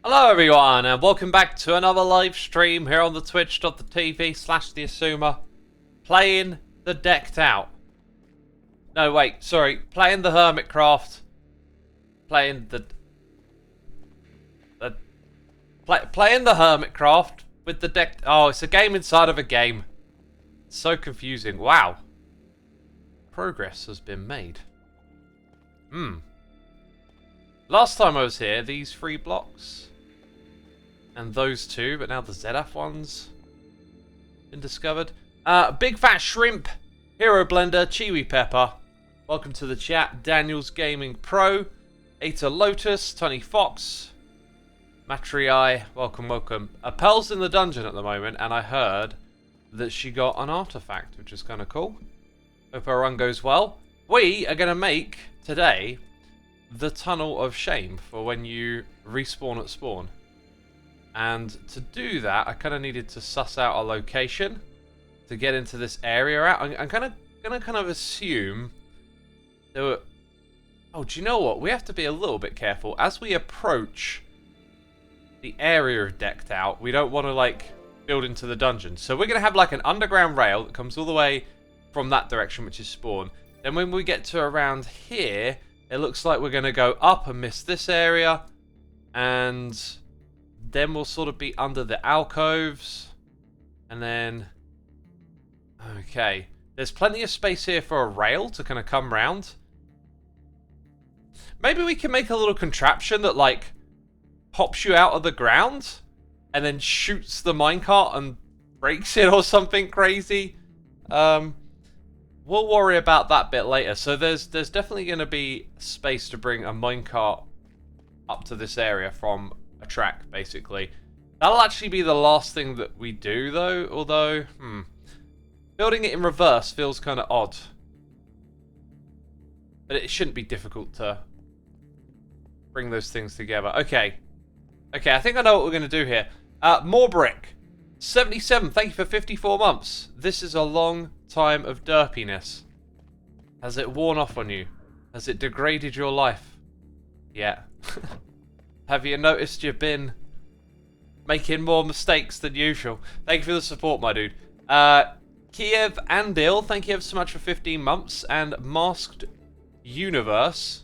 Hello everyone and welcome back to another live stream here on the twitch.tv/Xisuma, playing the decked out. No wait, sorry, playing the Hermitcraft, playing the Hermitcraft with the decked. Oh, it's a game inside of a game. It's so confusing. Wow. Progress has been made. Last time I was here, these 3 blocks and those 2, but now the ZF one's been discovered. Big Fat Shrimp, Hero Blender, Chiwi Pepper, welcome to the chat. Daniel's Gaming Pro, Eta Lotus, Tony Fox, Matri, welcome. Pel's in the dungeon at the moment, and I heard that she got an artifact, which is kind of cool. Hope her run goes well. We are going to make today the Tunnel of Shame for when you respawn at spawn. And to do that, I kind of needed to suss out a location to get into this area out. I'm going to assume there were... Oh, do you know what? We have to be a little bit careful. As we approach the area of decked out, we don't want to, like, build into the dungeon. So we're going to have, like, an underground rail that comes all the way from that direction, which is spawn. Then when we get to around here, it looks like we're going to go up and miss this area. And then we'll sort of be under the alcoves. And then... Okay. There's plenty of space here for a rail to kind of come round. Maybe we can make a little contraption that, like, pops you out of the ground and then shoots the minecart and breaks it or something crazy. We'll worry about that bit later. So there's definitely going to be space to bring a minecart up to this area from a track, basically. That'll actually be the last thing that we do, though. Although, building it in reverse feels kind of odd. But it shouldn't be difficult to bring those things together. Okay, I think I know what we're going to do here. More brick. 77, thank you for 54 months. This is a long time of derpiness. Has it worn off on you? Has it degraded your life? Yeah. Have you noticed you've been making more mistakes than usual? Thank you for the support, my dude. Kiev Andil, thank you ever so much for 15 months. And Masked Universe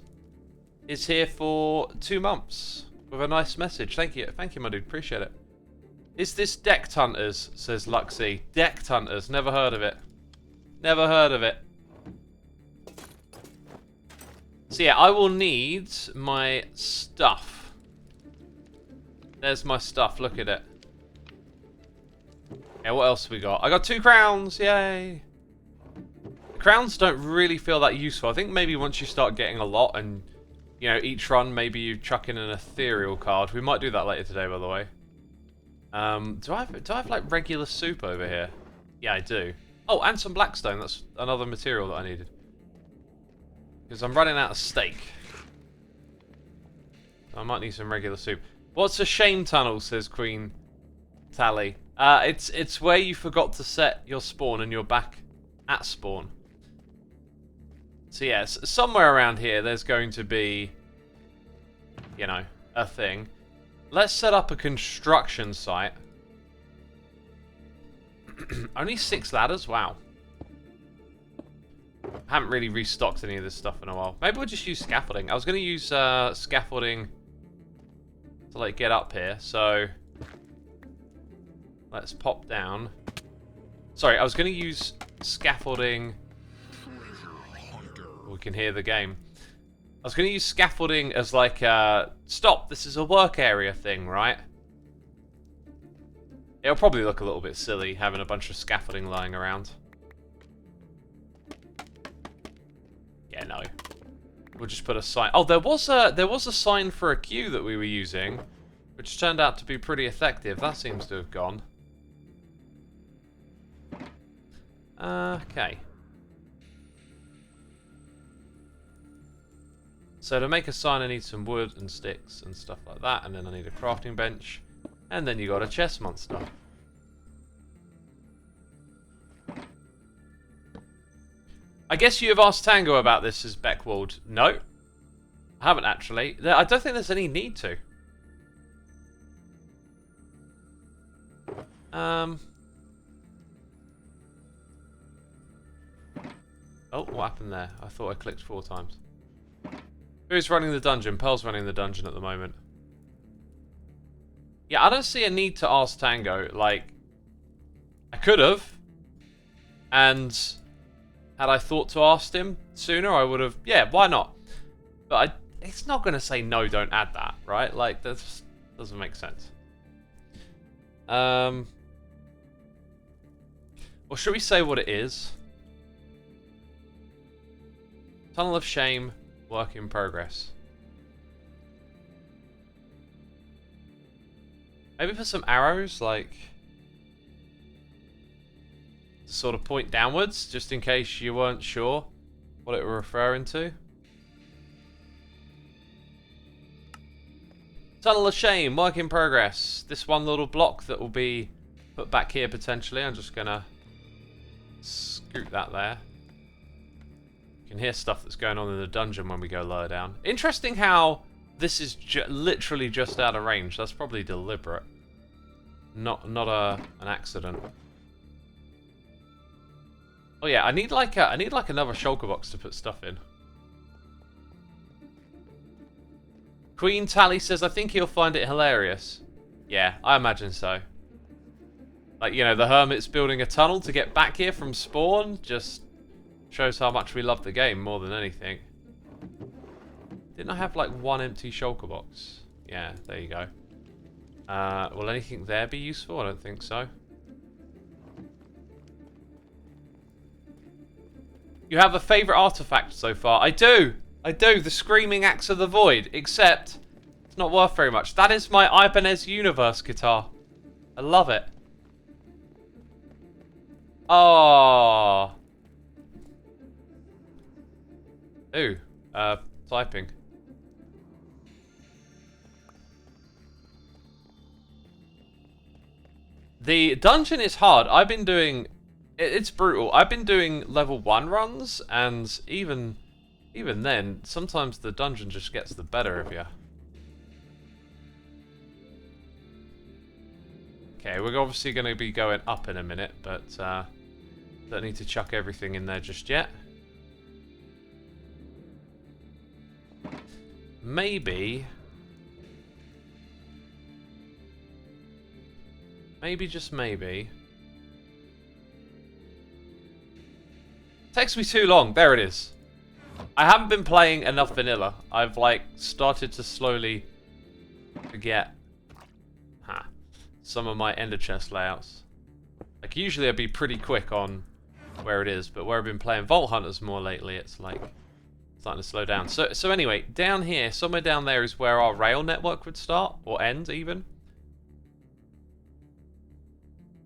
is here for 2 months with a nice message. Thank you, my dude. Appreciate it. Is this Decked Hunters? Says Luxy. Decked Hunters. Never heard of it. Never heard of it. So yeah, I will need my stuff. There's my stuff. Look at it. Yeah, what else have we got? I got 2 crowns. Yay. The crowns don't really feel that useful. I think maybe once you start getting a lot and, you know, each run, maybe you chuck in an ethereal card. We might do that later today, by the way. Do I have like regular soup over here? Yeah, I do. Oh, and some blackstone. That's another material that I needed. Because I'm running out of steak. I might need some regular soup. What's a shame tunnel, says Queen Tally. It's where you forgot to set your spawn and you're back at spawn. So yes, somewhere around here there's going to be, you know, a thing. Let's set up a construction site. Only 6 ladders? Wow. I haven't really restocked any of this stuff in a while. Maybe we'll just use scaffolding. I was going to use scaffolding to, like, get up here. So, let's pop down. Sorry, I was going to use scaffolding. We can hear the game. I was going to use scaffolding as like a... Stop, this is a work area thing, right? It'll probably look a little bit silly having a bunch of scaffolding lying around. Yeah, no. We'll just put a sign... Oh, there was a sign for a queue that we were using, which turned out to be pretty effective. That seems to have gone. Okay. So to make a sign I need some wood and sticks and stuff like that, and then I need a crafting bench, and then you got a chest monster. I guess you have asked Tango about this, as Beckwald. No, I haven't actually. I don't think there's any need to. Oh, what happened there? I thought I clicked 4 times. Who's running the dungeon? Pearl's running the dungeon at the moment. Yeah, I don't see a need to ask Tango. Like, I could have. And had I thought to ask him sooner, I would have... Yeah, why not? But it's not going to say, no, don't add that, right? Like, that doesn't make sense. Or should we say what it is? Tunnel of Shame, work in progress. Maybe put some arrows, like, to sort of point downwards, just in case you weren't sure what it were referring to. Tunnel of Shame, work in progress. This one little block that will be put back here potentially. I'm just gonna scoot that there. You can hear stuff that's going on in the dungeon when we go lower down. Interesting how this is literally just out of range. That's probably deliberate. Not an accident. Oh yeah, I need like another shulker box to put stuff in. Queen Tally says, I think he'll find it hilarious. Yeah, I imagine so. Like, you know, the Hermit's building a tunnel to get back here from spawn. Just shows how much we love the game more than anything. Didn't I have like 1 empty shulker box? Yeah, there you go. Will anything there be useful? I don't think so. You have a favourite artifact so far? I do! I do! The Screaming Axe of the Void. Except, it's not worth very much. That is my Ibanez Universe guitar. I love it. Oh. Ooh. Typing. The dungeon is hard. I've been doing... It's brutal. I've been doing level 1 runs, and even then, sometimes the dungeon just gets the better of you. Okay, we're obviously going to be going up in a minute, but don't need to chuck everything in there just yet. Maybe, just maybe. Takes me too long. There it is. I haven't been playing enough vanilla. I've like started to slowly forget some of my ender chest layouts. Like usually I'd be pretty quick on where it is, but where I've been playing Vault Hunters more lately, it's like starting to slow down. So anyway, down here, somewhere down there is where our rail network would start, or end even.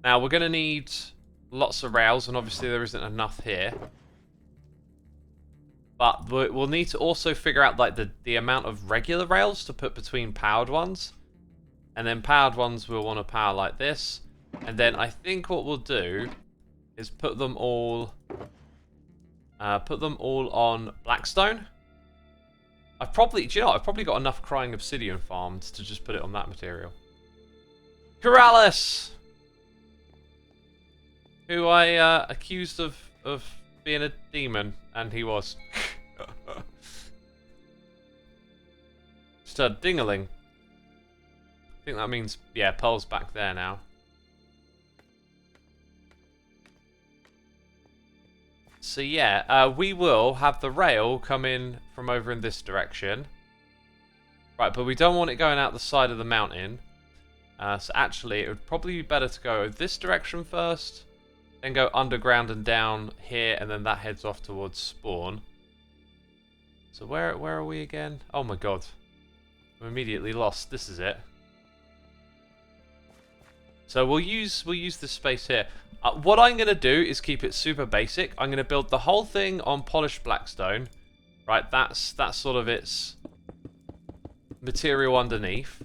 Now we're going to need lots of rails, and obviously there isn't enough here. But we'll need to also figure out like the amount of regular rails to put between powered ones. And then powered ones we'll want to power like this. And then I think what we'll do is put them all on Blackstone. I've probably got enough crying obsidian farmed to just put it on that material. Keralis! Who I accused of being a demon, and he was. Just a ding-a-ling. I think that means, yeah, Pearl's back there now. So yeah, we will have the rail come in from over in this direction. Right, but we don't want it going out the side of the mountain. So actually, it would probably be better to go this direction first. Then go underground and down here, and then that heads off towards spawn. So where are we again? Oh my god. I'm immediately lost. This is it. So we'll use this space here. What I'm going to do is keep it super basic. I'm going to build the whole thing on polished blackstone. Right, that's sort of its material underneath.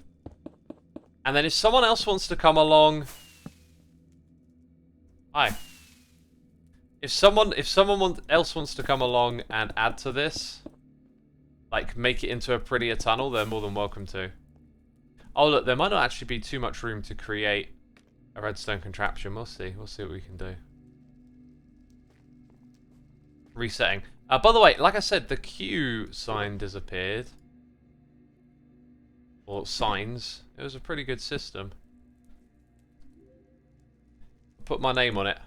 And then if someone else wants to come along... Hi. If someone else wants to come along and add to this, like make it into a prettier tunnel, they're more than welcome to. Oh look, there might not actually be too much room to create a redstone contraption. We'll see. We'll see what we can do. Resetting. By the way, like I said, the Q sign disappeared. Or signs. It was a pretty good system. Put my name on it.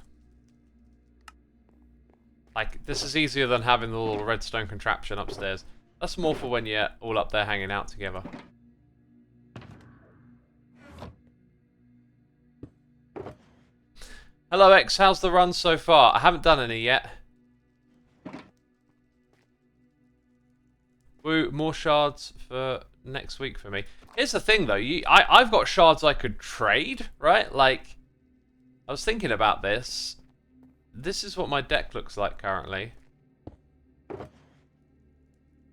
Like, this is easier than having the little redstone contraption upstairs. That's more for when you're all up there hanging out together. Hello X, how's the run so far? I haven't done any yet. Woo, more shards for next week for me. Here's the thing though, I've got shards I could trade, right? Like, I was thinking about this. This is what my deck looks like currently.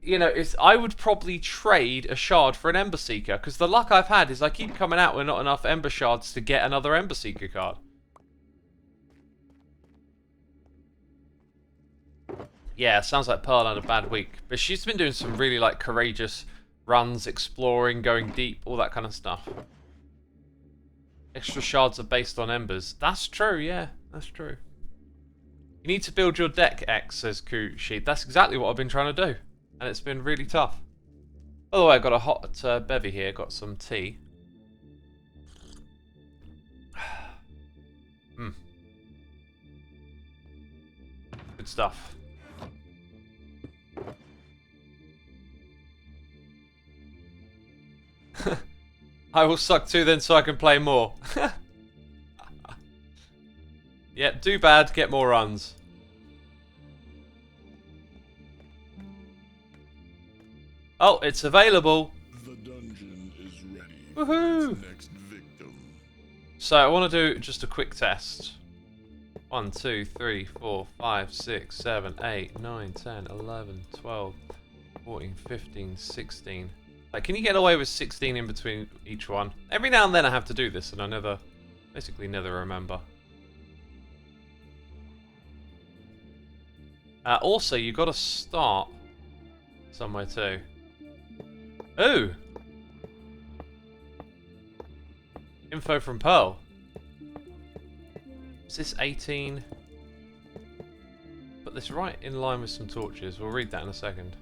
You know, I would probably trade a shard for an Ember Seeker, because the luck I've had is I keep coming out with not enough Ember Shards to get another Ember Seeker card. Yeah, sounds like Pearl had a bad week. But she's been doing some really, like, courageous runs, exploring, going deep, all that kind of stuff. Extra shards are based on embers. That's true, yeah. That's true. You need to build your deck, X, says Sheet. That's exactly what I've been trying to do. And it's been really tough. By the way, I got a hot bevy here. Got some tea. Good stuff. I will suck too then so I can play more. Yep, do bad, get more runs. Oh, it's available. The dungeon is ready. Woohoo! Next victim. So I want to do just a quick test. 1, 2, 3, 4, 5, 6, 7, 8, 9, 10, 11, 12, 14, 15, 16. Like, can you get away with 16 in between each one? Every now and then I have to do this and I basically never remember. Also, you got to start somewhere too. Ooh! Info from Pearl. Is this 18? Put this right in line with some torches. We'll read that in a second.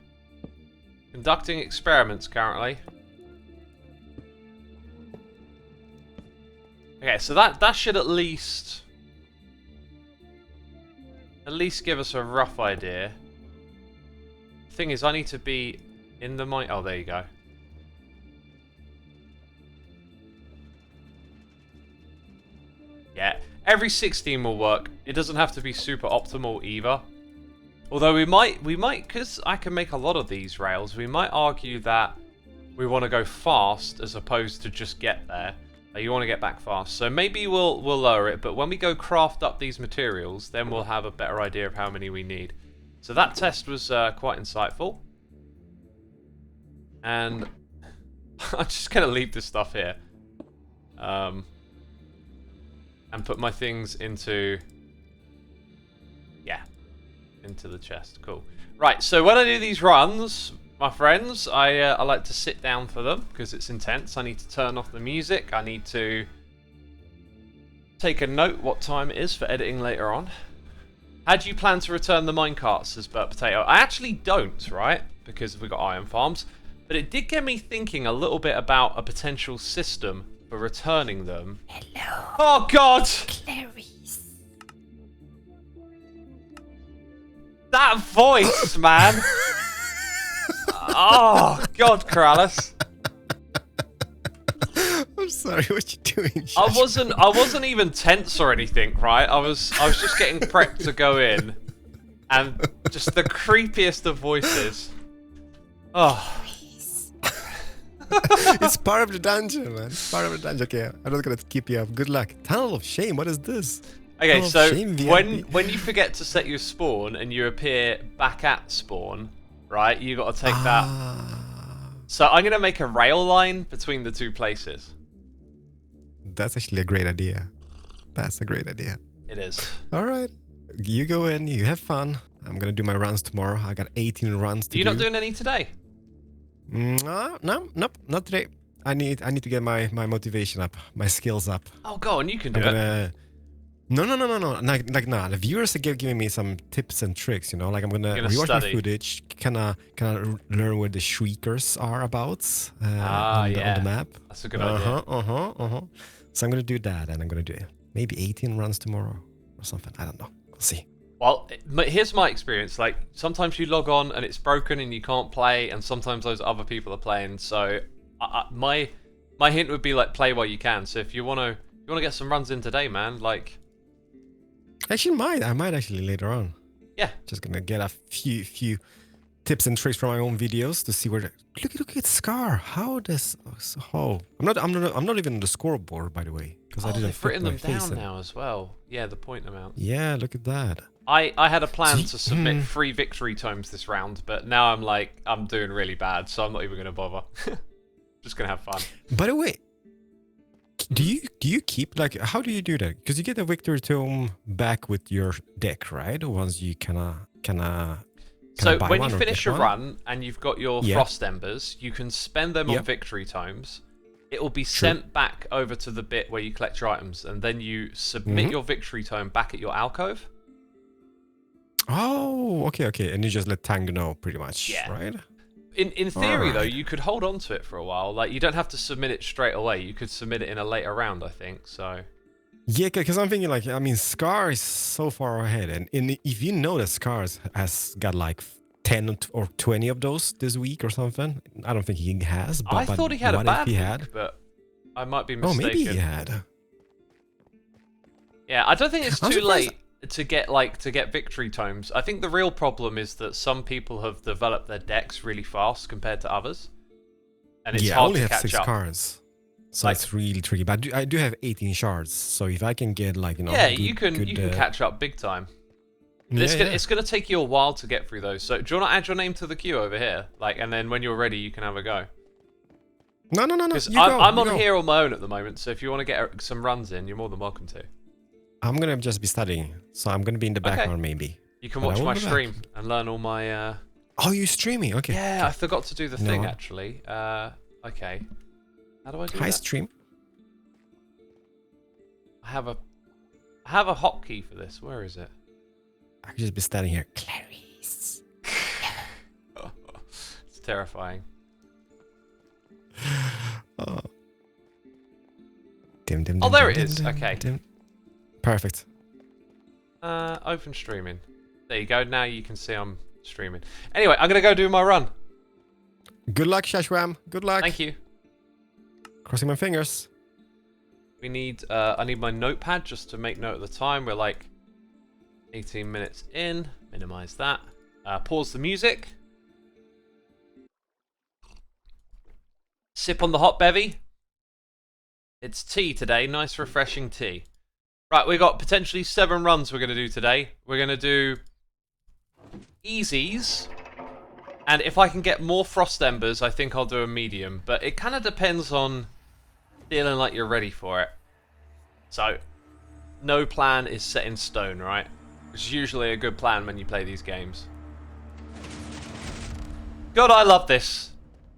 Conducting experiments currently. Okay, so that should at least give us a rough idea. Thing is, I need to be in the mine. Oh, there you go. Yeah, every 16 will work. It doesn't have to be super optimal either. Although we might, because I can make a lot of these rails, we might argue that we want to go fast as opposed to just get there. You want to get back fast. So maybe we'll lower it, but when we go craft up these materials, then we'll have a better idea of how many we need. So that test was quite insightful. And I'm just going to leave this stuff here. And put my things into... Yeah. Into the chest. Cool. Right, so when I do these runs, my friends, I like to sit down for them because it's intense. I need to turn off the music. I need to take a note what time it is for editing later on. How do you plan to return the minecarts, says Burt Potato? I actually don't, right? Because we've got iron farms. But it did get me thinking a little bit about a potential system for returning them. Hello. Oh, God! Clarice. That voice, man! Oh, God, Keralis. I'm sorry, what you doing? I wasn't even tense or anything, right? I was just getting prepped to go in. And just the creepiest of voices. Oh. It's part of the dungeon, man. It's part of the dungeon. Okay, I'm not gonna keep you up. Good luck. Tunnel of Shame, what is this? Okay, Tunnel so of Shame VIP. when you forget to set your spawn and you appear back at spawn, right, you got to take that. So I'm going to make a rail line between the two places. That's actually a great idea. That's a great idea. It is. Alright, you go in, you have fun. I'm gonna do my runs tomorrow. I got 18 runs to do. You're not doing any today? Nope, not today. I need to get my motivation up, my skills up. Oh, go on, you can do I'm it. gonna. No. Like nah. The viewers are giving me some tips and tricks. You know, like I'm gonna You're gonna rewatch my study. footage. Kind of learn where the shriekers are about on the map. That's a good idea. So I'm gonna do that, and I'm gonna do maybe 18 runs tomorrow or something. I don't know. We'll see. Well, here's my experience. Like, sometimes you log on and it's broken and you can't play, and sometimes those other people are playing. So, my hint would be like play while you can. So if you wanna get some runs in today, man, like. Actually, I might actually later on. Yeah. Just gonna get a few tips and tricks from my own videos to see where. Look at Scar. How does? Oh, I'm not even on the scoreboard, by the way, because I didn't. They've written them down in. now as well. Yeah, the point amount. Yeah, look at that. I had a plan to submit 3 victory tomes this round, but now I'm doing really bad, so I'm not even gonna bother. Just gonna have fun. By the way, do you keep like how do you do that? Because you get a victory tome back with your deck, right? Once you kinda so buy when one you or finish get a one? run and you've got your frost embers, you can spend them on victory tomes. It will be sent back over to the bit where you collect your items, and then you submit your victory tome back at your alcove. Oh, okay, and you just let Tango know, pretty much, right? In theory, though, you could hold on to it for a while. Like, you don't have to submit it straight away. You could submit it in a later round, I think. So. Yeah, because I'm thinking like, I mean, Scar is so far ahead, and if you know that Scar has got like 10 or 20 of those this week or something, I don't think he has. But, I thought he had a bad week, had? but I might be mistaken. Oh, maybe he had. Yeah, I don't think it's too late to get victory tomes. I think the real problem is that some people have developed their decks really fast compared to others, and it's hard to catch up. I only have 6 cards. So it's really tricky, but I do have 18 shards. So if I can get like you can catch up big time. But it's gonna take you a while to get through those. So do you want to add your name to the queue over here, and then when you're ready, you can have a go. No. Because I'm on here on my own at the moment. So if you want to get some runs in, you're more than welcome to. I'm gonna just be studying, so I'm gonna be in the background maybe. You can watch my stream and learn all my. Oh, you're streaming? Okay. Yeah, I forgot to do the thing actually. Okay. How do I do that? Hi, stream. I have a hotkey for this. Where is it? I could just be standing here. Clarice. It's terrifying. Oh. There it is. Okay. Perfect. Open streaming. There you go. Now you can see I'm streaming. Anyway, I'm gonna go do my run. Good luck, Shashwam. Good luck. Thank you. Crossing my fingers. We need. I need my notepad just to make note of the time. We're like 18 minutes in. Minimize that. Pause the music. Sip on the hot bevy. It's tea today. Nice, refreshing tea. Right, we've got potentially 7 runs we're going to do today. We're going to do easies. And if I can get more frost embers, I think I'll do a medium. But it kind of depends on feeling like you're ready for it. So, no plan is set in stone, right? Which is usually a good plan when you play these games. God, I love this.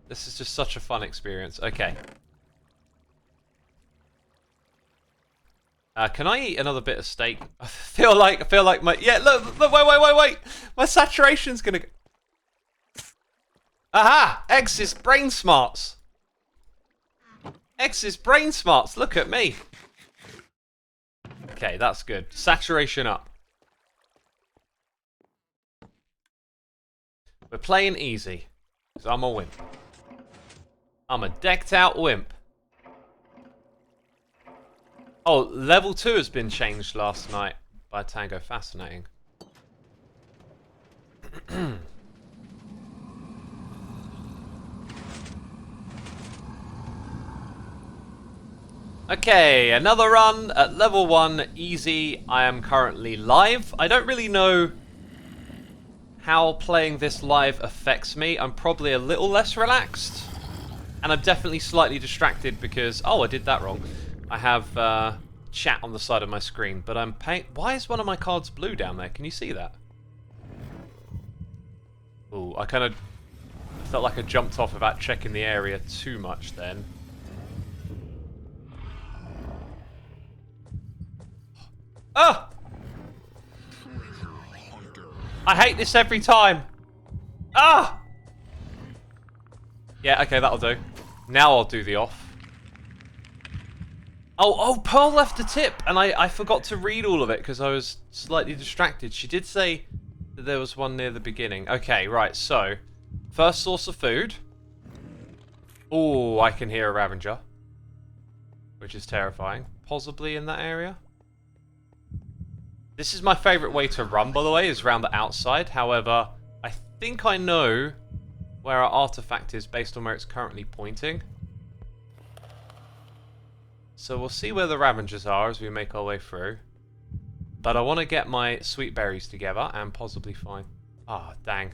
This is just such a fun experience. Okay. Can I eat another bit of steak? I feel like my look wait. My saturation's gonna go. Aha! X's brain smarts. X's brain smarts. Look at me. Okay, that's good. Saturation up. We're playing easy. Because I'm a wimp. I'm a decked out wimp. Oh, level 2 has been changed last night by Tango. Fascinating. Okay, another run at level 1, easy. I am currently live. I don't really know how playing this live affects me. I'm probably a little less relaxed. And I'm definitely slightly distracted because... Oh, I did that wrong. I have chat on the side of my screen, but I'm paying... Why is one of my cards blue down there? Can you see that? Ooh, I kind of felt like I jumped off without checking the area too much then. Ah! I hate this every time. Ah! Yeah, okay, that'll do. Now I'll do the off. Oh, Pearl left a tip, and I forgot to read all of it because I was slightly distracted. She did say that there was one near the beginning. Okay, right, so first source of food. Oh, I can hear a Ravager, which is terrifying. Possibly in that area. This is my favourite way to run, by the way, is around the outside. However, I think I know where our artifact is based on where it's currently pointing. So we'll see where the Ravengers are as we make our way through. But I want to get my sweet berries together and possibly find... Ah, dang.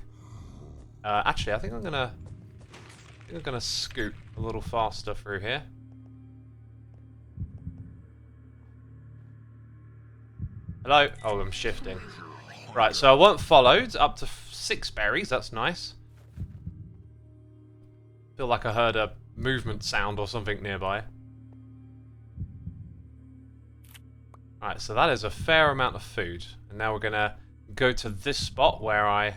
Actually, I think I'm gonna scoot a little faster through here. Hello? Oh, I'm shifting. Right, so I weren't followed. Up to 6 berries, that's nice. Feel like I heard a movement sound or something nearby. Alright, so that is a fair amount of food. And now we're gonna go to this spot where I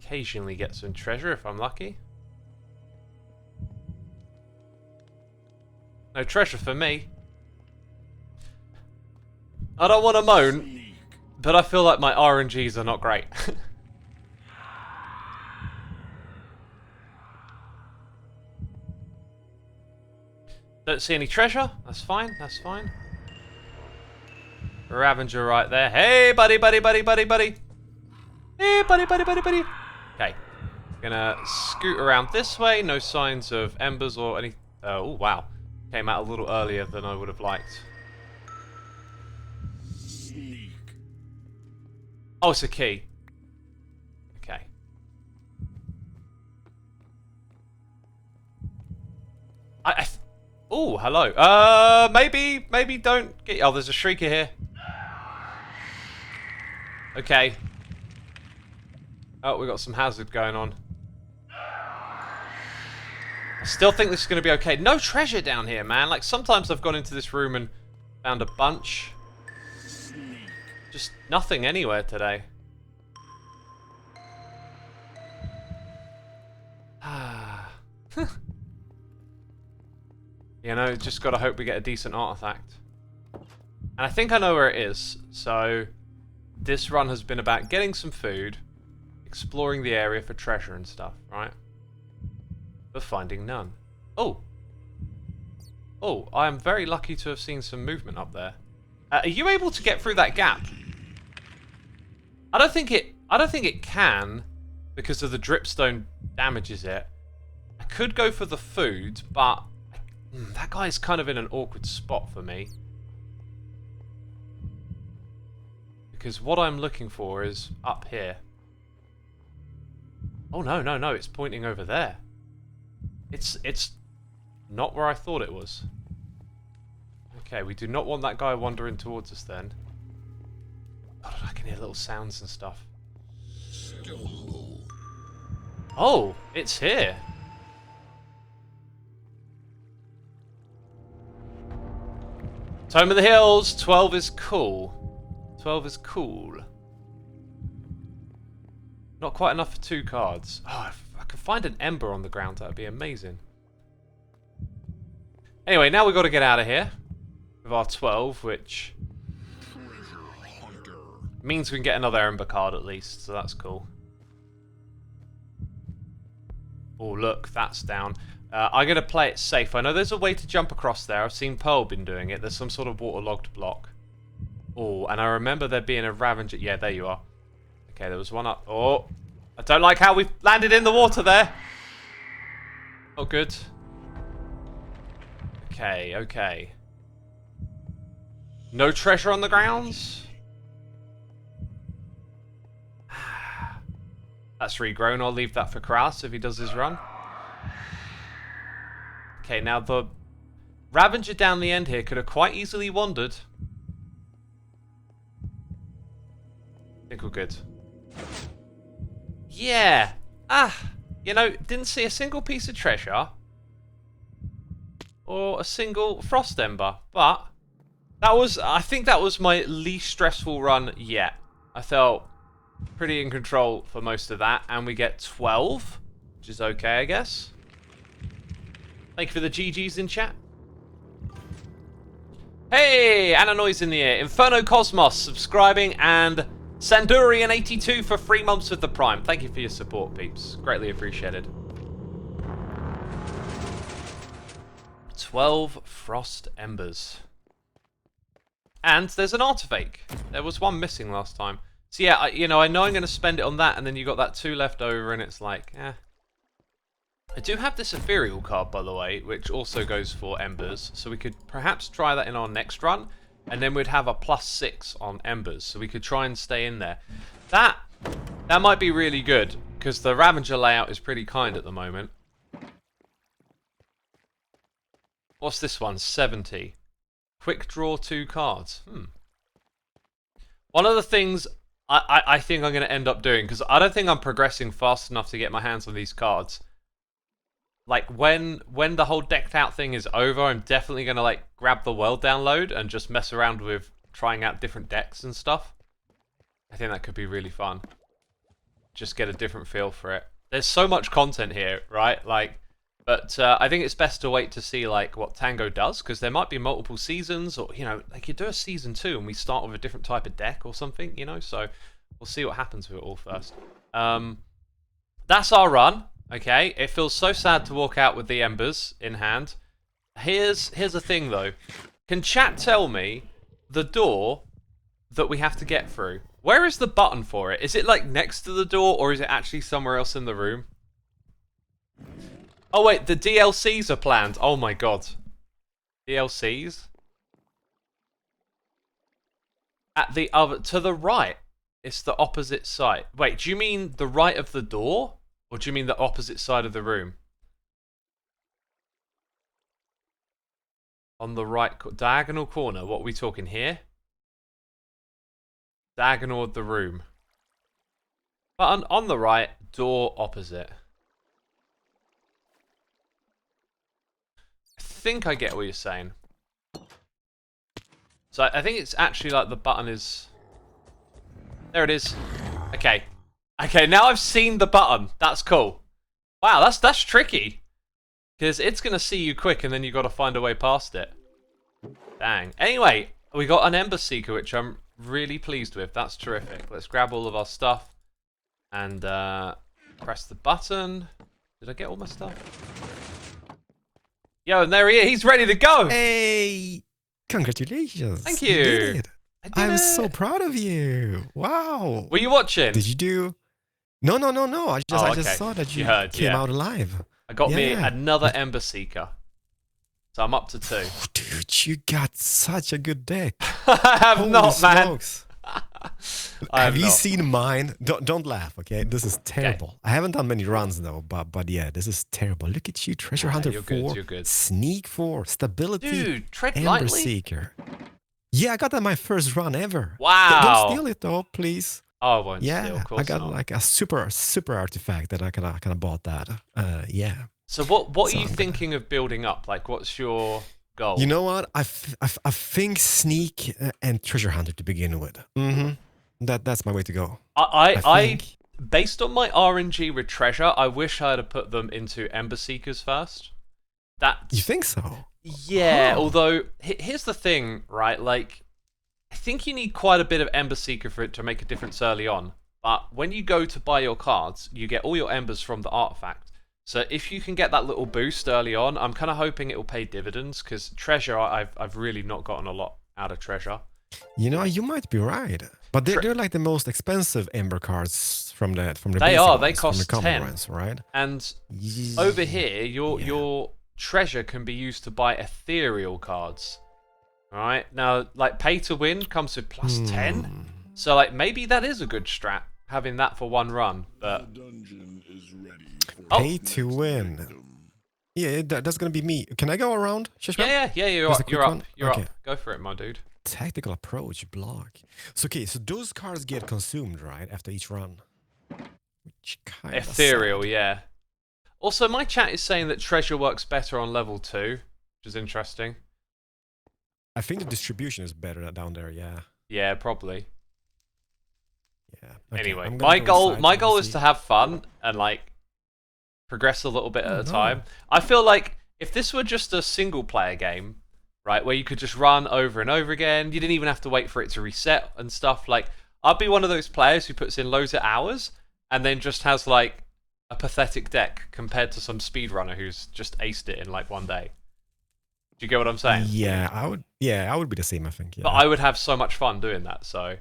occasionally get some treasure if I'm lucky. No treasure for me. I don't want to moan, but I feel like my RNGs are not great. Don't see any treasure. That's fine, that's fine. Ravager right there. Hey, buddy, buddy, buddy, buddy, buddy. Hey, buddy, buddy, buddy, buddy. Okay. Gonna scoot around this way. No signs of embers or any... oh, wow. Came out a little earlier than I would have liked. Sneak. Oh, it's a key. Okay. Oh, hello. Maybe don't get... Oh, there's a shrieker here. Okay. Oh, we got some hazard going on. I still think this is going to be okay. No treasure down here, man. Like, sometimes I've gone into this room and found a bunch. Just nothing anywhere today. You know, just got to hope we get a decent artifact. And I think I know where it is. So, this run has been about getting some food, exploring the area for treasure and stuff, right? But finding none. Oh! Oh, I am very lucky to have seen some movement up there. Are you able to get through that gap? I don't think it can, because of the dripstone damages it. I could go for the food, but that guy's kind of in an awkward spot for me. Because what I'm looking for is up here. Oh no, no, no, it's pointing over there. It's not where I thought it was. Okay, we do not want that guy wandering towards us then. God, I can hear little sounds and stuff. Oh, it's here. Tome of the Hills, 12 is cool. 12 is cool. Not quite enough for 2 cards. Oh, if I could find an ember on the ground, that would be amazing. Anyway, now we've got to get out of here. With our 12, which means we can get another ember card at least, so that's cool. Oh, look, that's down. I'm going to play it safe. I know there's a way to jump across there. I've seen Pearl been doing it. There's some sort of waterlogged block. Oh, and I remember there being a Ravager. Yeah, there you are. Okay, there was one up. Oh, I don't like how we've landed in the water there. Oh, good. Okay, okay. No treasure on the grounds? That's regrown. I'll leave that for Keralis if he does his run. Okay, now the Ravager down the end here could have quite easily wandered. I think we're good. Yeah! Ah! You know, didn't see a single piece of treasure. Or a single frost ember, but I think that was my least stressful run yet. I felt pretty in control for most of that, and we get 12, which is okay, I guess. Thank you for the GGs in chat. Hey, Ananoy's in the air. Inferno Cosmos subscribing, and Sandurian82 for 3 months with the Prime. Thank you for your support, peeps. Greatly appreciated. 12 Frost Embers. And there's an artifact. There was one missing last time. So yeah, I know I'm going to spend it on that, and then you got that 2 left over, and it's like, eh. I do have this ethereal card, by the way, which also goes for embers, so we could perhaps try that in our next run, and then we'd have a +6 on embers, so we could try and stay in there. That might be really good, because the Ravager layout is pretty kind at the moment. What's this one? 70. Quick draw 2 cards. One of the things I think I'm going to end up doing, because I don't think I'm progressing fast enough to get my hands on these cards. Like, when the whole decked out thing is over, I'm definitely going to, like, grab the world download and just mess around with trying out different decks and stuff. I think that could be really fun. Just get a different feel for it. There's so much content here, right? Like, but I think it's best to wait to see, like, what Tango does, because there might be multiple seasons, or, you know, they could do a season 2 and we start with a different type of deck or something, you know? So we'll see what happens with it all first. That's our run. Okay, it feels so sad to walk out with the embers in hand. Here's the thing though. Can chat tell me the door that we have to get through? Where is the button for it? Is it like next to the door, or is it actually somewhere else in the room? Oh wait, the DLCs are planned. Oh my god. DLCs? At the other, to the right. It's the opposite side. Wait, do you mean the right of the door? Or do you mean the opposite side of the room? On the right, diagonal corner. What are we talking here? Diagonal of the room. But on the right, door opposite. I think I get what you're saying. So I think it's actually like the button is... There it is. Okay. Okay, now I've seen the button. That's cool. Wow, that's tricky. Because it's going to see you quick, and then you got to find a way past it. Dang. Anyway, we got an Ember Seeker, which I'm really pleased with. That's terrific. Let's grab all of our stuff. And press the button. Did I get all my stuff? Yo, and there he is. He's ready to go. Hey! Congratulations. Thank you. You did it. I did I'm it. so proud of you. Wow. Were you watching? Did you do... No. I just saw that you heard, came out alive. I got me another Ember Seeker. So I'm up to 2. Dude, you got such a good deck. I have Holy not, smokes. man. Have you seen mine? Don't laugh, okay? This is terrible. Okay. I haven't done many runs though, but yeah, this is terrible. Look at you, Treasure Hunter 4, you're good. Sneak 4, Stability, dude, tread Ember lightly. Seeker. Yeah, I got that my first run ever. Wow. Don't steal it though, please. Oh, I won't steal, Yeah, of course I got not. like a super artifact that I kind of bought that. Yeah. So what are you thinking of building up? Like, what's your goal? You know what? I think Sneak and Treasure Hunter to begin with. That's my way to go. I based on my RNG with Treasure, I wish I'd have put them into Ember Seekers first. You think so? Yeah, although here's the thing, right? Like, I think you need quite a bit of Ember Seeker for it to make a difference early on. But when you go to buy your cards, you get all your embers from the artifact. So if you can get that little boost early on, I'm kind of hoping it will pay dividends, because Treasure, I've really not gotten a lot out of Treasure. You know, you might be right. But they're like the most expensive Ember cards from the They basic are. ones, They cost from the 10. ones, right? And over here, your Treasure can be used to buy ethereal cards. Alright, now, like, pay to win comes with +10. So, like, maybe that is a good strat, having that for one run. But The dungeon is ready for Pay to win. Yeah, that's gonna be me. Can I go around? yeah, you're Just a up. quick You're one? up. You're Okay. up. Go for it, my dude. Tactical approach block. So okay, so those cards get consumed, right, after each run. Which kind of Ethereal, yeah. Also, my chat is saying that Treasure works better on level 2, which is interesting. I think the distribution is better down there. Yeah. Yeah, probably. Yeah. Okay, Anyway, I'm gonna my go goal inside my and goal is see. to have fun and like progress a little bit at a no. time. I feel like if this were just a single player game, right, where you could just run over and over again, you didn't even have to wait for it to reset and stuff. Like, I'd be one of those players who puts in loads of hours and then just has like a pathetic deck compared to some speedrunner who's just aced it in like one day. Do you get what I'm saying? Yeah, I would. Yeah, I would be the same. I think. Yeah. But I would have so much fun doing that. So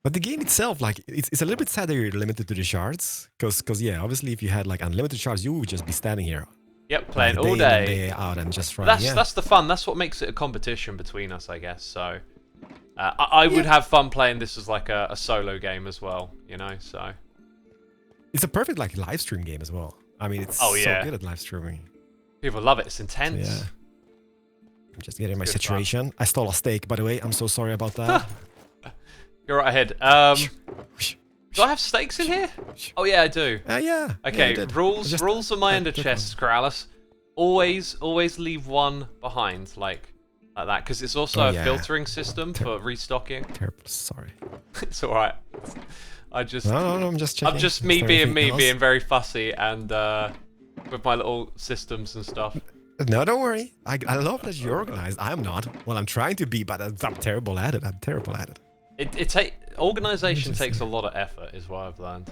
But the game itself, like, it's a little bit sad that you're limited to the shards, because yeah, obviously, if you had like unlimited shards, you would just be standing here, yep, playing like, all day in and day. day out, and just running. Yeah. That's the fun. That's what makes it a competition between us, I guess. So I would have fun playing this as like a solo game as well, you know. So It's a perfect like live stream game as well. I mean, it's Oh, so yeah. good at live streaming. people love it. It's So, intense. yeah. I'm just getting my Good fun. saturation. I stole a steak, by the way. I'm so sorry about that. You're right ahead. Do I have stakes in here? Oh yeah, I do. Yeah. Okay, yeah, rules are my I ender took chests, Keralis. Always leave one behind, like that, because it's also Oh, a yeah. filtering system for restocking. Terrible. Sorry. It's all right. I just, No, I'm just checking. I'm just Is me there being anything me, else? being very fussy, and with my little systems and stuff. No, don't worry. I love that you're organized. I'm not. Well, I'm trying to be, but I'm terrible at it. I'm terrible at it. Organization takes a lot of effort, is what I've learned.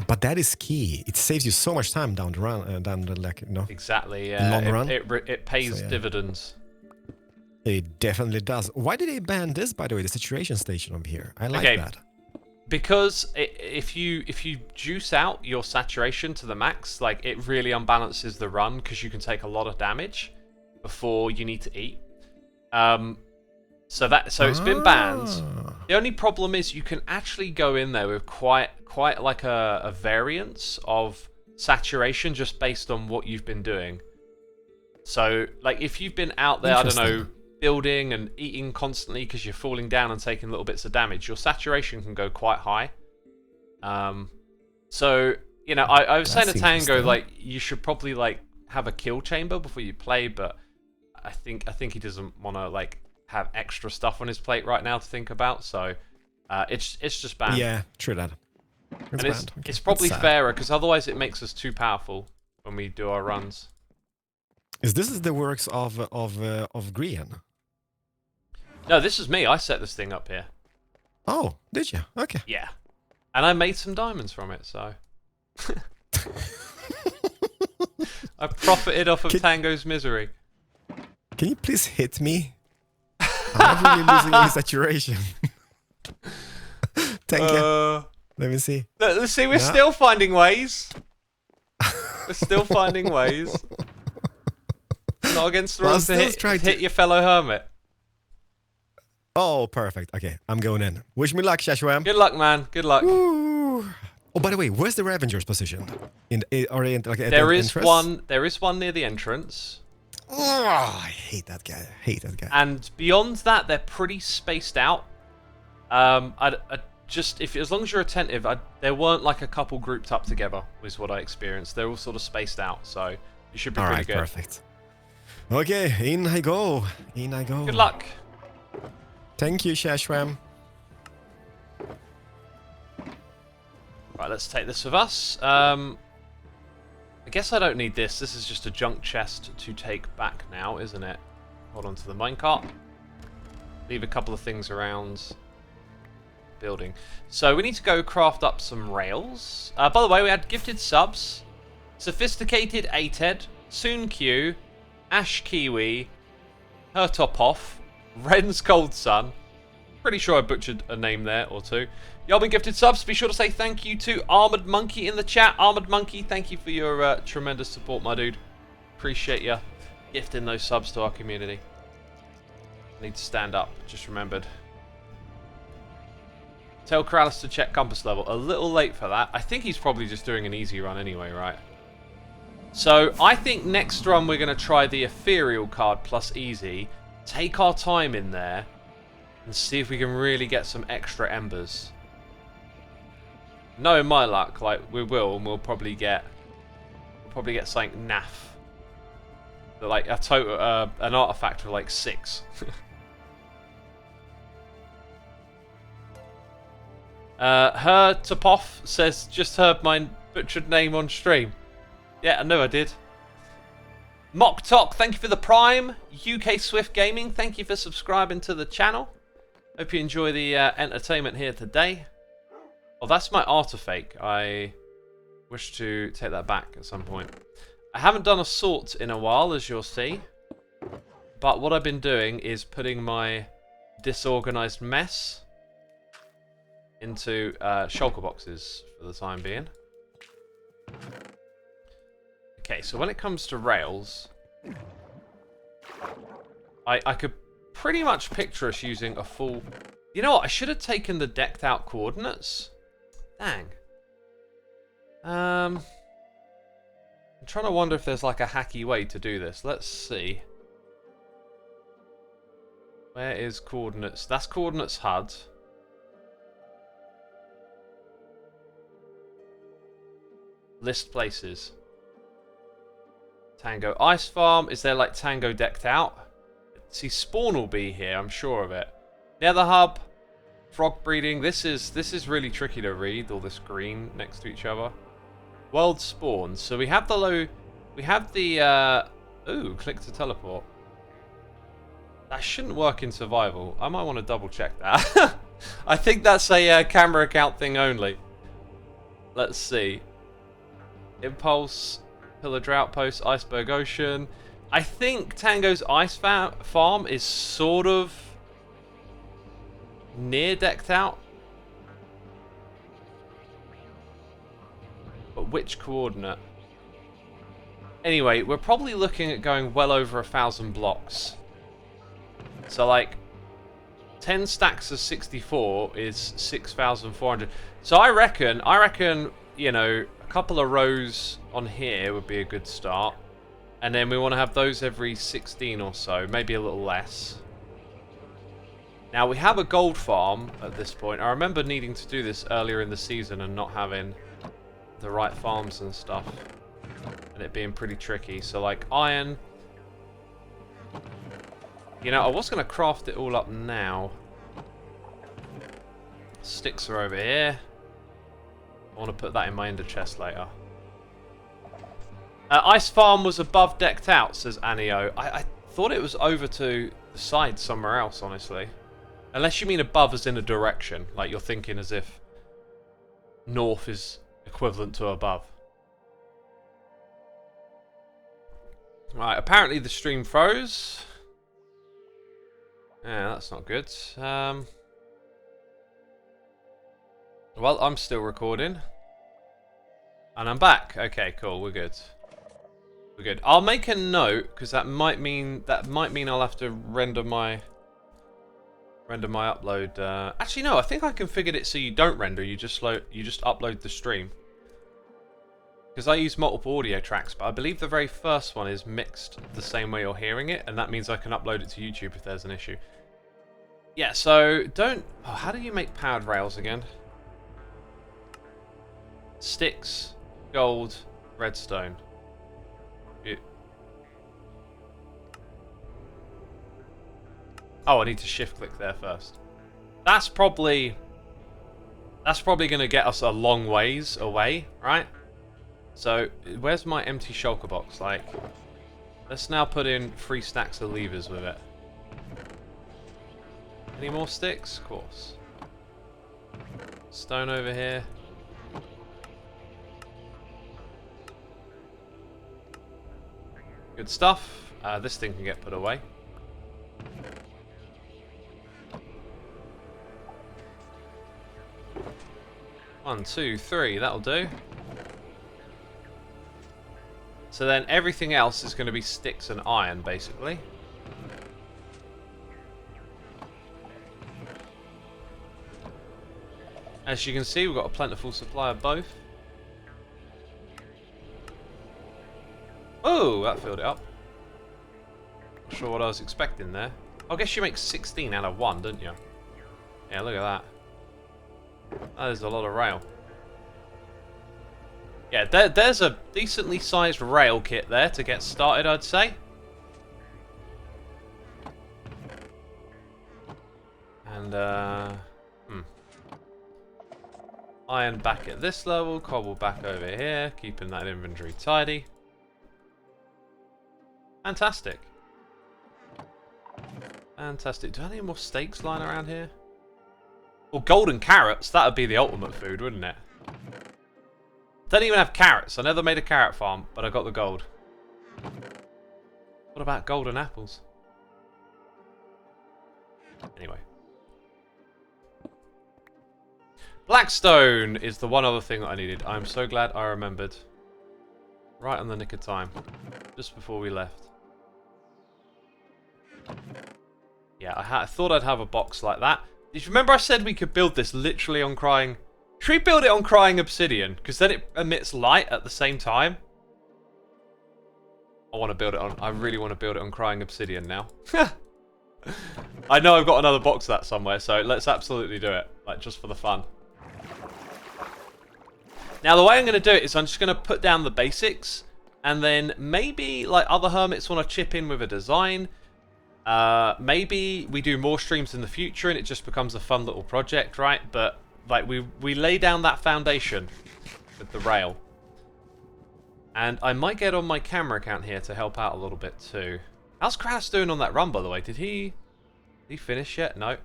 But that is key. It saves you so much time down the run, down the like, you know. Exactly. Yeah. Long run. It pays So, yeah. dividends. It definitely does. Why did they ban this, by the way? The situation station over here. I like Okay. that. Because if you juice out your saturation to the max, like it really unbalances the run because you can take a lot of damage before you need to eat. So it's been banned. Ah. The only problem is you can actually go in there with quite like a variance of saturation just based on what you've been doing. So like if you've been out there, I don't know, Interesting. building and eating constantly because you're falling down and taking little bits of damage, your saturation can go quite high. So you know, I was saying to That's Tango interesting. like you should probably like have a kill chamber before you play, but I think he doesn't want to like have extra stuff on his plate right now to think about. So it's just banned. Yeah, true that. And banned. Okay, it's probably that's sad. fairer because otherwise it makes us too powerful when we do our runs. Is this the works of Grian? No, this is me. I set this thing up here. Oh, did you? Okay. Yeah. And I made some diamonds from it, so... I profited off of Can- Tango's misery. Can you please hit me? I'm not really losing any saturation. Thank you. Let me see. Let's see, we're Yeah. still finding ways. We're still finding ways. Not against the Well, I'm rules to still hit, trying to- hit your fellow hermit. Oh, perfect. Okay, I'm going in. Wish me luck, Shashwam. Good luck, man. Good luck. Ooh. Oh, by the way, where's the Revengers positioned? Are they in, like, at There the is entrance? one. There is one near the entrance. Oh, I hate that guy. I hate that guy. And beyond that, they're pretty spaced out. I'd just as long as you're attentive, there weren't like a couple grouped up together. Was what I experienced. They're all sort of spaced out, so you should be All pretty right, good. perfect. Okay, in I go. In I go. Good luck. Thank you, Shashwam. Right, let's take this with us. I guess I don't need this. This is just a junk chest to take back now, isn't it? Hold on to the minecart. Leave a couple of things around building. So we need to go craft up some rails. By the way, we had gifted subs. Sophisticated Ated, Soon Q, Ash Kiwi, Hertopoff, Ren's Cold Sun. Pretty sure I butchered a name there or two. Y'all been gifted subs. Be sure to say thank you to Armored Monkey in the chat. Armored Monkey, thank you for your tremendous support, my dude. Appreciate you gifting those subs to our community. I need to stand up, just remembered. Tell Keralis to check compass level. A little late for that. I think he's probably just doing an easy run anyway, right? So I think next run we're going to try the ethereal card plus easy. Take our time in there and see if we can really get some extra embers. Knowing my luck, like we will, and we'll probably get something naff. Like a total, an artifact of like 6. Her Topov says, just heard my butchered name on stream. Yeah, I know I did. Mock Tok, thank you for the Prime. UK Swift Gaming, thank you for subscribing to the channel. Hope you enjoy the entertainment here today. Oh, that's my artifact. I wish to take that back at some point. I haven't done a sort in a while, as you'll see. But what I've been doing is putting my disorganized mess into shulker boxes for the time being. Okay, so when it comes to rails, I could pretty much picture us using a full... You know what? I should have taken the decked out coordinates. Dang. I'm trying to wonder if there's like a hacky way to do this. Let's see. Where is coordinates? That's coordinates HUD. List places. Tango Ice Farm. Is there like Tango decked out? See, spawn will be here, I'm sure of it. Nether Hub. Frog breeding. This is really tricky to read, all this green next to each other. World spawns. So we have the low... We have the... Ooh, click to teleport. That shouldn't work in survival. I might want to double check that. I think that's a camera account thing only. Let's see. Impulse, Pillar Drought Post, Iceberg Ocean. I think Tango's Ice Farm is sort of near decked out. But which coordinate? Anyway, we're probably looking at going well over 1,000 blocks. So like 10 stacks of 64 is 6,400. So I reckon, you know, a couple of rows on here would be a good start. And then we want to have those every 16 or so, maybe a little less. Now we have a gold farm at this point. I remember needing to do this earlier in the season and not having the right farms and stuff. And it being pretty tricky. So like iron. You know, I was going to craft it all up now. Sticks are over here. I want to put that in my ender chest later. Ice Farm was above decked out, says Anio. I thought it was over to the side somewhere else, honestly. Unless you mean above as in a direction. Like you're thinking as if north is equivalent to above. Right, apparently the stream froze. Yeah, that's not good. Well, I'm still recording. And I'm back. Okay, cool, we're good. We're good. I'll make a note, because that might mean I'll have to render my upload. Actually, no, I think I configured it so you don't render. You just upload the stream. Because I use multiple audio tracks, but I believe the very first one is mixed the same way you're hearing it, and that means I can upload it to YouTube if there's an issue. Yeah, so don't... Oh, how do you make powered rails again? Sticks, gold, redstone. Oh, I need to shift click there first. That's probably going to get us a long ways away, right? So, where's my empty shulker box? Like, let's now put in 3 stacks of levers with it. Any more sticks? Of course. Stone over here. Good stuff. This thing can get put away. One, two, three. That'll do. So then everything else is going to be sticks and iron, basically. As you can see, we've got a plentiful supply of both. Oh, that filled it up. Not sure what I was expecting there. I guess you make 16 out of 1, don't you? Yeah, look at that. That is a lot of rail. Yeah, there's a decently sized rail kit there to get started, I'd say. And, iron back at this level, cobble back over here, keeping that inventory tidy. Fantastic. Fantastic. Do I have any more steaks lying around here? Well, golden carrots, that would be the ultimate food, wouldn't it? Don't even have carrots. I never made a carrot farm, but I got the gold. What about golden apples? Anyway. Blackstone is the one other thing that I needed. I'm so glad I remembered. Right on the nick of time. Just before we left. Yeah, I thought I'd have a box like that. Did you remember I said we could build this literally on crying... Should we build it on crying obsidian? Because then it emits light at the same time. I want to build it on... I really want to build it on crying obsidian now. I know I've got another box of that somewhere, so let's absolutely do it. Like, just for the fun. Now, the way I'm going to do it is I'm just going to put down the basics. And then maybe, like, other hermits want to chip in with a design. Maybe we do more streams in the future and it just becomes a fun little project, right? But, like, we lay down that foundation with the rail. And I might get on my camera account here to help out a little bit too. How's Keralis doing on that run, by the way? Did he finish yet? No.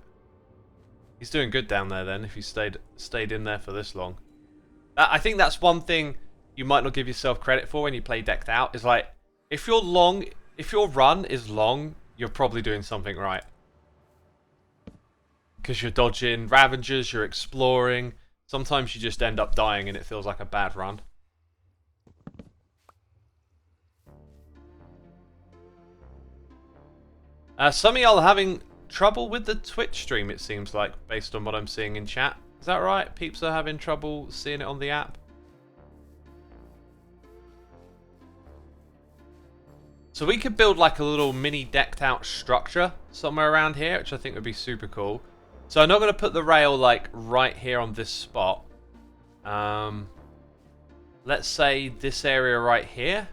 He's doing good down there then, if he stayed in there for this long. I think that's one thing you might not give yourself credit for when you play decked out. Is like, if your run is long, you're probably doing something right. Because you're dodging Ravengers, you're exploring. Sometimes you just end up dying and it feels like a bad run. Some of y'all are having trouble with the Twitch stream, it seems like, based on what I'm seeing in chat. Is that right? Peeps are having trouble seeing it on the app? So we could build like a little mini decked out structure somewhere around here, which I think would be super cool. So I'm not going to put the rail like right here on this spot. Let's say this area right here.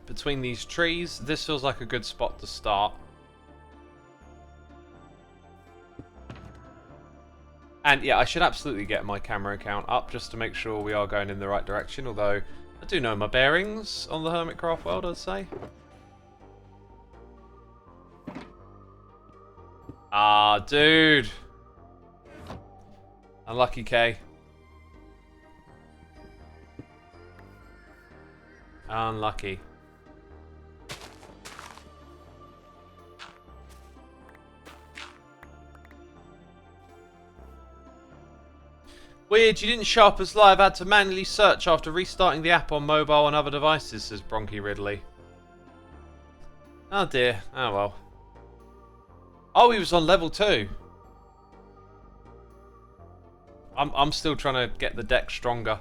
Between these trees. This feels like a good spot to start. And yeah, I should absolutely get my camera account up just to make sure we are going in the right direction. Although, I do know my bearings on the Hermitcraft world, I'd say. Ah, dude. Unlucky, K. Unlucky. Weird, you didn't show up as live. I had to manually search after restarting the app on mobile and other devices, says Bronky Ridley. Oh dear. Oh well. Oh, he was on level 2. I'm still trying to get the deck stronger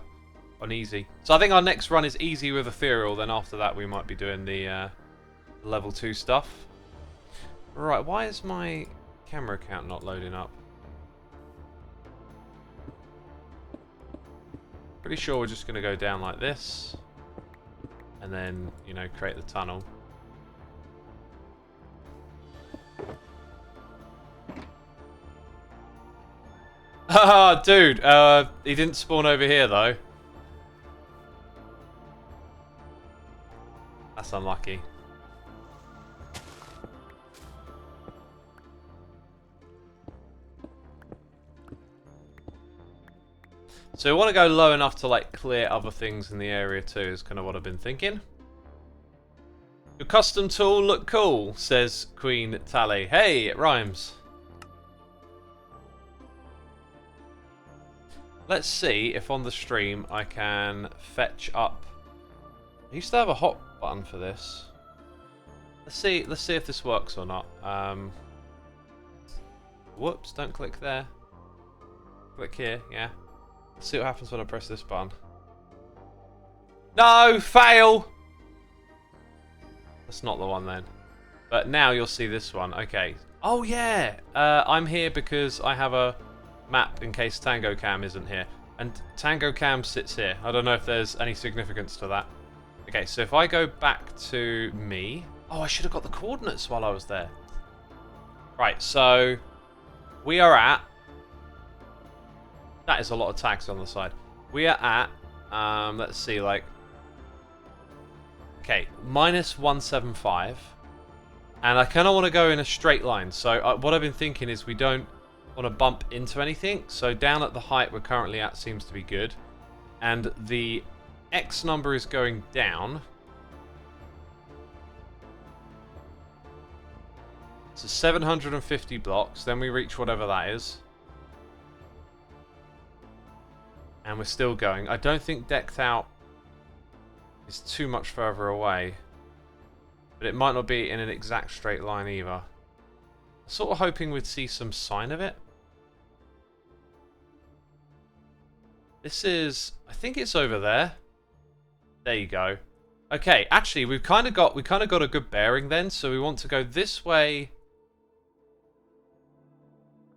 on easy. So I think our next run is easy with ethereal. Then after that we might be doing the level 2 stuff. Right, why is my camera account not loading up? Pretty sure we're just going to go down like this. And then, you know, create the tunnel. Ah, dude. He didn't spawn over here, though. That's unlucky. So we want to go low enough to like clear other things in the area too, is kind of what I've been thinking. Your custom tool look cool, says Queen Tally. Hey, it rhymes. Let's see if on the stream I can fetch up. I used to have a hot button for this. Let's see if this works or not. Whoops, don't click there. Click here, yeah. Let's see what happens when I press this button. No! Fail! That's not the one then. But now you'll see this one. Okay. Oh yeah! I'm here because I have a map in case Tango Cam isn't here. And Tango Cam sits here. I don't know if there's any significance to that. Okay, so if I go back to me... Oh, I should have got the coordinates while I was there. Right, so... We are at... That is a lot of tags on the side. We are at... let's see, like... Okay, minus 175. And I kind of want to go in a straight line. So what I've been thinking is we don't want to bump into anything. So down at the height we're currently at seems to be good. And the X number is going down. So 750 blocks. Then we reach whatever that is. And we're still going. I don't think decked out is too much further away. But it might not be in an exact straight line either. Sort of hoping we'd see some sign of it. This is... I think it's over there. There you go. Okay, actually we kind of got a good bearing then, so we want to go this way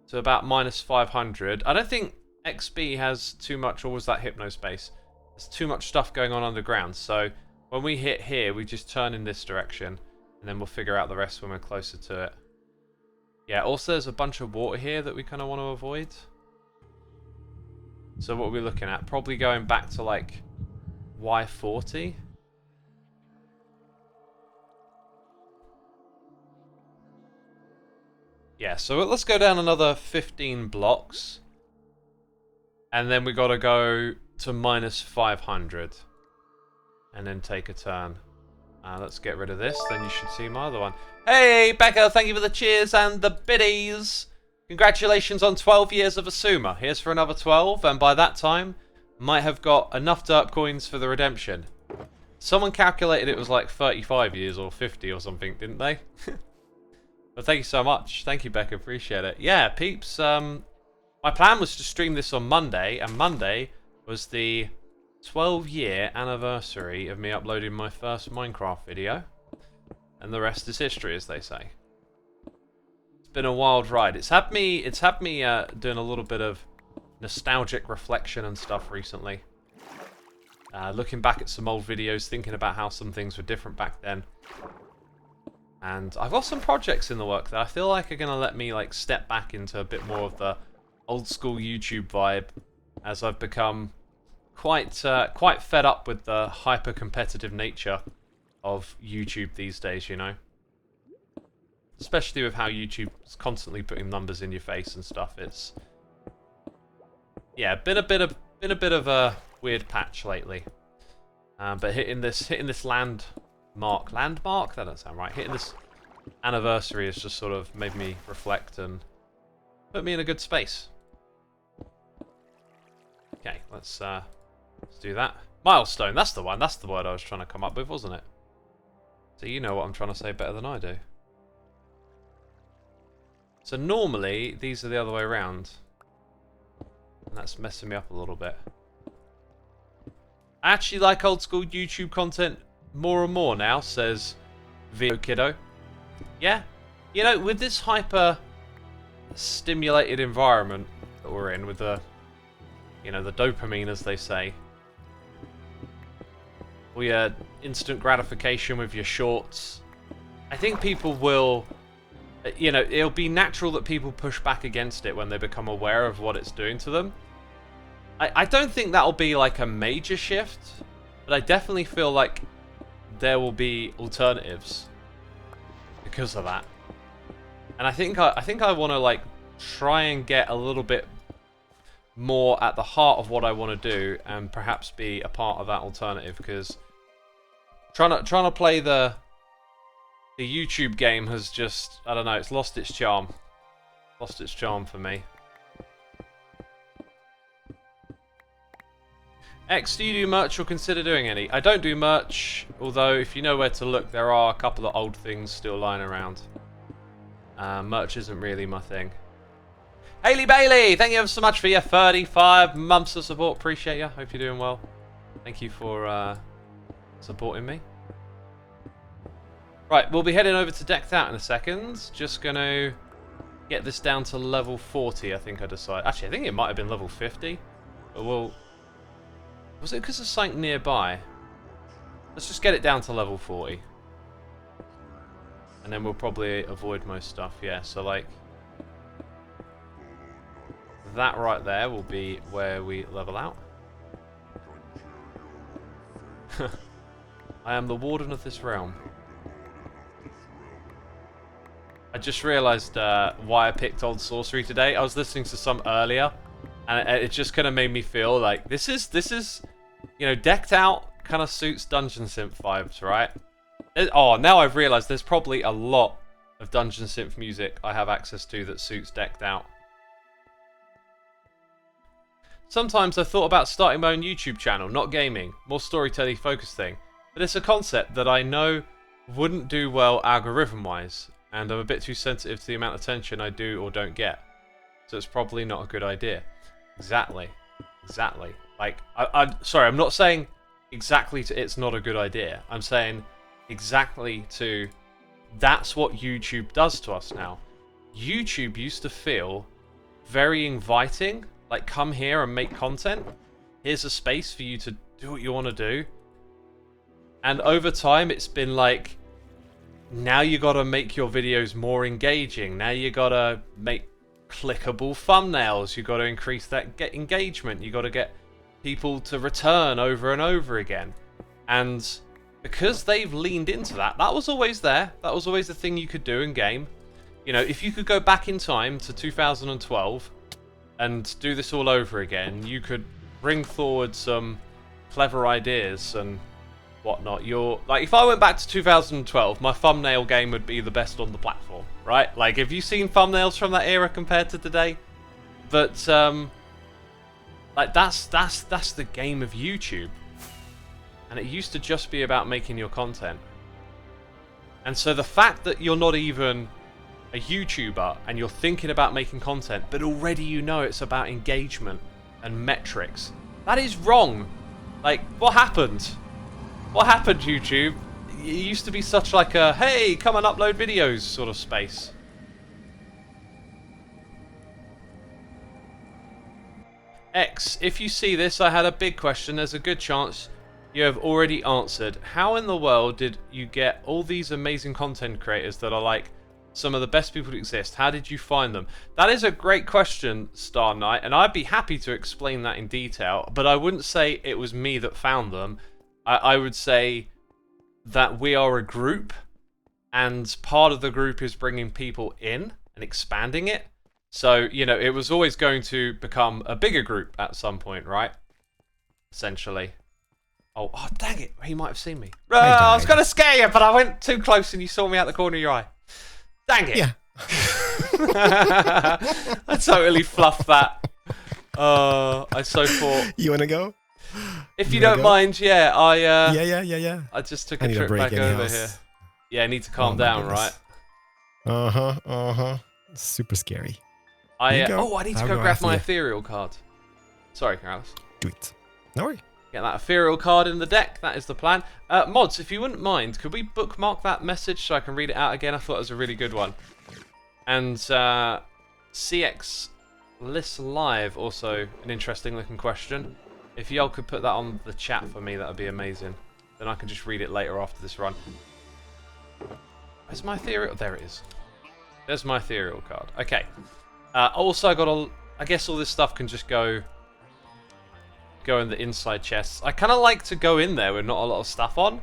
to about minus 500. I don't think XB has too much, or was that hypnospace? There's too much stuff going on underground, so when we hit here, we just turn in this direction, and then we'll figure out the rest when we're closer to it. Yeah, also there's a bunch of water here that we kind of want to avoid. So what are we looking at? Probably going back to like Y40. Yeah, so let's go down another 15 blocks. And then we got to go to minus 500. And then take a turn. Let's get rid of this, then you should see my other one. Hey, Becca, thank you for the cheers and the biddies. Congratulations on 12 years of Xisuma. Here's for another 12, and by that time, might have got enough derp coins for the redemption. Someone calculated it was like 35 years or 50 or something, didn't they? But thank you so much. Thank you, Becca. Appreciate it. Yeah, peeps. My plan was to stream this on Monday, and Monday was the 12-year anniversary of me uploading my first Minecraft video. And the rest is history, as they say. It's been a wild ride. It's had me doing a little bit of nostalgic reflection and stuff recently. Looking back at some old videos, thinking about how some things were different back then. And I've got some projects in the work that I feel like are going to let me like step back into a bit more of the old school YouTube vibe, as I've become quite fed up with the hyper competitive nature of YouTube these days, you know. Especially with how YouTube's constantly putting numbers in your face and stuff. It's been a bit of a weird patch lately. But hitting this landmark, that doesn't sound right. Hitting this anniversary has just sort of made me reflect and put me in a good space. Okay, let's do that. Milestone, that's the one. That's the word I was trying to come up with, wasn't it? So you know what I'm trying to say better than I do. So normally, these are the other way around. And that's messing me up a little bit. I actually like old school YouTube content more and more now, says Vio Kiddo. Yeah, you know, with this hyper stimulated environment that we're in, with the, you know, the dopamine, as they say, or your instant gratification with your shorts, I think people will, you know, it'll be natural that people push back against it when they become aware of what it's doing to them. I don't think that'll be like a major shift, but I definitely feel like there will be alternatives because of that. And I think I want to like try and get a little bit more at the heart of what I want to do, and perhaps be a part of that alternative, because trying to play the YouTube game has just, I don't know, it's lost its charm. Lost its charm for me. X, do you do merch or consider doing any? I don't do merch, although if you know where to look, there are a couple of old things still lying around. Merch isn't really my thing. Haley Bailey, thank you ever so much for your 35 months of support. Appreciate you. Hope you're doing well. Thank you for supporting me. Right, we'll be heading over to Decked Out in a second. Just going to get this down to level 40, I think I decided. Actually, I think it might have been level 50. But we'll... Was it because of something nearby? Let's just get it down to level 40. And then we'll probably avoid most stuff, yeah. So, like... that right there will be where we level out. I am the warden of this realm. I just realised why I picked Old Sorcery today. I was listening to some earlier, and it just kind of made me feel like this is, you know, decked out kind of suits Dungeon Synth vibes, right? Now I've realised there's probably a lot of Dungeon Synth music I have access to that suits decked out. Sometimes I thought about starting my own YouTube channel, not gaming, more storytelling focused thing, but it's a concept that I know wouldn't do well algorithm-wise, and I'm a bit too sensitive to the amount of attention I do or don't get, so it's probably not a good idea. Exactly. Like, I'm sorry, I'm not saying exactly to it's not a good idea. I'm saying exactly to that's what YouTube does to us now. YouTube used to feel very inviting. Like, come here and make content. Here's a space for you to do what you want to do. And over time, it's been like, now you gotta make your videos more engaging. Now you gotta make clickable thumbnails. You gotta increase that engagement. You gotta get people to return over and over again. And because they've leaned into that, that was always there. That was always the thing you could do in game. You know, if you could go back in time to 2012 and do this all over again, you could bring forward some clever ideas and whatnot. Like, if I went back to 2012, my thumbnail game would be the best on the platform, right? Like, have you seen thumbnails from that era compared to today? But like, that's the game of YouTube, and it used to just be about making your content. And so the fact that you're not even a YouTuber and you're thinking about making content, but already you know it's about engagement and metrics, that is wrong. Like, what happened? What happened, YouTube? It used to be such like a, hey, come and upload videos sort of space. X, if you see this, I had a big question. There's a good chance you have already answered. How in the world did you get all these amazing content creators that are like some of the best people to exist? How did you find them? That is a great question, Star Knight, and I'd be happy to explain that in detail, but I wouldn't say it was me that found them. I would say that we are a group, and part of the group is bringing people in and expanding it. So, you know, it was always going to become a bigger group at some point, right? Essentially. Oh, dang it. He might have seen me. I was going to scare you, but I went too close and you saw me out the corner of your eye. Dang it. Yeah. I totally fluffed that. I so thought... You want to go? If you don't mind, yeah, Yeah. I just took a trip back over here. Yeah, I need to calm down, right? Super scary. I need to go grab my ethereal card. Sorry, Keralis. Do it. No worry. Get that ethereal card in the deck. That is the plan. Mods, if you wouldn't mind, could we bookmark that message so I can read it out again? I thought it was a really good one. And CX List Live, also an interesting looking question. If y'all could put that on the chat for me, that would be amazing. Then I can just read it later after this run. Where's my ethereal? There it is. There's my ethereal card. Okay. Also, I guess all this stuff can just go in the inside chests. I kind of like to go in there with not a lot of stuff on,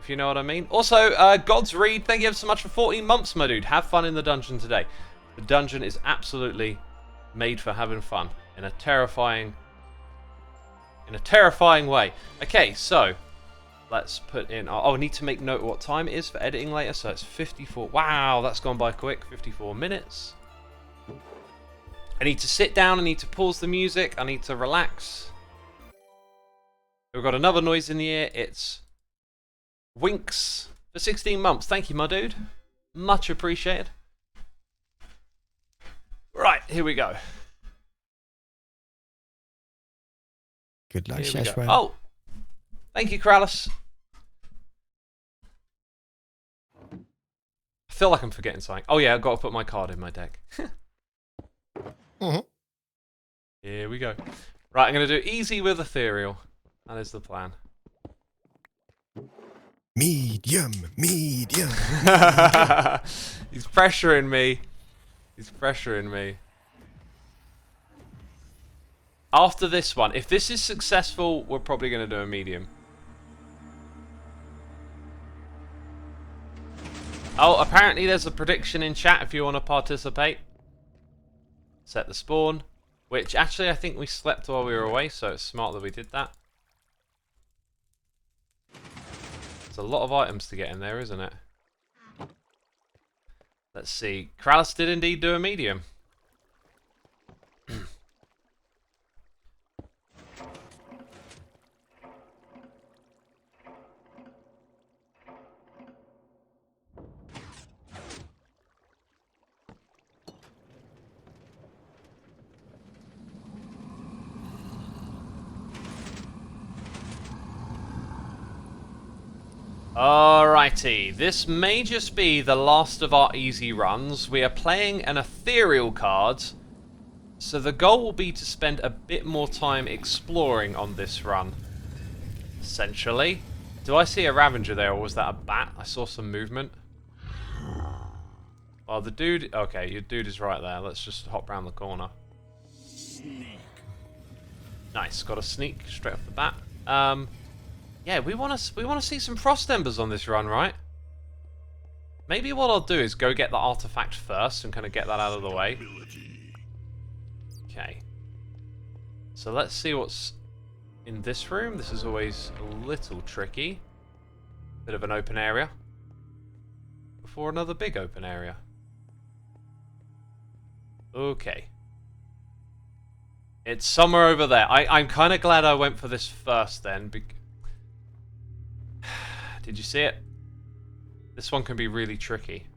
if you know what I mean. Also, God's Read, thank you so much for 14 months, my dude. Have fun in the dungeon today. The dungeon is absolutely made for having fun in a terrifying way. Okay, so let's put in. I need to make note of what time it is for editing later. So it's 54. Wow, that's gone by quick. 54 minutes. I need to sit down. I need to pause the music. I need to relax. We've got another noise in the ear. It's Winks for 16 months. Thank you, my dude. Much appreciated. Right, here we go. Good luck, Shashwan. Oh, thank you, Keralis. I feel like I'm forgetting something. Oh yeah, I've got to put my card in my deck. Here we go. Right, I'm going to do easy with ethereal. That is the plan. Medium. He's pressuring me. He's pressuring me. After this one, if this is successful, we're probably going to do a medium. Oh, apparently there's a prediction in chat if you want to participate. Set the spawn. Which, actually, I think we slept while we were away, so it's smart that we did that. There's a lot of items to get in there, isn't it? Let's see. Keralis did indeed do a medium. Alrighty, this may just be the last of our easy runs. We are playing an ethereal card, so the goal will be to spend a bit more time exploring on this run, essentially. Do I see a Ravager there, or was that a bat? I saw some movement. Oh, the dude... Okay, your dude is right there. Let's just hop round the corner. Nice, got a sneak straight off the bat. Yeah, we want to see some frost embers on this run, right? Maybe what I'll do is go get the artifact first and kind of get that out of the way. Okay. So let's see what's in this room. This is always a little tricky. Bit of an open area. Before another big open area. Okay. It's somewhere over there. I'm kind of glad I went for this first then. Did you see it? This one can be really tricky.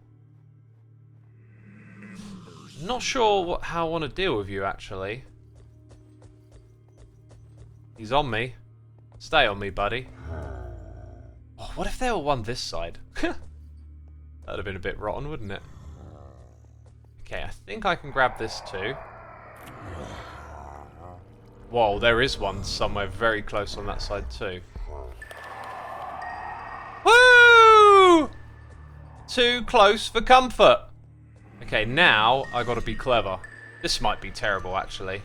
Not sure how I want to deal with you, actually. He's on me. Stay on me, buddy. Oh, what if they were one this side? That'd have been a bit rotten, wouldn't it? Okay, I think I can grab this too. Whoa, there is one somewhere very close on that side too. Woo! Too close for comfort. Okay, now I gotta be clever. This might be terrible, actually.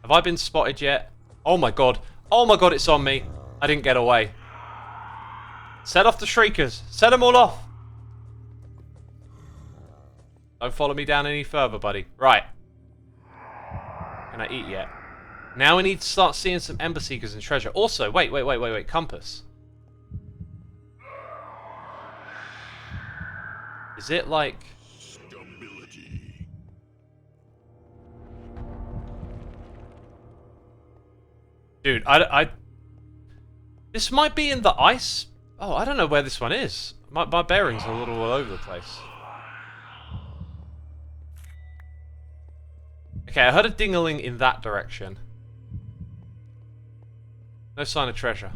Have I been spotted yet? Oh my god. Oh my god, it's on me. I didn't get away. Set off the shriekers. Set them all off. Don't follow me down any further, buddy. Right. Can I eat yet? Now we need to start seeing some Ember Seekers and treasure. Also, wait. Compass. Is it like... Stability. Dude, this might be in the ice. Oh, I don't know where this one is. My bearings are a little all over the place. Okay, I heard a ding-a-ling in that direction. No sign of treasure.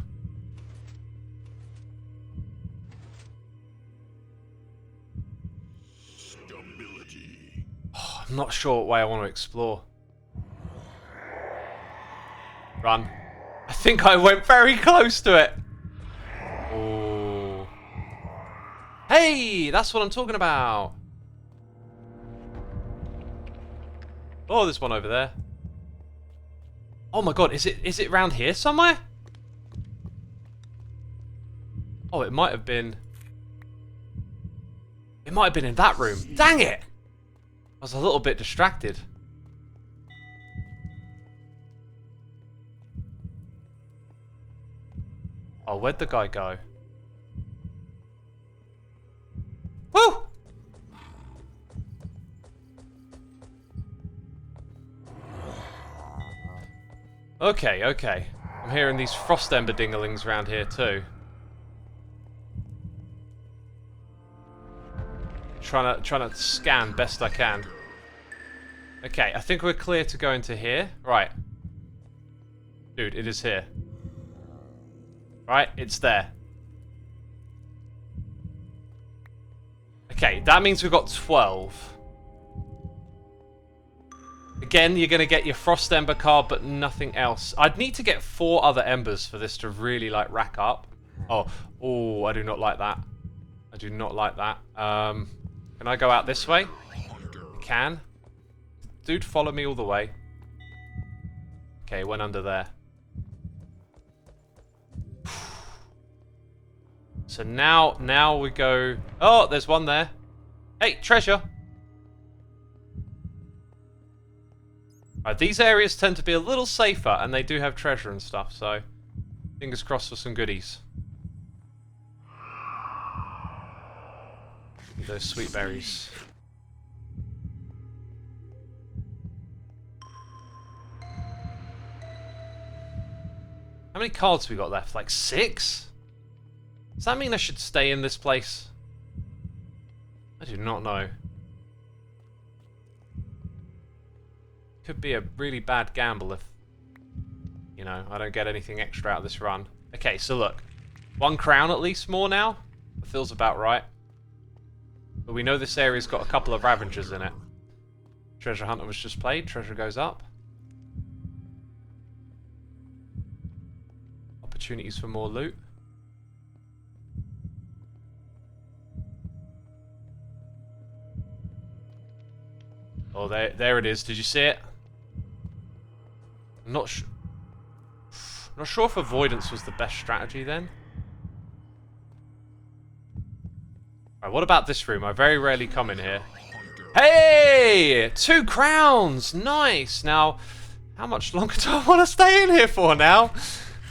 Stability. Oh, I'm not sure what way I want to explore. Run. I think I went very close to it. Oh. Hey, that's what I'm talking about. Oh, there's one over there. Oh my god, is it round here somewhere? Oh, it might have been... It might have been in that room. Dang it! I was a little bit distracted. Oh, where'd the guy go? Woo! Okay. I'm hearing these frost ember dinglings around here too. Trying to scan best I can. Okay, I think we're clear to go into here. Right. Dude, it is here. Right, it's there. Okay, that means we've got 12. Again, you're going to get your Frost Ember card, but nothing else. I'd need to get 4 other Embers for this to really, like, rack up. Oh, I do not like that. I do not like that. Can I go out this way? I can. Dude, follow me all the way. Okay, went under there. So now we go... Oh, there's one there. Hey, treasure! Right, these areas tend to be a little safer, and they do have treasure and stuff, so... Fingers crossed for some goodies. Those sweet berries. How many cards we got left? Like 6? Does that mean I should stay in this place? I do not know. Could be a really bad gamble if, you know, I don't get anything extra out of this run. Okay, so look. 1 crown at least more now. That feels about right. But we know this area's got a couple of Ravengers in it. Treasure Hunter was just played. Treasure goes up. Opportunities for more loot. Oh, there it is. Did you see it? I'm not sure if avoidance was the best strategy then. Right, what about this room? I very rarely come in here. Hey! 2 crowns! Nice! Now, how much longer do I want to stay in here for now?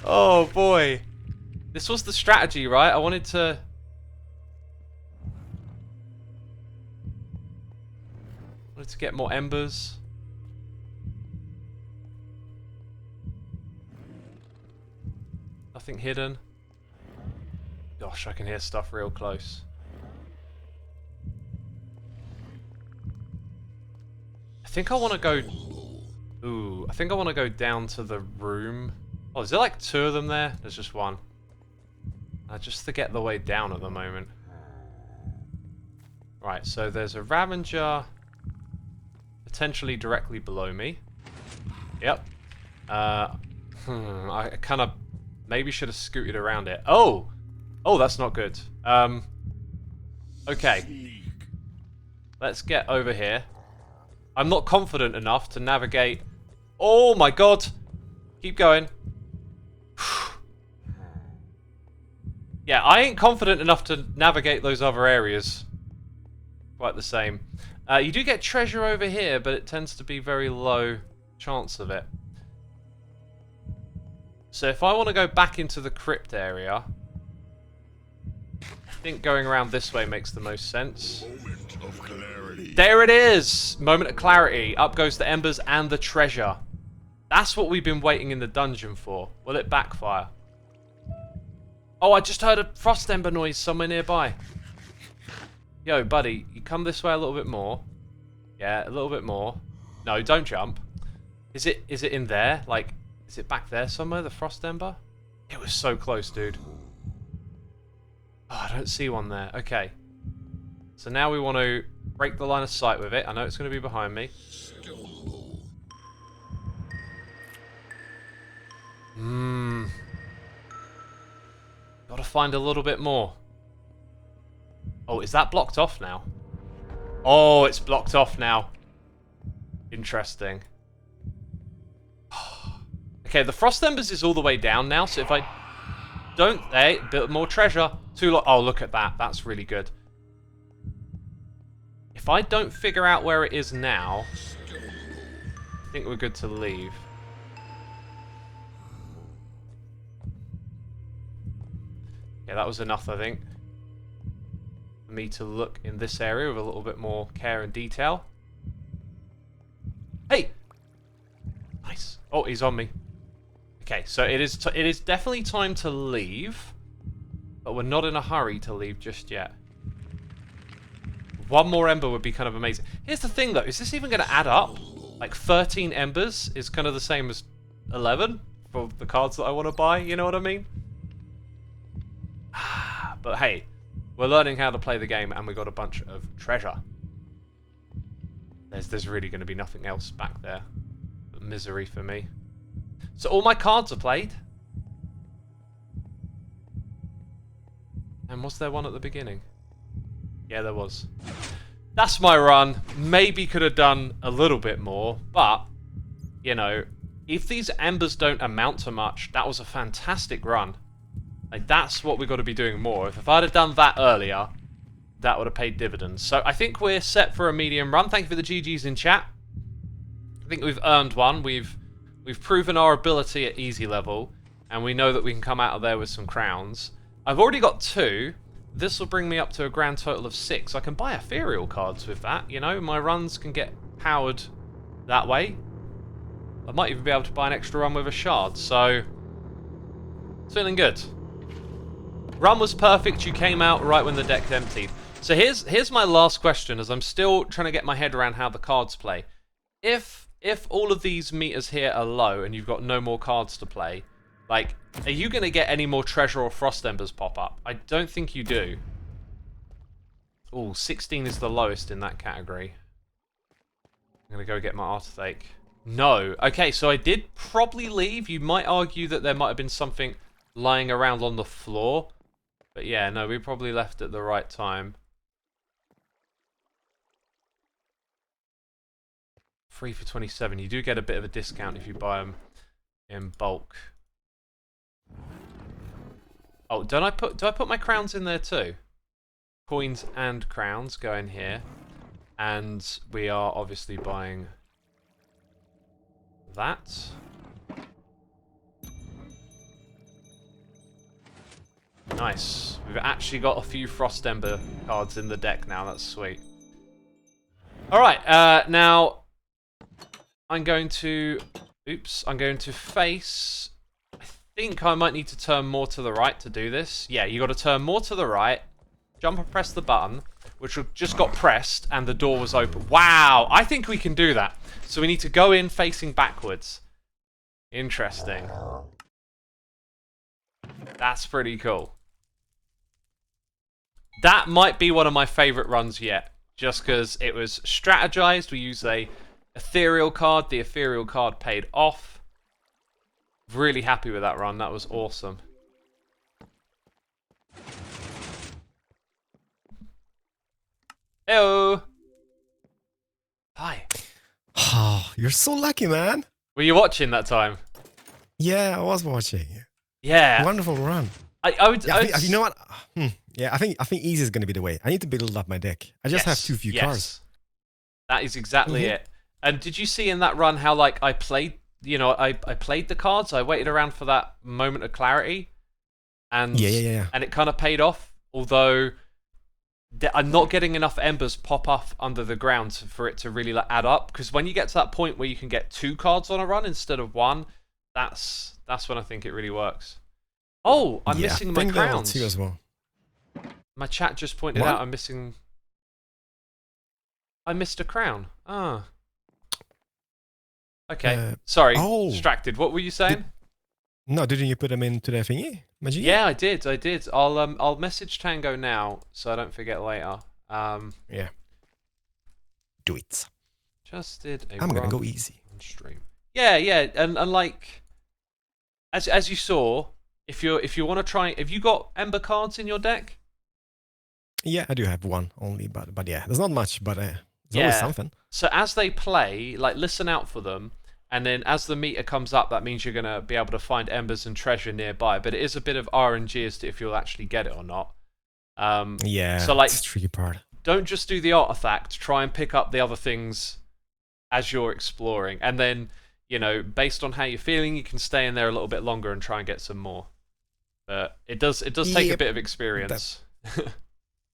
Oh boy. This was the strategy, right? I wanted to... get more embers. Nothing hidden. Gosh, I can hear stuff real close. I think I want to go... Ooh, I think I want to go down to the room. Oh, is there like 2 of them there? There's just 1. Just to get the way down at the moment. Right, so there's a Ravenger... potentially directly below me. Yep. I kind of maybe should have scooted around it. Oh! Oh, that's not good. Okay. Let's get over here. I'm not confident enough to navigate... Oh my god! Keep going. Yeah, I ain't confident enough to navigate those other areas. Quite the same. You do get treasure over here, but it tends to be very low chance of it. So if I want to go back into the crypt area, I think going around this way makes the most sense. Moment of clarity. There it is! Moment of clarity. Up goes the embers and the treasure. That's what we've been waiting in the dungeon for. Will it backfire? Oh, I just heard a frost ember noise somewhere nearby. Yo, buddy, you come this way a little bit more. Yeah, a little bit more. No, don't jump. Is it in there? Like, is it back there somewhere, the frost ember? It was so close, dude. Oh, I don't see one there. Okay. So now we want to break the line of sight with it. I know it's going to be behind me. Gotta find a little bit more. Oh, is that blocked off now? Oh, it's blocked off now. Interesting. Okay, the frost embers is all the way down now, so if I don't... Hey, a bit more treasure. Oh, look at that. That's really good. If I don't figure out where it is now, I think we're good to leave. Yeah, that was enough, I think, for me to look in this area with a little bit more care and detail. Hey! Nice. Oh, he's on me. Okay, so it is definitely time to leave, but we're not in a hurry to leave just yet. 1 more ember would be kind of amazing. Here's the thing, though. Is this even going to add up? Like, 13 embers is kind of the same as 11 for the cards that I want to buy, you know what I mean? But hey, we're learning how to play the game, and we got a bunch of treasure. There's really going to be nothing else back there but misery for me. So all my cards are played. And was there one at the beginning? Yeah, there was. That's my run. Maybe could have done a little bit more, but, you know, if these embers don't amount to much, that was a fantastic run. Like, that's what we've got to be doing more. If I'd have done that earlier, that would have paid dividends. So I think we're set for a medium run. Thank you for the GGs in chat. I think we've earned one. We've proven our ability at easy level, and we know that we can come out of there with some crowns. I've already got 2. This will bring me up to a grand total of 6. I can buy ethereal cards with that, you know? My runs can get powered that way. I might even be able to buy an extra run with a shard, so... it's feeling good. Run was perfect, you came out right when the deck emptied. So here's my last question, as I'm still trying to get my head around how the cards play. If all of these meters here are low and you've got no more cards to play, like, are you going to get any more treasure or frost embers pop up? I don't think you do. Ooh, 16 is the lowest in that category. I'm going to go get my artifact. No. Okay, so I did probably leave. You might argue that there might have been something lying around on the floor. But yeah, no, we probably left at the right time. 3 for 27. You do get a bit of a discount if you buy them in bulk. Oh, do I put my crowns in there too? Coins and crowns go in here. And we are obviously buying that. Nice. We've actually got a few Frost Ember cards in the deck now. That's sweet. Alright, now I'm going to... oops. I'm going to face... I think I might need to turn more to the right to do this. Yeah, you got to turn more to the right. Jump and press the button, which just got pressed, and the door was open. Wow! I think we can do that. So we need to go in facing backwards. Interesting. That's pretty cool. That might be one of my favourite runs yet, just because it was strategized. We used a ethereal card. The ethereal card paid off. Really happy with that run. That was awesome. Heyo. Hi. Oh, you're so lucky, man. Were you watching that time? Yeah, I was watching. Yeah. Wonderful run. I would. Yeah, you know what? Yeah, I think easy is gonna be the way. I need to build up my deck. I just have too few cards. That is exactly it. And did you see in that run how, like, I played? You know, I played the cards. I waited around for that moment of clarity, and yeah. And it kind of paid off. Although I'm not getting enough embers pop up under the ground for it to really, like, add up. Because when you get to that point where you can get 2 cards on a run instead of 1, that's when I think it really works. Oh, I'm missing my crowns. Too as well. My chat just pointed out I'm missing... I missed a crown. Ah. Okay. Sorry. Distracted. What were you saying? Didn't you put them into the thingy? Magic? Yeah, I did. I'll message Tango now so I don't forget later. Yeah. Do it. Just did a I'm gonna go easy. On stream. Yeah, and like as you saw, if you want to try, have you got Ember cards in your deck? Yeah, I do have one only, but yeah, there's not much, but there's always something. So as they play, like, listen out for them, and then as the meter comes up, that means you're gonna be able to find embers and treasure nearby. But it is a bit of RNG as to if you'll actually get it or not. Yeah, so, like, that's the tricky part. Don't just do the artifact. Try and pick up the other things as you're exploring, and then, you know, based on how you're feeling, you can stay in there a little bit longer and try and get some more. But it does take a bit of experience.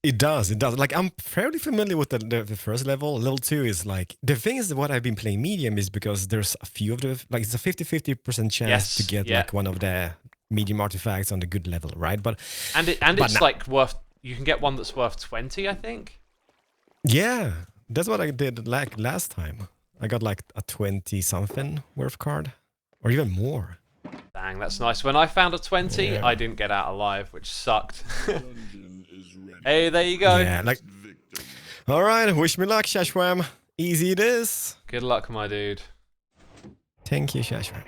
It does. Like, I'm fairly familiar with the first level. Level 2 is like... the thing is, what I've been playing medium is because there's a few of the... like, it's a 50-50% chance to get like one of the medium artifacts on the good level, right? But it's like worth... you can get one that's worth 20, I think. Yeah, that's what I did like last time. I got like a 20-something worth card. Or even more. Dang, that's nice. When I found a 20, I didn't get out alive, which sucked. Hey, there you go. Yeah, like... Alright, wish me luck, Shashwam. Easy it is. Good luck, my dude. Thank you, Shashwam.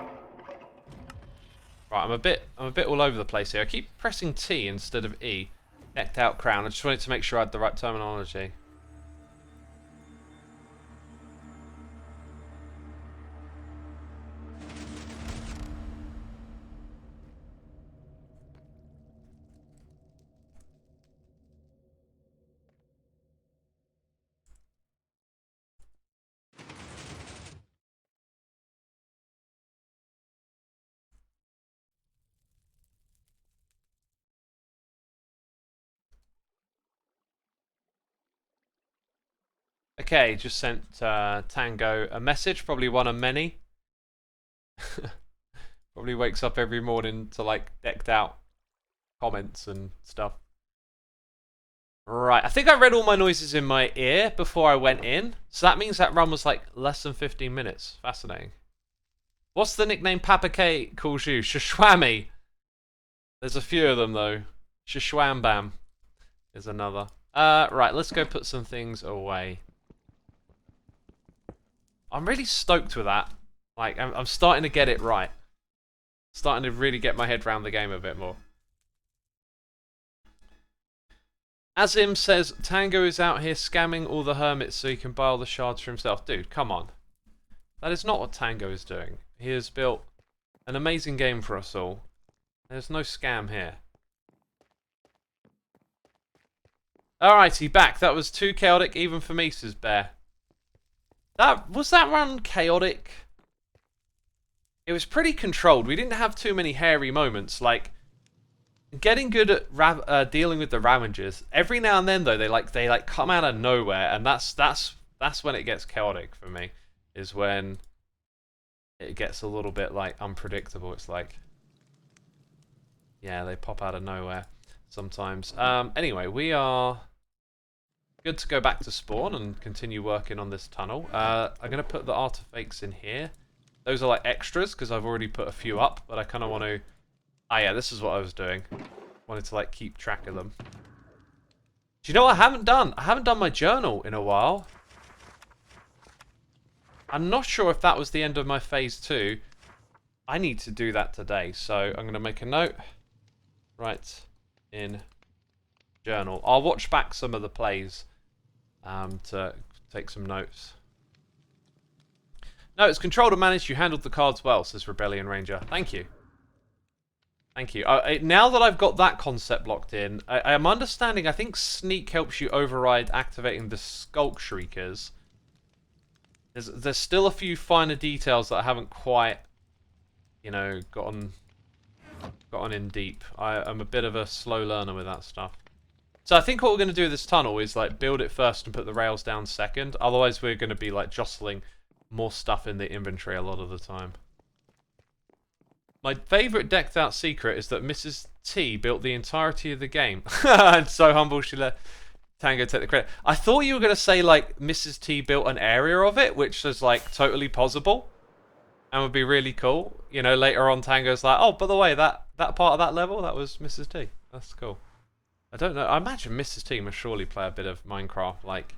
Right, I'm a bit all over the place here. I keep pressing T instead of E. Decked out crown. I just wanted to make sure I had the right terminology. Okay, just sent Tango a message, probably one of many. Probably wakes up every morning to like decked out comments and stuff. Right, I think I read all my noises in my ear before I went in. So that means that run was like less than 15 minutes. Fascinating. What's the nickname Papa K calls you? Shashwami. There's a few of them though. Shashwambam is another. Right, let's go put some things away. I'm really stoked with that. Like, I'm starting to get it right. Starting to really get my head around the game a bit more. Azim says, Tango is out here scamming all the hermits so he can buy all the shards for himself. Dude, come on. That is not what Tango is doing. He has built an amazing game for us all. There's no scam here. Alrighty, back. That was too chaotic even for me, says Bear. Was that run chaotic? It was pretty controlled. We didn't have too many hairy moments. Like, getting good at dealing with the Ravengers. Every now and then, though, they come out of nowhere, and that's when it gets chaotic for me. Is when it gets a little bit like unpredictable. It's like, yeah, they pop out of nowhere sometimes. Anyway, we are good to go back to spawn and continue working on this tunnel. I'm going to put the artifacts in here. Those are like extras because I've already put a few up, but I kind of want to... Ah, yeah, this is what I was doing. Wanted to like keep track of them. Do you know what I haven't done? I haven't done my journal in a while. I'm not sure if that was the end of my phase 2. I need to do that today, so I'm going to make a note. Right in journal. I'll watch back some of the plays to take some notes. No, it's controlled and managed. You handled the cards well, says Rebellion Ranger. Thank you. Thank you. Now that I've got that concept locked in, I am understanding, I think Sneak helps you override activating the Skulk Shriekers. There's still a few finer details that I haven't quite, you know, gotten in deep. I'm a bit of a slow learner with that stuff. So I think what we're going to do with this tunnel is like build it first and put the rails down second. Otherwise we're going to be like jostling more stuff in the inventory a lot of the time. My favourite decked out secret is that Mrs. T built the entirety of the game. And so humble she let Tango take the credit. I thought you were going to say like Mrs. T built an area of it, which is like totally possible and would be really cool. You know, later on Tango's like, oh, by the way, that part of that level, that was Mrs. T. That's cool. I don't know. I imagine Mrs. T must surely play a bit of Minecraft. Like,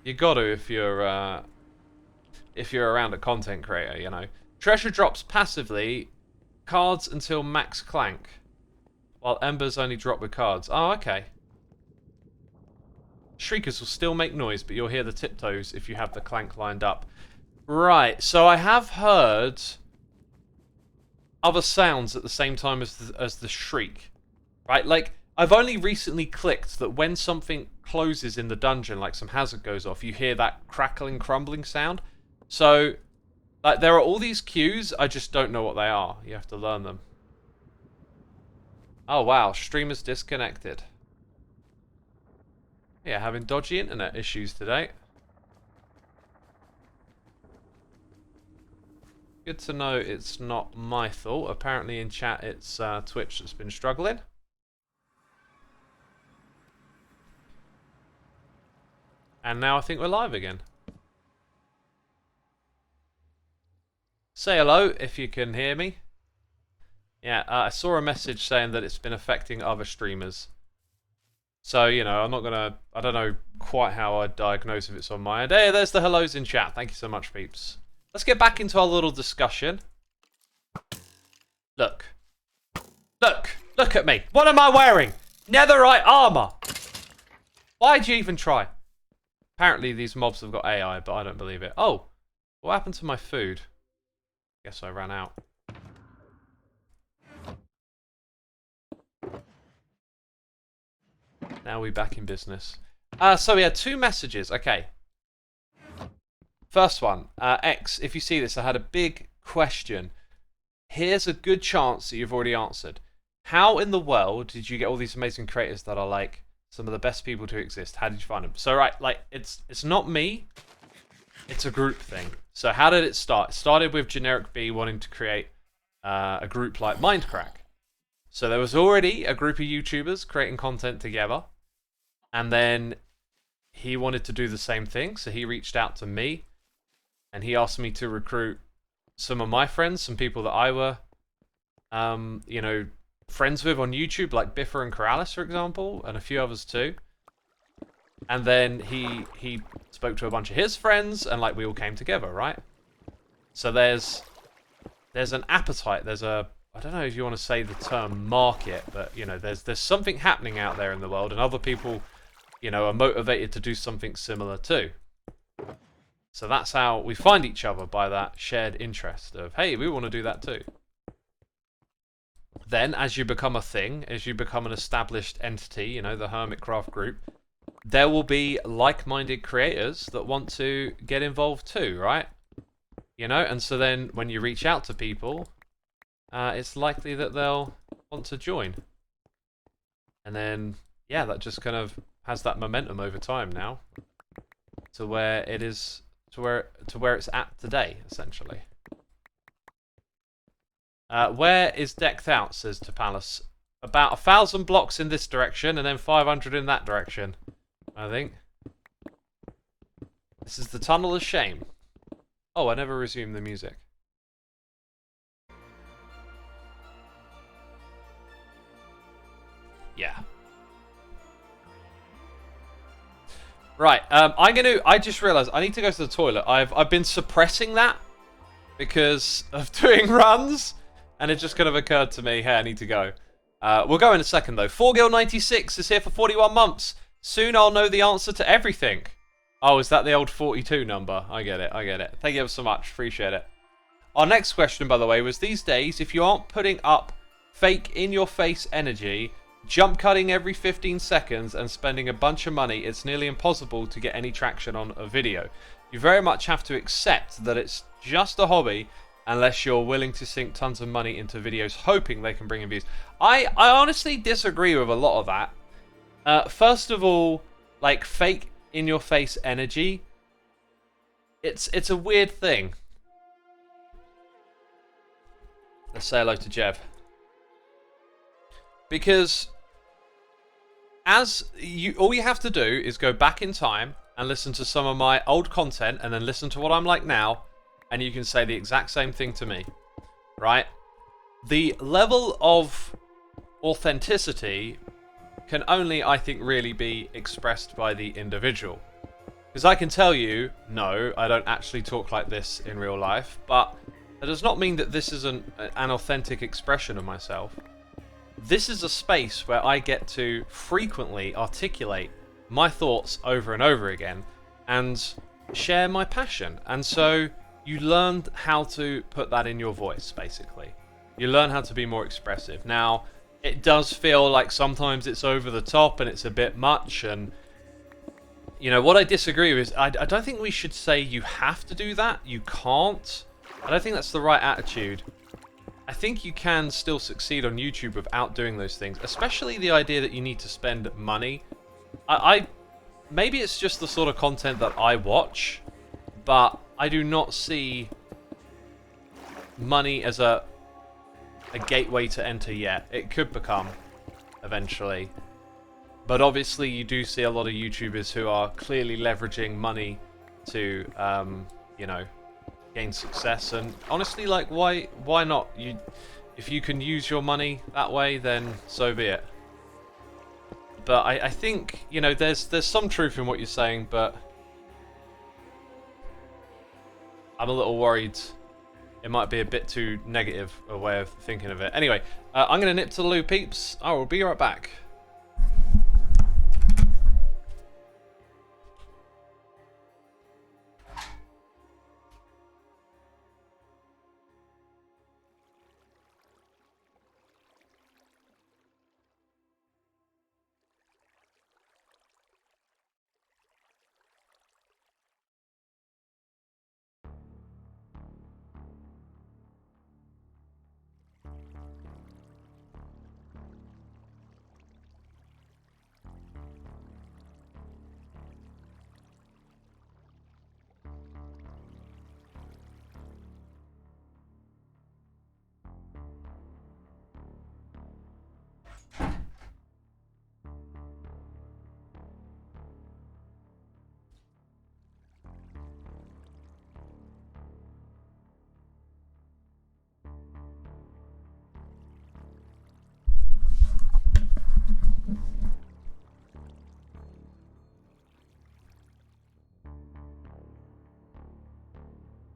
you got to if you're around a content creator, you know. Treasure drops passively, cards until max clank, while embers only drop with cards. Oh, okay. Shriekers will still make noise, but you'll hear the tiptoes if you have the clank lined up. Right, so I have heard other sounds at the same time as the shriek. Right, like, I've only recently clicked that when something closes in the dungeon, like some hazard goes off, you hear that crackling, crumbling sound. So, like, there are all these cues, I just don't know what they are. You have to learn them. Oh, wow, streamer's disconnected. Yeah, having dodgy internet issues today. Good to know it's not my fault. Apparently in chat it's Twitch that's been struggling. And now I think we're live again. Say hello if you can hear me. Yeah, I saw a message saying that it's been affecting other streamers. So, you know, I'm not gonna... I don't know quite how I'd diagnose if it's on my end. Hey, there's the hellos in chat. Thank you so much, peeps. Let's get back into our little discussion. Look. Look. Look at me. What am I wearing? Netherite armor. Why'd you even try? Apparently these mobs have got AI, but I don't believe it. Oh. What happened to my food? Guess I ran out. Now we're back in business. So we had 2 messages. Okay. First one. X, if you see this, I had a big question. Here's a good chance that you've already answered. How in the world did you get all these amazing creators that are like Some of the best people to exist. How did you find them? So right, like it's not me. It's a group thing. So how did it start? It started with Generic B wanting to create a group like Mindcrack. So there was already a group of YouTubers creating content together, and then he wanted to do the same thing. So he reached out to me, and he asked me to recruit some of my friends, some people that I were, you know, friends with on YouTube, like Biffer and Keralis, for example, and a few others too. And then he spoke to a bunch of his friends, and like we all came together, right? So there's an appetite. There's a, I don't know if you want to say the term market, but you know, there's something happening out there in the world, and other people, you know, are motivated to do something similar too. So that's how we find each other, by that shared interest of, hey, we want to do that too. Then, as you become a thing, as you become an established entity, you know, the Hermitcraft group, there will be like-minded creators that want to get involved too, right? You know, and so then when you reach out to people, it's likely that they'll want to join. And then, yeah, that just kind of has that momentum over time now to where it is, to where it's at today, essentially. Where is decked out, says Tapalis. About 1,000 blocks in this direction and then 500 in that direction, I think. This is the Tunnel of Shame. Oh, I never resumed the music. Yeah. Right, I just realised I need to go to the toilet. I've been suppressing that because of doing runs, and it just kind of occurred to me, hey, I need to go. We'll go in a second though. 4Gil96 is here for 41 months. Soon I'll know the answer to everything. Oh, is that the old 42 number? I get it, I get it. Thank you so much, appreciate it. Our next question, by the way, was these days, if you aren't putting up fake in-your-face energy, jump cutting every 15 seconds and spending a bunch of money, it's nearly impossible to get any traction on a video. You very much have to accept that it's just a hobby unless you're willing to sink tons of money into videos hoping they can bring in views. I honestly disagree with a lot of that. First of all, like fake in-your-face energy, it's a weird thing. Let's say hello to Jev. Because all you have to do is go back in time and listen to some of my old content and then listen to what I'm like now, and you can say the exact same thing to me, right? The level of authenticity can only, I think, really be expressed by the individual. Because I can tell you, no, I don't actually talk like this in real life, but that does not mean that this isn't an authentic expression of myself. This is a space where I get to frequently articulate my thoughts over and over again and share my passion. And so you learn how to put that in your voice, basically. You learn how to be more expressive. Now, it does feel like sometimes it's over the top and it's a bit much, and you know, what I disagree with is I don't think we should say you have to do that. You can't. I don't think that's the right attitude. I think you can still succeed on YouTube without doing those things, especially the idea that you need to spend money. Maybe it's just the sort of content that I watch, but I do not see money as a gateway to enter yet. It could become eventually. But obviously you do see a lot of YouTubers who are clearly leveraging money to, you know, gain success. And honestly, like, why not? If you can use your money that way, then so be it. But I think, you know, there's some truth in what you're saying, but I'm a little worried it might be a bit too negative a way of thinking of it. Anyway, I'm going to nip to the loo, peeps. I will be right back.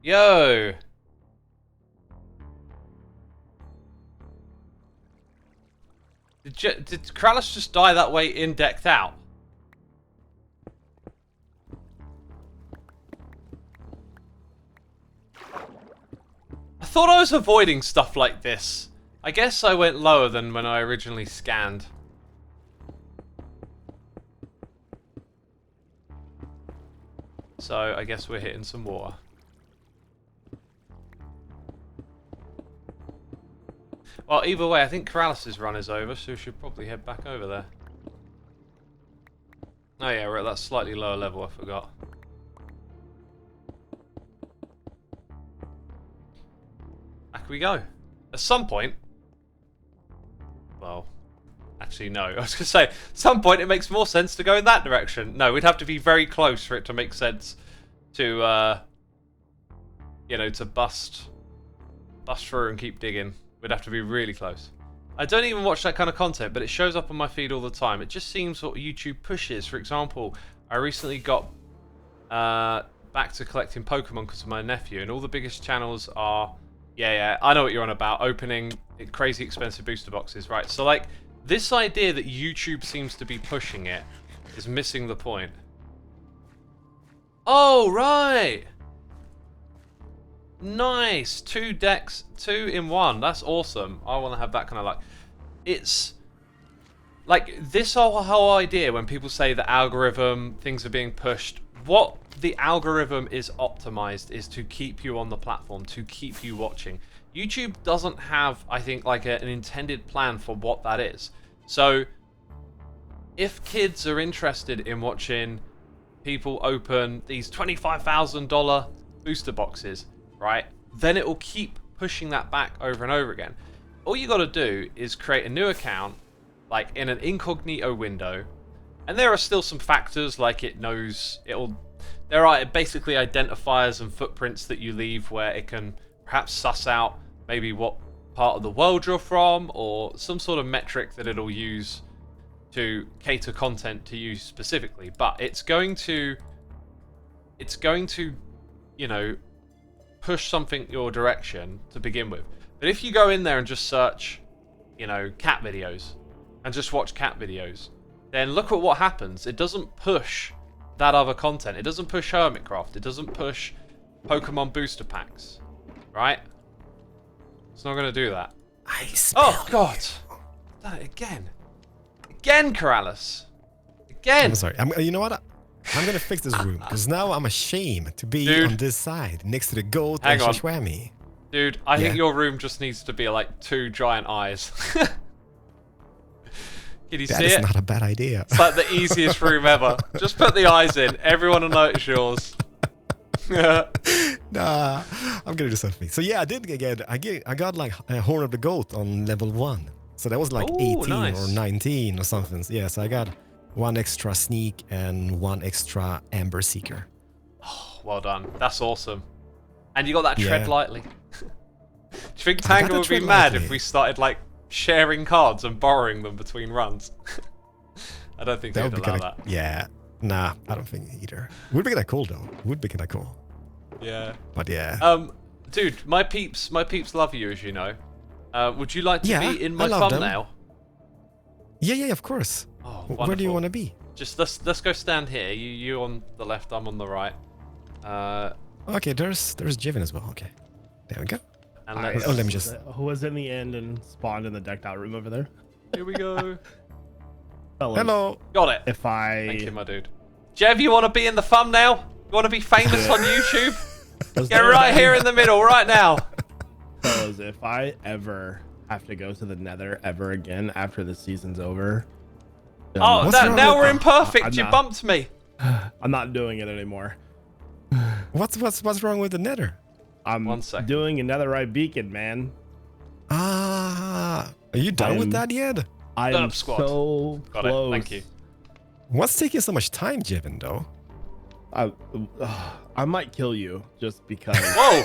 Yo! Did Keralis just die that way in decked out? I thought I was avoiding stuff like this. I guess I went lower than when I originally scanned. So I guess we're hitting some water. Well, either way, I think Keralis' run is over, so we should probably head back over there. Oh yeah, we're at that slightly lower level, I forgot. Back we go. At some point... Well, actually no. I was going to say, at some point it makes more sense to go in that direction. No, we'd have to be very close for it to make sense to, you know, to bust through and keep digging. We'd have to be really close. I don't even watch that kind of content, but it shows up on my feed all the time. It just seems what YouTube pushes. For example, I recently got back to collecting Pokemon because of my nephew, and all the biggest channels are, yeah, I know what you're on about, opening crazy expensive booster boxes, right? So, like, this idea that YouTube seems to be pushing it is missing the point. Oh, right! Nice! 2 decks, 2 in 1. That's awesome. I want to have that kind of luck. It's like this whole idea when people say the algorithm, things are being pushed. What the algorithm is optimized is to keep you on the platform, to keep you watching. YouTube doesn't have, I think, like an intended plan for what that is. So if kids are interested in watching people open these $25,000 booster boxes, right, then it will keep pushing that back over and over again. All you got to do is create a new account, like in an incognito window, and there are still some factors like there are basically identifiers and footprints that you leave where it can perhaps suss out maybe what part of the world you're from, or some sort of metric that it'll use to cater content to you specifically. But it's going to, you know, push something your direction to begin with. But if you go in there and just search, you know, cat videos and just watch cat videos, then look at what happens. It doesn't push that other content. It doesn't push Hermitcraft. It doesn't push Pokemon booster packs, right? It's not going to do that. Oh God! Done it again. Again, Keralis. Again. I'm sorry. You know what? I'm gonna fix this room because now I'm ashamed to be on this side next to the goat and Shishwami. Dude, I think your room just needs to be like 2 giant eyes. Can you see it? That is not a bad idea. It's like the easiest room ever. Just put the eyes in. Everyone will know it's yours. Nah, I'm gonna do something. So yeah, I got like a Horn of the Goat on level 1. So that was like 18 or 19 or something. Yeah, so I got 1 extra sneak and 1 extra amber seeker. Oh, well done. That's awesome. And you got that tread lightly. Do you think Tango would be mad if we started like sharing cards and borrowing them between runs? I don't think they'd allow that. Yeah. Nah, I don't think either. Would be kind of cool though. Would be kind of cool. Yeah. But yeah. Dude, my peeps love you, as you know. Would you like to be in my thumbnail? Yeah, of course. Oh, where do you want to be? Just let's go stand here. You on the left, I'm on the right. Okay, there's Jiven as well. Okay, there we go. And let me just. Who was in the end and spawned in the decked out room over there? Here we go. Hello. Got it. Thank you, my dude. Jev, you want to be in the thumbnail? You want to be famous on YouTube? Get right here in the middle, right now. Fellas, if I ever have to go to the Nether ever again after the season's over. Oh, now we're imperfect. You bumped me. I'm not doing it anymore. What's wrong with the Nether? I'm doing a netherite beacon, man. Ah, are you done with that yet? I am so Got close. It. Thank you. What's taking so much time, Jiven, though? I might kill you just because. Whoa!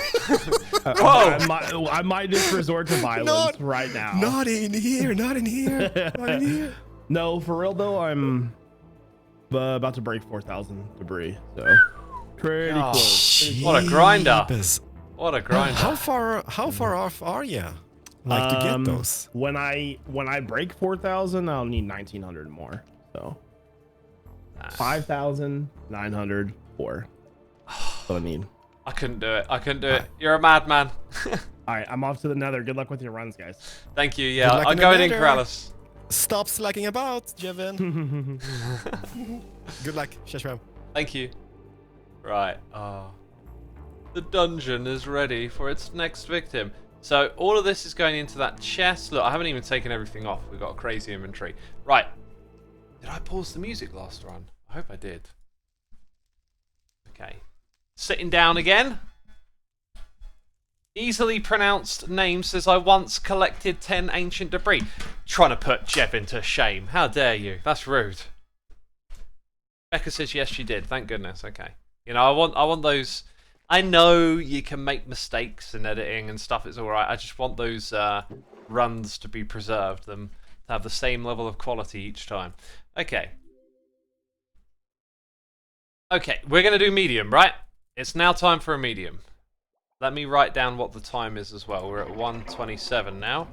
Whoa! I might just resort to violence right now. Not in here! Not in here! Not in here! No, for real though, I'm about to break 4,000 debris, so pretty close. What a grinder! What a grind. How far off are you? Like to get those? When I break 4,000, I'll need 1,900 more. So 5,904. So I need. I couldn't do it. I couldn't do it. You're a madman. All right, I'm off to the nether. Good luck with your runs, guys. Thank you. Yeah, I'm going in, Keralis. Stop slacking about, Jevin. Good luck, Shashram. Thank you. Right. The dungeon is ready for its next victim. So all of this is going into that chest. Look, I haven't even taken everything off. We've got a crazy inventory. Right. Did I pause the music last run? I hope I did. Okay. Sitting down again. Easily pronounced name says I once collected 10 ancient debris. Trying to put Jevin to shame. How dare you? That's rude. Becca says yes, she did. Thank goodness. Okay. You know, I want those. I know you can make mistakes in editing and stuff. It's all right. I just want those runs to be preserved, them to have the same level of quality each time. Okay. Okay, we're gonna do medium, right? It's now time for a medium. Let me write down what the time is as well. We're at 1:27 now.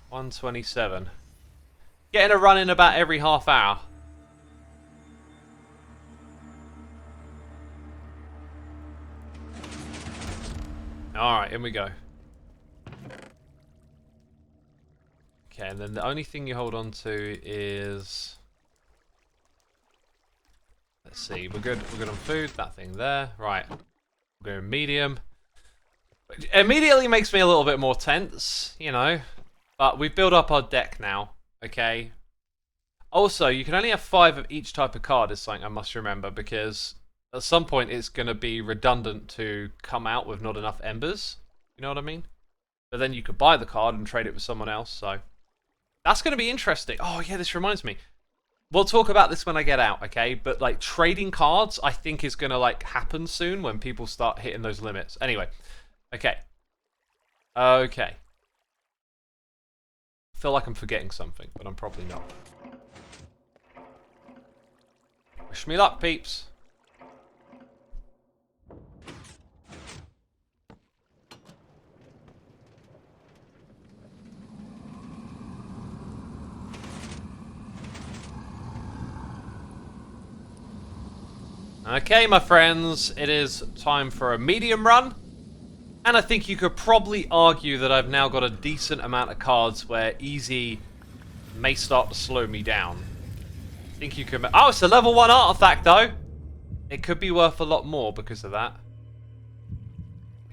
1:27. Getting a run in about every half hour. Alright, in we go. Okay, and then the only thing you hold on to is... Let's see, we're good on food, that thing there. Right, we're going medium. It immediately makes me a little bit more tense, you know. But we've built up our deck now, okay? Also, you can only have 5 of each type of card is something I must remember, because at some point it's going to be redundant to come out with not enough embers. You know what I mean? But then you could buy the card and trade it with someone else, so... That's going to be interesting. Oh, yeah, this reminds me. We'll talk about this when I get out, okay? But, like, trading cards, I think is going to, like, happen soon when people start hitting those limits. Anyway. Okay. Okay. I feel like I'm forgetting something, but I'm probably not. Wish me luck, peeps. Okay, my friends, it is time for a medium run. And I think you could probably argue that I've now got a decent amount of cards where easy may start to slow me down. I think you can... Oh, it's a level 1 artifact, though. It could be worth a lot more because of that.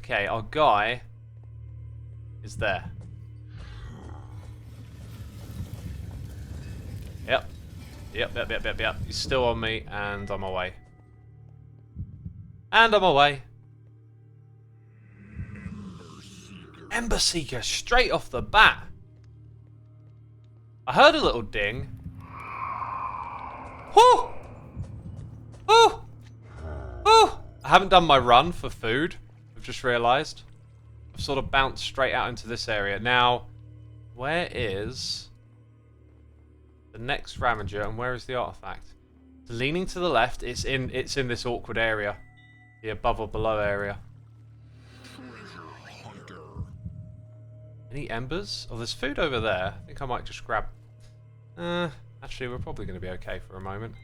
Okay, our guy is there. Yep. Yep. He's still on me, and I'm away. And I'm away. Ember Seeker, straight off the bat. I heard a little ding. Whoo! Whoo! Whoo! I haven't done my run for food. I've just realised. I've sort of bounced straight out into this area. Now, where is the next Ravager and where is the artifact? Leaning to the left, it's in this awkward area. The above or below area. Any embers? Oh, there's food over there. I think I might just grab... actually, we're probably going to be okay for a moment.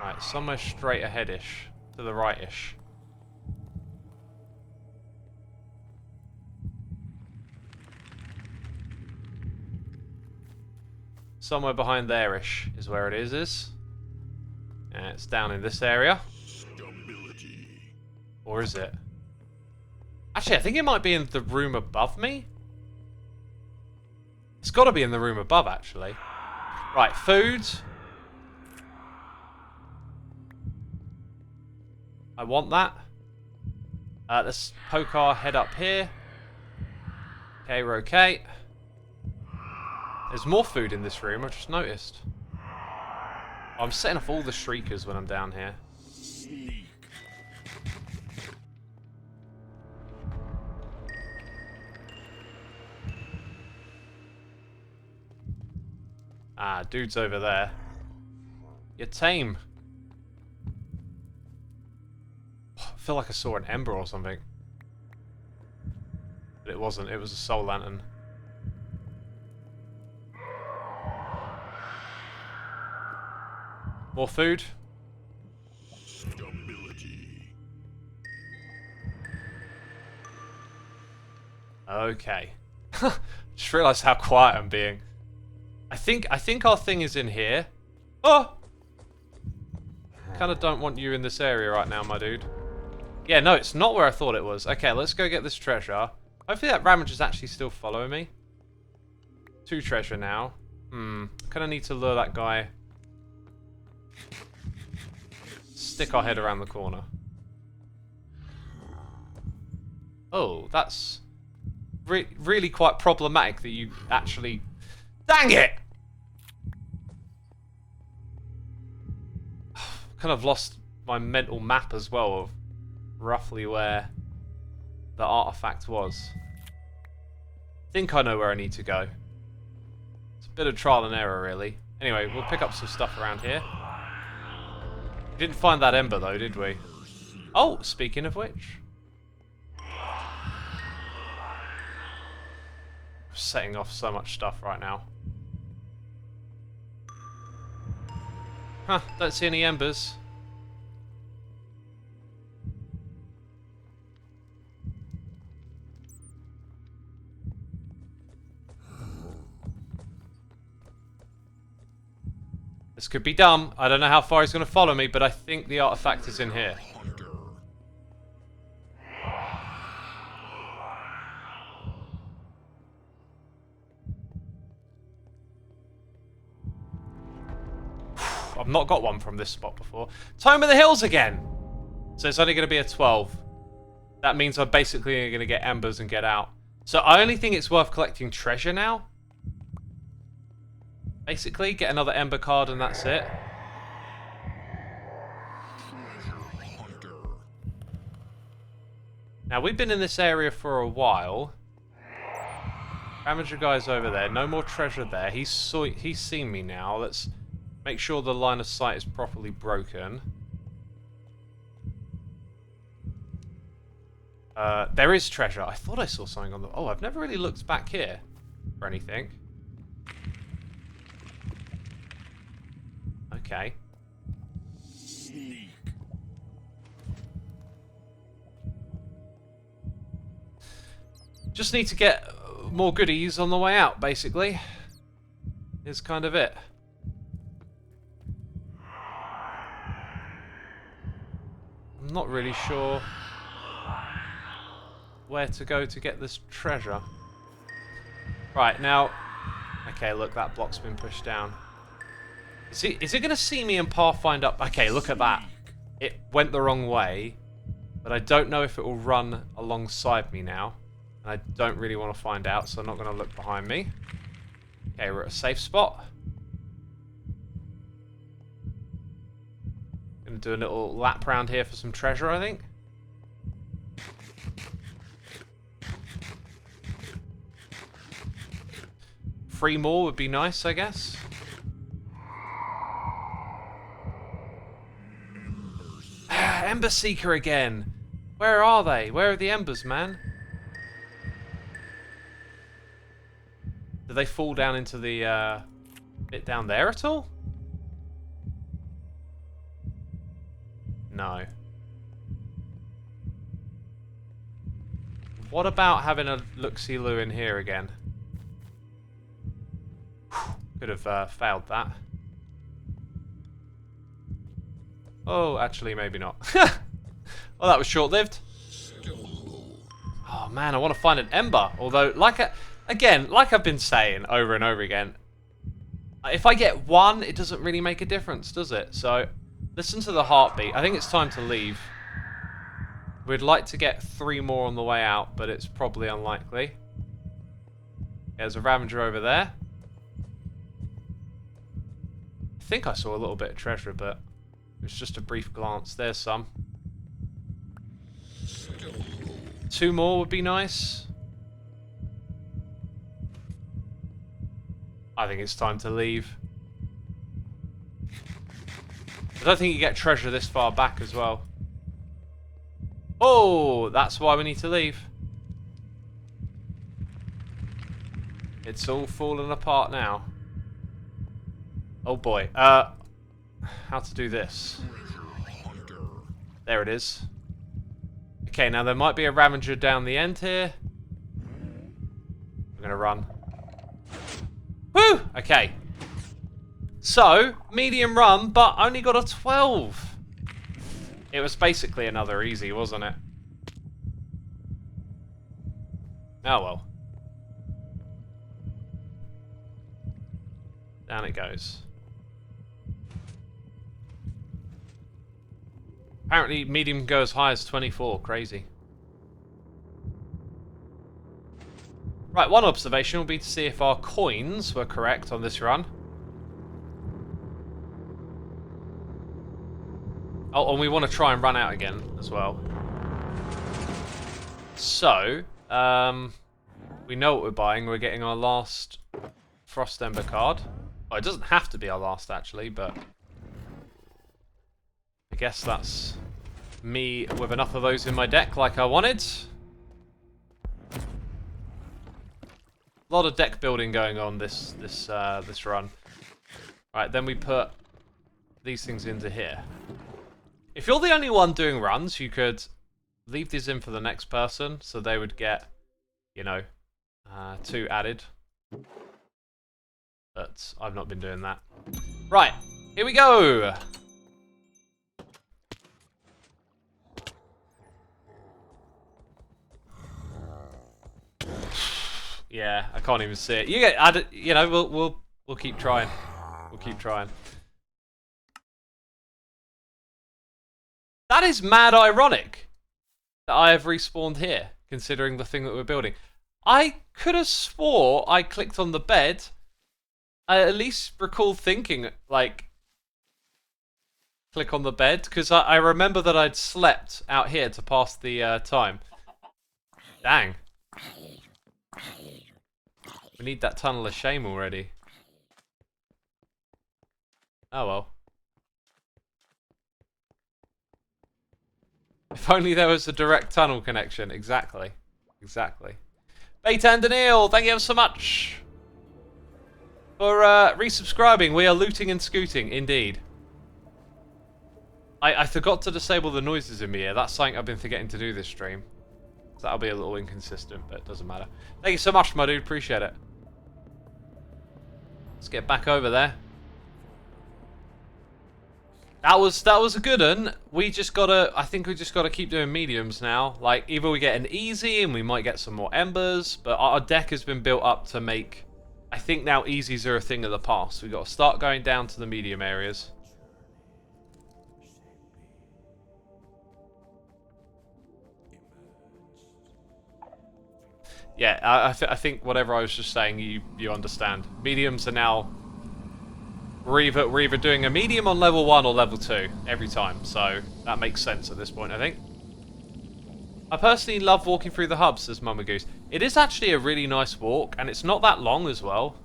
Right, somewhere straight ahead-ish. To the right-ish. Somewhere behind there-ish is where it is. And it's down in this area. Stability. Or is it? Actually, I think it might be in the room above me. It's got to be in the room above, actually. Right, food. I want that. Let's poke our head up here. Okay, we're okay. There's more food in this room, I just noticed. I'm setting off all the shriekers when I'm down here. Sneak. Ah, dude's over there. You're tame. I feel like I saw an ember or something. But it wasn't. It was a soul lantern. More food. Stability. Okay. Just realised how quiet I'm being. I think our thing is in here. Oh! Kind of don't want you in this area right now, my dude. Yeah, no, it's not where I thought it was. Okay, let's go get this treasure. Hopefully that Ravager's actually still following me. 2 treasure now. Kind of need to lure that guy. Stick our head around the corner. Oh, that's really quite problematic that you actually... Dang it! Kind of lost my mental map as well of roughly where the artifact was. Think I know where I need to go. It's a bit of trial and error, really. Anyway, we'll pick up some stuff around here. We didn't find that ember, though, did we? Oh, speaking of which. Setting off so much stuff right now. Huh, don't see any embers. This could be dumb. I don't know how far he's going to follow me, but I think the artifact is in here. I've not got one from this spot before. Tome of the Hills again! So it's only going to be a 12. That means I'm basically going to get embers and get out. So I only think it's worth collecting treasure now. Basically, get another ember card and that's it. Now, we've been in this area for a while. Ravager guy's over there. No more treasure there. He's seen me now. Let's make sure the line of sight is properly broken. There is treasure. I thought I saw something on the... Oh, I've never really looked back here for anything. Okay. Sneak. Just need to get more goodies on the way out, basically. Is kind of it. I'm not really sure where to go to get this treasure. Right, now... Okay, look, that block's been pushed down. Is it going to see me and Pathfind up? Okay, look at that. It went the wrong way, but I don't know if it will run alongside me now. And I don't really want to find out, so I'm not going to look behind me. Okay, we're at a safe spot. Going to do a little lap round here for some treasure, I think. Three more would be nice, I guess. Ember Seeker again. Where are they? Where are the embers, man? Did they fall down into the bit down there at all? No. What about having a look-see-loo in here again? Could have failed that. Oh, actually, maybe not. Well, that was short-lived. Oh, man, I want to find an ember. Although, like I've been saying over and over again, if I get one, it doesn't really make a difference, does it? So, listen to the heartbeat. I think it's time to leave. We'd like to get 3 more on the way out, but it's probably unlikely. There's a Ravager over there. I think I saw a little bit of treasure, but it was just a brief glance. There's some. 2 more would be nice. I think it's time to leave. I don't think you get treasure this far back as well. Oh, that's why we need to leave. It's all falling apart now. Oh boy. How to do this? There it is. Okay, now there might be a Ravager down the end here. I'm gonna run. Woo! Okay. So, medium run, but only got a 12. It was basically another easy, wasn't it? Oh well. Down it goes. Apparently, medium can go as high as 24. Crazy. Right, one observation will be to see if our coins were correct on this run. Oh, and we want to try and run out again as well. So, we know what we're buying. We're getting our last Frost Ember card. Well, it doesn't have to be our last, actually, but I guess that's me with enough of those in my deck like I wanted. A lot of deck building going on this run. Right, then we put these things into here. If you're the only one doing runs, you could leave these in for the next person, so they would get, you know, 2 added. But I've not been doing that. Right, here we go! Yeah, I can't even see it. You get added, you know, we'll keep trying. We'll keep trying. That is mad ironic that I have respawned here, considering the thing that we're building. I could have swore I clicked on the bed. I at least recall thinking, like, click on the bed, because I remember that I'd slept out here to pass the time. Dang. We need that tunnel of shame already. Oh well. If only there was a direct tunnel connection. Exactly. Exactly. Beta and Daniel, thank you ever so much for resubscribing. We are looting and scooting, indeed. I forgot to disable the noises in my ear. That's something I've been forgetting to do this stream. So that'll be a little inconsistent, but it doesn't matter. Thank you so much, my dude. Appreciate it. Let's get back over there. That was a good one. I think we just gotta keep doing mediums now. Like, either we get an easy and we might get some more embers, but our deck has been built up to make, I think now easies are a thing of the past. We've got to start going down to the medium areas. Yeah, I think whatever I was just saying, you understand. Mediums are now... We're either doing a medium on level 1 or level 2 every time, so that makes sense at this point, I think. I personally love walking through the hub, says Mama Goose. It is actually a really nice walk, and it's not that long as well.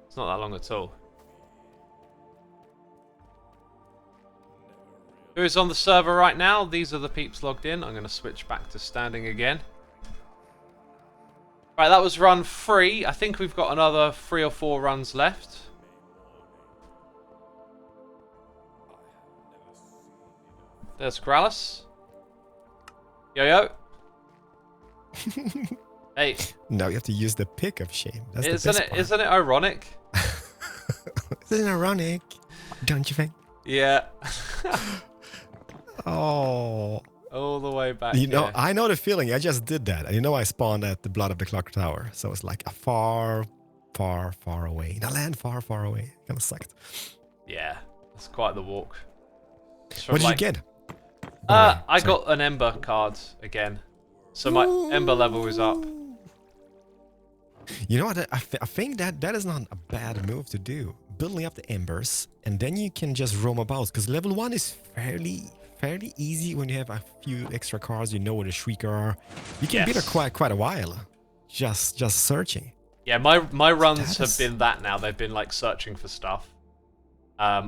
It's not that long at all. Who is on the server right now? These are the peeps logged in. I'm going to switch back to standing again. Right, that was run 3. I think we've got another 3 or 4 runs left. There's Keralis. Yo. Hey. Now you have to use the pick of shame. That's Isn't it ironic? Isn't it ironic? Don't you think? Yeah. Oh. All the way back. You know, here. I know the feeling. I just did that. And you know, I spawned at the Blood of the Clock Tower. So it's like a far, far, far away. In a land far, far away. Kind of sucked. Yeah. That's quite the walk. What did you get? I got an Ember card again. So my Ember level is up. You know what? I think that is not a bad move to do. Building up the Embers. And then you can just roam about. Because level 1 is fairly easy when you have a few extra cards. You know where the Shrieker are. You can beat her quite a while. just searching. Yeah, my runs That is- have been that now. They've been like searching for stuff,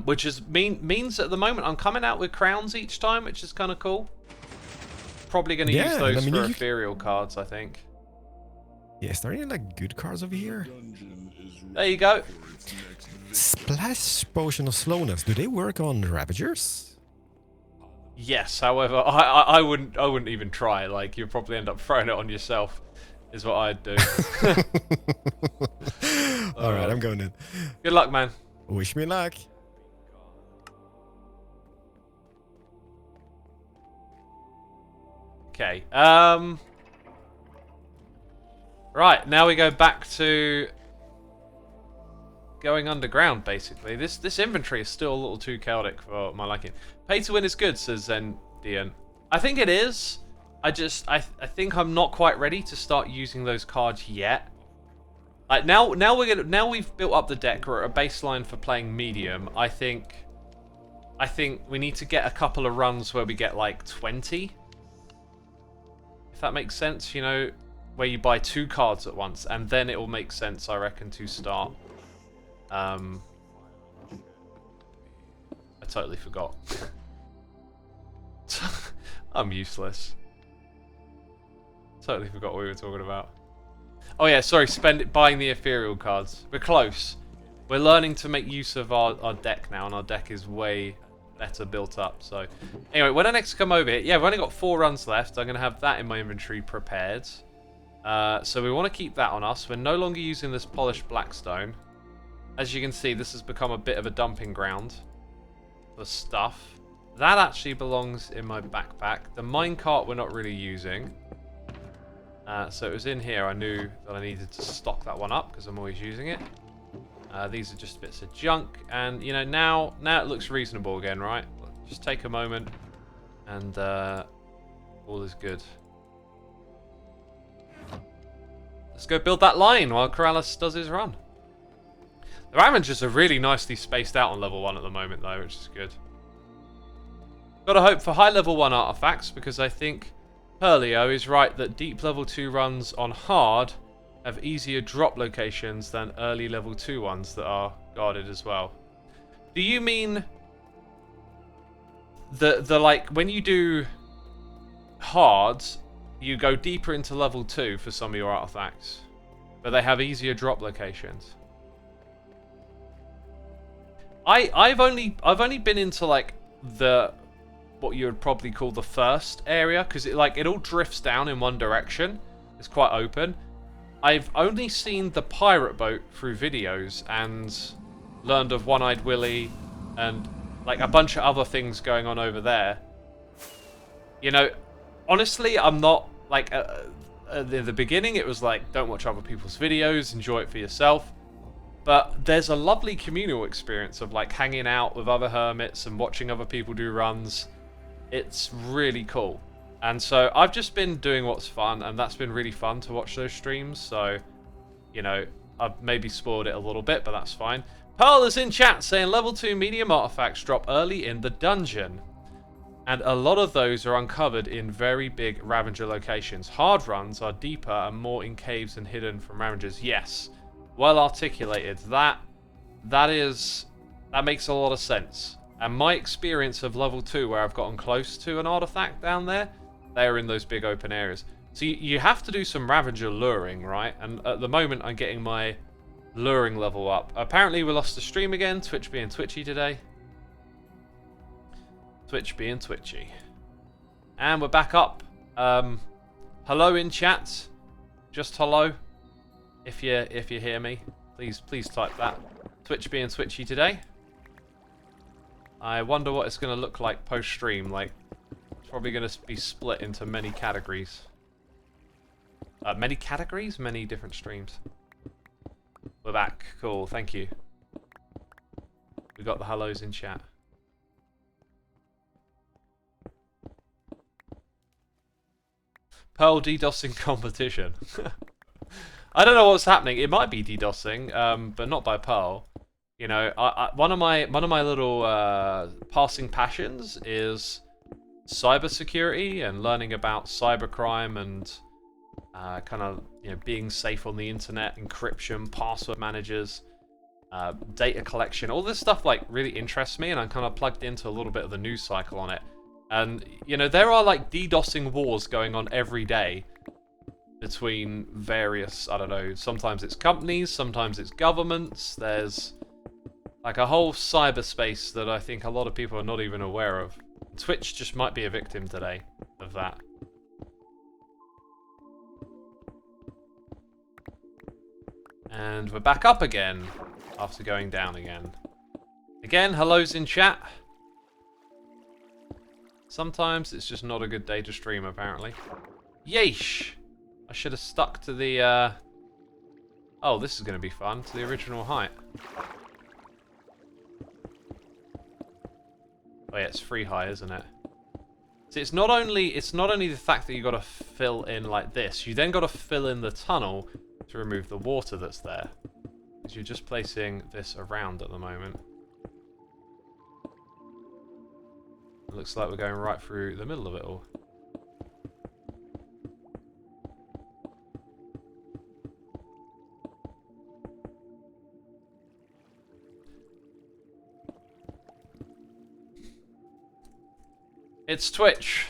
which is means at the moment I'm coming out with crowns each time, which is kind of cool. Probably going to use Yeah, those I mean, for you- ethereal cards, I think. Yeah, is there any like good cards over here? Dungeon is There you go. for its next victim. Splash Potion of Slowness. Do they work on Ravagers? Yes, however, I wouldn't even try. Like you'd probably end up throwing it on yourself, is what I'd do. All right, I'm going in. Good luck, man. Wish me luck. Okay. Right, now we go back to going underground, basically. This inventory is still a little too chaotic for my liking. Pay to win is good, says Zendian. I think it is. I think I'm not quite ready to start using those cards yet. Like now we've built up the deck. We're at a baseline for playing medium. I think we need to get a couple of runs where we get like 20. If that makes sense, you know, where you buy 2 cards at once, and then it will make sense, I reckon, to start. I totally forgot. I'm useless. Totally forgot what we were talking about. Oh yeah, sorry, buying the ethereal cards. We're close. We're learning to make use of our deck now, and our deck is way better built up. So anyway, when I next come over here, yeah, we've only got 4 runs left. I'm going to have that in my inventory prepared. So we want to keep that on us. We're no longer using this polished blackstone. As you can see, this has become a bit of a dumping ground for stuff. That actually belongs in my backpack. The minecart we're not really using. So it was in here. I knew that I needed to stock that one up because I'm always using it. These are just bits of junk, and you know, now it looks reasonable again, right? Just take a moment, and all is good. Let's go build that line while Keralis does his run. The Ravagers are really nicely spaced out on level 1 at the moment, though, which is good. Gotta hope for high level 1 artifacts, because I think Perlio is right that deep level 2 runs on hard have easier drop locations than early level 2 ones that are guarded as well. Do you mean the like when you do hards, you go deeper into level 2 for some of your artifacts, but they have easier drop locations? I've only been into like the what you would probably call the first area, because it all drifts down in one direction. It's quite open. I've only seen the pirate boat through videos and learned of One-Eyed Willy and like a bunch of other things going on over there. You know, honestly, I'm not like at the beginning it was like, don't watch other people's videos, enjoy it for yourself. But there's a lovely communal experience of like hanging out with other hermits and watching other people do runs. It's really cool. And so I've just been doing what's fun, and that's been really fun to watch those streams. So, you know, I've maybe spoiled it a little bit, but that's fine. Pearl is in chat saying level 2 medium artifacts drop early in the dungeon. And a lot of those are uncovered in very big Ravager locations. Hard runs are deeper and more in caves and hidden from Ravagers. Yes. Well articulated. That makes a lot of sense. And my experience of level 2, where I've gotten close to an artifact down there, they are in those big open areas. So you have to do some Ravager luring, right? And at the moment, I'm getting my luring level up. Apparently, we lost the stream again. Twitch being twitchy today. Twitch being twitchy. And we're back up. Hello in chat. Just hello. If you hear me, please type that. Twitch being twitchy today. I wonder what it's going to look like post stream. Like, it's probably going to be split into many categories. Many categories, many different streams. We're back. Cool. Thank you. We got the hellos in chat. Pearl DDoSing competition. I don't know what's happening. It might be DDoSing, but not by Pearl. You know, one of my little passing passions is cybersecurity and learning about cybercrime and kind of being safe on the internet, encryption, password managers, data collection. All this stuff like really interests me, and I'm kind of plugged into a little bit of the news cycle on it. And there are like DDoSing wars going on every day between various, I don't know, sometimes it's companies, sometimes it's governments. There's like a whole cyberspace that I think a lot of people are not even aware of. Twitch just might be a victim today of that. And we're back up again after going down again. Again, hellos in chat. Sometimes it's just not a good day to stream, apparently. Yeesh! I should have stuck to the, Oh, this is going to be fun. To the original height. Oh yeah, it's free high, isn't it? See, it's not only the fact that you got to fill in like this. You then got to fill in the tunnel to remove the water that's there. Because you're just placing this around at the moment. It looks like we're going right through the middle of it all. It's Twitch.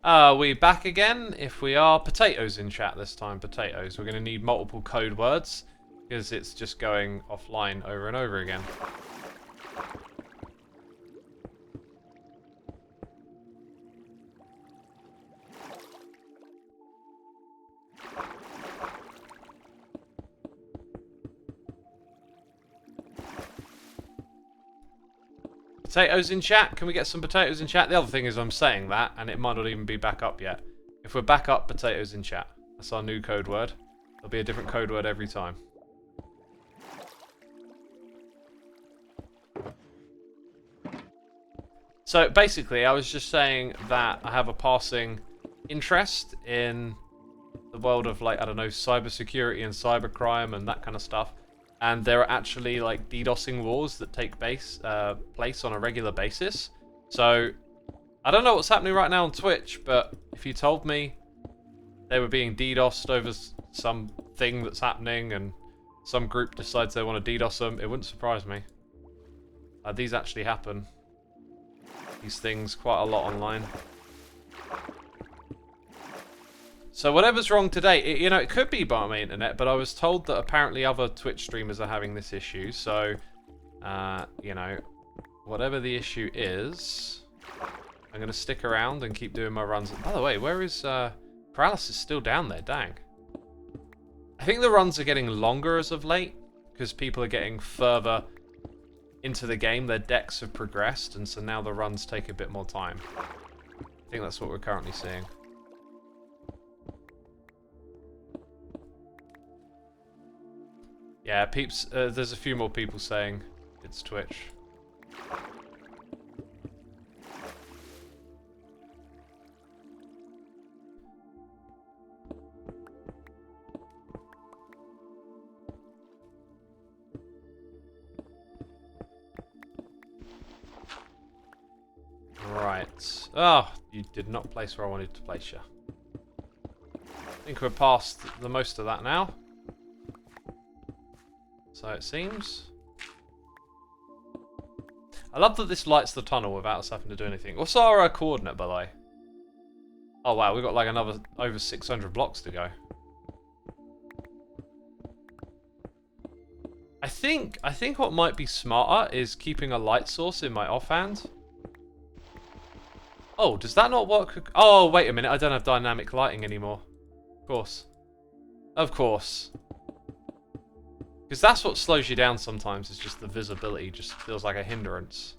Are we back again? If we are, potatoes in chat this time, potatoes. We're going to need multiple code words because it's just going offline over and over again. Potatoes in chat? Can we get some potatoes in chat? The other thing is I'm saying that, and it might not even be back up yet. If we're back up, potatoes in chat. That's our new code word. There'll be a different code word every time. So basically, I was just saying that I have a passing interest in the world of, like, I don't know, cybersecurity and cybercrime and that kind of stuff. And there are actually like DDoSing wars that take place on a regular basis. So I don't know what's happening right now on Twitch, but if you told me they were being DDoSed over some thing that's happening and some group decides they want to DDoS them, it wouldn't surprise me. These actually happen. These things quite a lot online. So whatever's wrong today, it could be by my internet, but I was told that apparently other Twitch streamers are having this issue. So, whatever the issue is, I'm going to stick around and keep doing my runs. By the way, where is... Keralis is still down there, dang. I think the runs are getting longer as of late, because people are getting further into the game. Their decks have progressed, and so now the runs take a bit more time. I think that's what we're currently seeing. Yeah, peeps, there's a few more people saying it's Twitch. Right. Oh, you did not place where I wanted to place you. I think we're past the most of that now. So it seems. I love that this lights the tunnel without us having to do anything. What's our coordinate, by the way? Oh wow, we've got like another over 600 blocks to go. I think what might be smarter is keeping a light source in my offhand. Oh, does that not work? Oh, wait a minute, I don't have dynamic lighting anymore. Of course. Of course. Because that's what slows you down sometimes, is just the visibility just feels like a hindrance.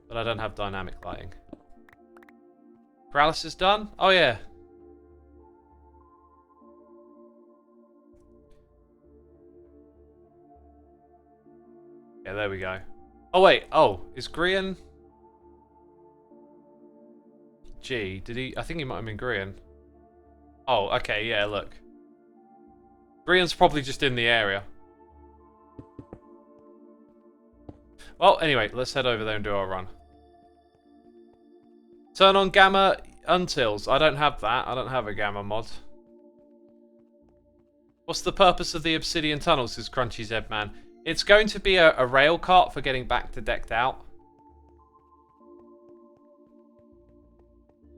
But I don't have dynamic lighting. Keralis is done? Oh yeah. Yeah, there we go. Oh wait, oh, is Grian... G, did he... I think he might have been Grian. Oh, okay, yeah, look. Grian's probably just in the area. Well, anyway, let's head over there and do our run. Turn on gamma untils. I don't have that. I don't have a gamma mod. What's the purpose of the obsidian tunnels, says Crunchy Zedman? It's going to be a rail cart for getting back to decked out.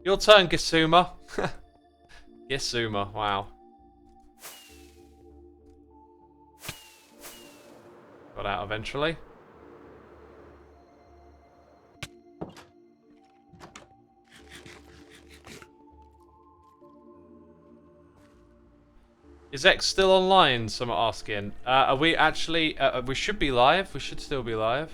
Your turn, Xisuma. Xisuma, wow. Got out eventually. Is X still online? Someone asking. Are we actually... we should be live. We should still be live.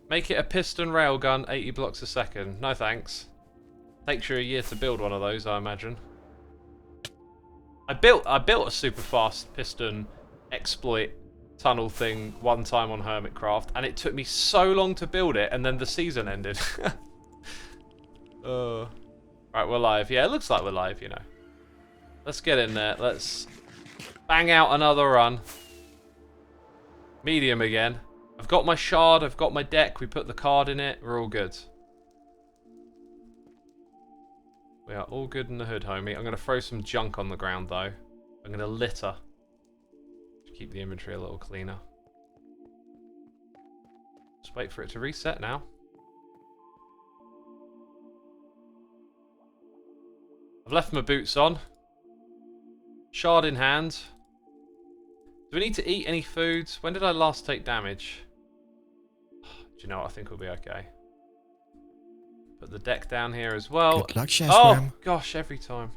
Make it a piston railgun, 80 blocks a second. No thanks. Takes you a year to build one of those, I imagine. I built a super fast piston exploit tunnel thing one time on Hermitcraft, and it took me so long to build it, and then the season ended. Right, we're live. Yeah, it looks like we're live, you know. Let's get in there. Let's bang out another run. Medium again. I've got my shard. I've got my deck. We put the card in it. We're all good. We are all good in the hood, homie. I'm going to throw some junk on the ground, though. I'm going to litter. Keep the inventory a little cleaner. Just wait for it to reset now. I've left my boots on. Shard in hand. Do we need to eat any foods? When did I last take damage? Do you know what? I think we'll be okay. Put the deck down here as well. Good luck, Chef Oh, Ram. gosh, every time.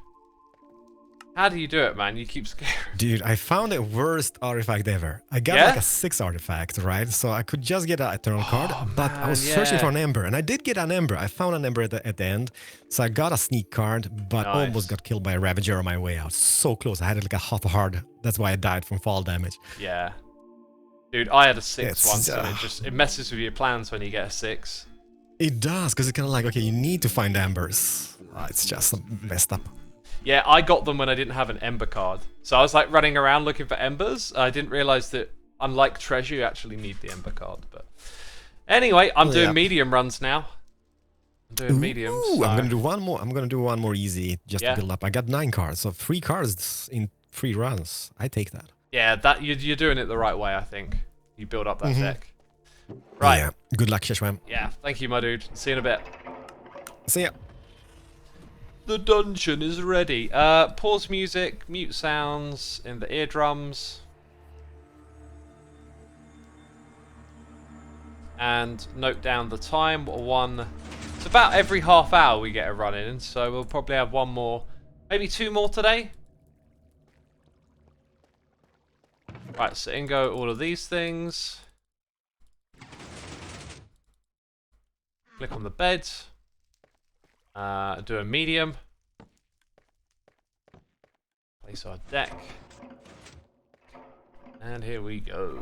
How do you do it, man? You keep scaring. Dude, I found the worst artifact ever. I got like a 6 artifact, right? So I could just get an eternal card, but I was searching for an ember, and I did get an ember. I found an ember at the end, so I got a sneak card, but almost got killed by a Ravager on my way out. So close. I had like a half a heart. That's why I died from fall damage. Yeah. Dude, I had a 6 once, and it messes with your plans when you get a 6. It does, because it's kind of like, okay, you need to find embers. It's just messed up. Yeah, I got them when I didn't have an ember card. So I was like running around looking for embers. I didn't realize that unlike treasure, you actually need the ember card. But anyway, I'm doing medium runs now. I'm doing medium. So... I'm gonna do one more. I'm gonna do one more easy just to build up. I got 9 cards, so 3 cards in 3 runs. I take that. Yeah, that you're doing it the right way. I think you build up that deck. Right. Yeah. Good luck, Sheshwam. Yeah. Thank you, my dude. See you in a bit. See ya. The dungeon is ready. Pause music, mute sounds in the eardrums. And note down the time. It's about every half hour we get a run in, so we'll probably have one more, maybe 2 more today. Right, so in go all of these things. Click on the bed. Do a medium. Place our deck. And here we go.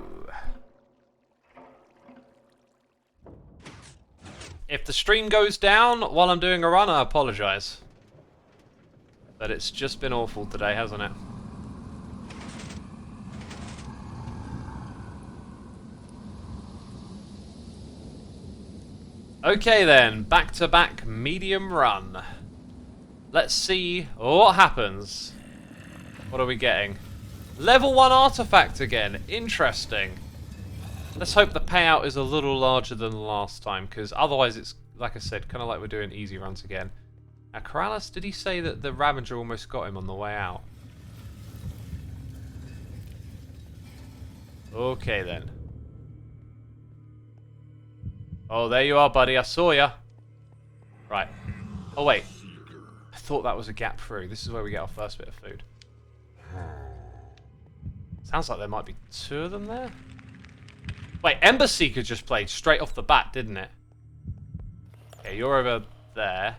If the stream goes down while I'm doing a run, I apologize. But it's just been awful today, hasn't it? Okay then, back-to-back medium run. Let's see what happens. What are we getting? Level 1 artifact again. Interesting. Let's hope the payout is a little larger than the last time, because otherwise it's, like I said, kind of like we're doing easy runs again. Now, Keralis, did he say that the Ravager almost got him on the way out? Okay then. Oh, there you are, buddy. I saw ya. Right. Oh, wait. I thought that was a gap through. This is where we get our first bit of food. Sounds like there might be 2 of them there. Wait, Ember Seeker just played straight off the bat, didn't it? Okay, you're over there.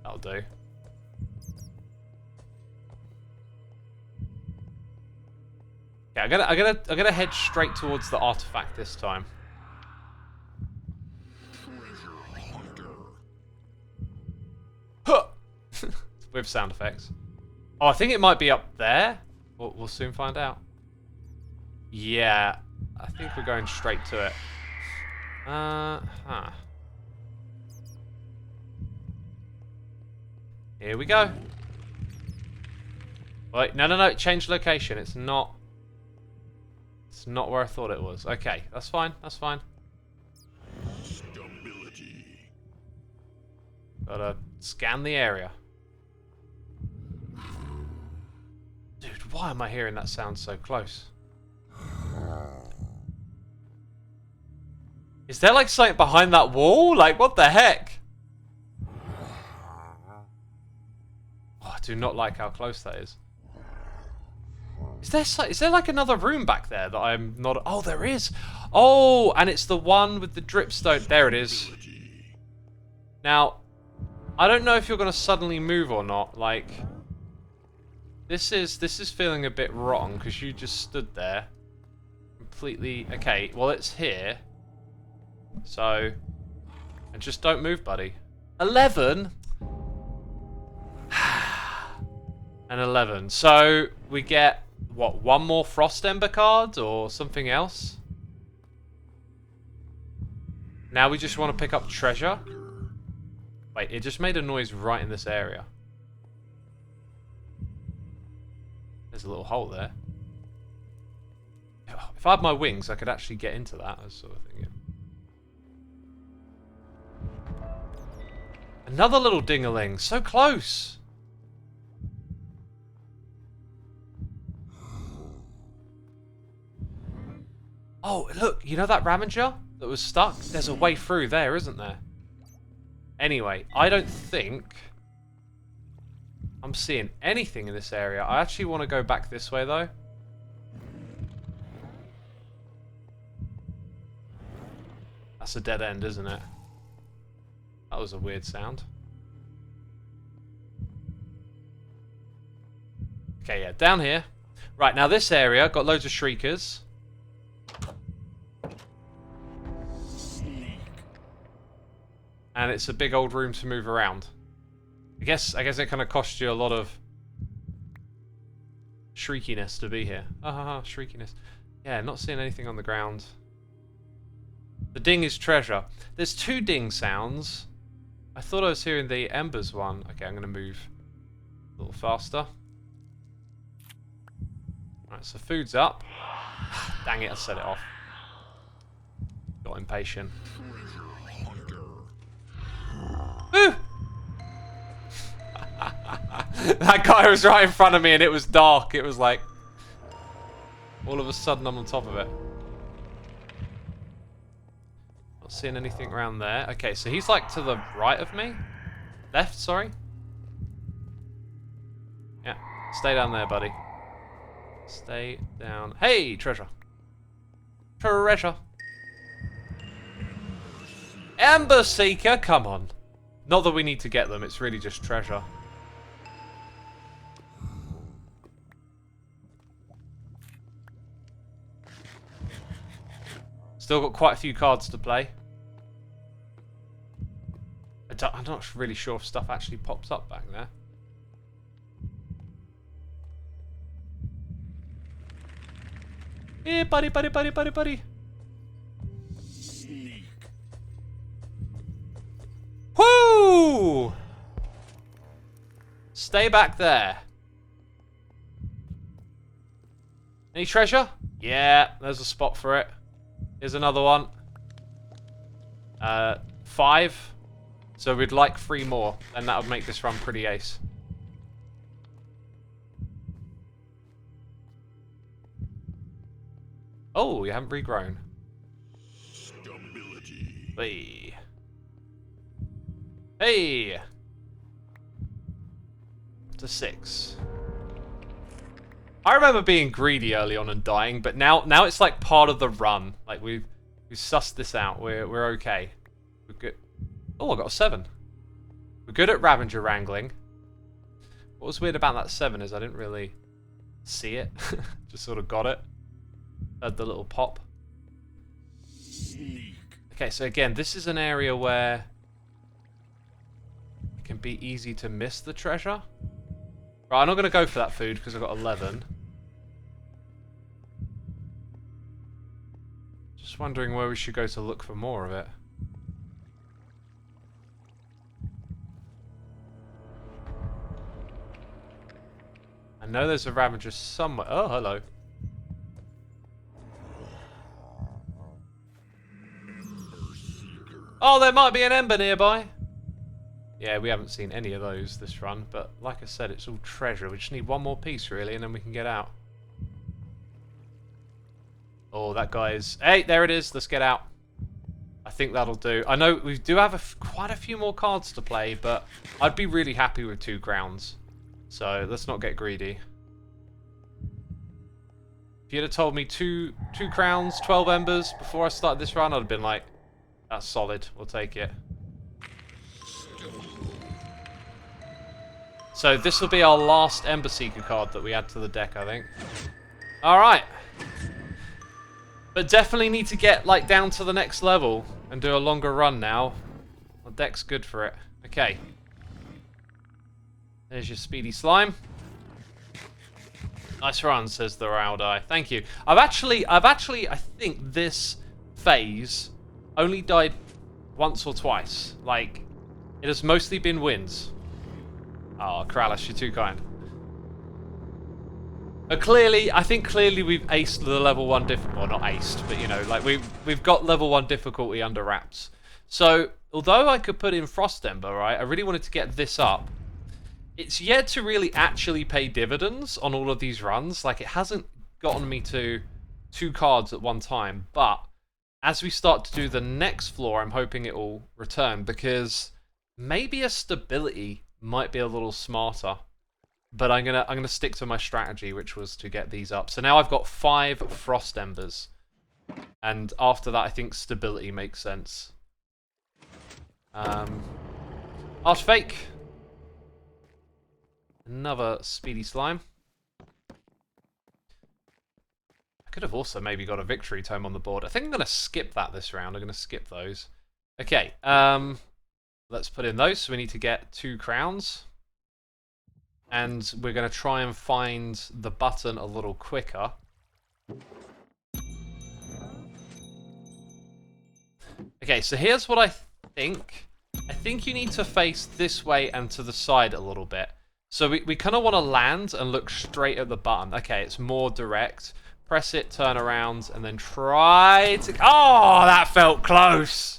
That'll do. Okay, I'm gonna head straight towards the artifact this time. Huh! With sound effects. Oh, I think it might be up there. We'll soon find out. Yeah, I think we're going straight to it. Here we go. Wait, no, change location. It's not where I thought it was. Okay, that's fine, that's fine. Gotta scan the area. Dude, why am I hearing that sound so close? Is there like something behind that wall? Like, what the heck? Oh, I do not like how close that is. Is there like another room back there that I'm not... Oh, there is! Oh, and it's the one with the dripstone. There it is. Now, I don't know if you're going to suddenly move or not. Like, this is feeling a bit wrong because you just stood there. Completely... Okay, well, it's here. So... And just don't move, buddy. 11? And 11. So, we get... What, one more Frost Ember card or something else? Now we just want to pick up treasure? Wait, it just made a noise right in this area. There's a little hole there. If I had my wings, I could actually get into that. I was sort of thinking. Another little ding-a-ling. So close! Oh, look, you know that ramen jar that was stuck? There's a way through there, isn't there? Anyway, I don't think I'm seeing anything in this area. I actually want to go back this way, though. That's a dead end, isn't it? That was a weird sound. Okay, yeah, down here. Right, now this area got loads of shriekers. And it's a big old room to move around. I guess it kind of costs you a lot of shriekiness to be here. Shriekiness. Yeah, not seeing anything on the ground. The ding is treasure. There's two ding sounds. I thought I was hearing the embers one. Okay, I'm going to move a little faster. Alright, so food's up. Dang it, I set it off. Got impatient. Woo! That guy was right in front of me and it was dark. It was like... all of a sudden I'm on top of it. Not seeing anything around there. Okay, so he's like to the right of me? Left, sorry? Yeah, stay down there, buddy. Stay down. Hey, treasure. Treasure. Ember Seeker, come on. Not that we need to get them, it's really just treasure. Still got quite a few cards to play. I'm not really sure if stuff actually pops up back there. Here, buddy. Woo! Stay back there. Any treasure? Yeah, there's a spot for it. Here's another one. 5. So we'd like 3 more, and that would make this run pretty ace. Oh, you haven't regrown. Hey. Hey! To 6. I remember being greedy early on and dying, but now it's like part of the run. Like we've sussed this out. We're okay. We're good. Oh, I got a 7. We're good at Ravager wrangling. What was weird about that 7 is I didn't really see it. Just sort of got it. Heard the little pop. Okay, so again, this is an area where it can be easy to miss the treasure. Right, I'm not going to go for that food because I've got 11. Just wondering where we should go to look for more of it. I know there's a Ravager somewhere. Oh, hello. Oh, there might be an Ember nearby. Yeah, we haven't seen any of those this run, but like I said, it's all treasure. We just need one more piece, really, and then we can get out. Oh, that guy's... Hey, there it is. Let's get out. I think that'll do. I know we do have quite a few more cards to play, but I'd be really happy with 2 crowns. So let's not get greedy. If you'd have told me two crowns, 12 embers before I started this run, I'd have been like, that's solid. We'll take it. So this will be our last Ember Seeker card that we add to the deck, I think. Alright. But definitely need to get like down to the next level and do a longer run now. The deck's good for it. Okay. There's your speedy slime. Nice run, says the Raudai. Thank you. I've actually, I think this phase only died once or twice. Like, it has mostly been wins. Oh, Keralis, you're too kind. But clearly, I think clearly we've aced the level 1 difficulty. Well, not aced, but you know, like we've got level 1 difficulty under wraps. So, although I could put in Frost Ember, right, I really wanted to get this up. It's yet to really actually pay dividends on all of these runs. Like, it hasn't gotten me to 2 cards at one time. But as we start to do the next floor, I'm hoping it will return, because maybe a stability might be a little smarter. But I'm gonna stick to my strategy, which was to get these up. So now I've got 5 Frost Embers, and after that, I think stability makes sense. Archfake. Another speedy slime. I could have also maybe got a victory tome on the board. I think I'm gonna skip that this round. I'm gonna skip those. Okay. Let's put in those. So we need to get 2 crowns. And we're going to try and find the button a little quicker. Okay, so here's what I think. I think you need to face this way and to the side a little bit. So we kind of want to land and look straight at the button. Okay, it's more direct. Press it, turn around, and then try to... Oh, that felt close.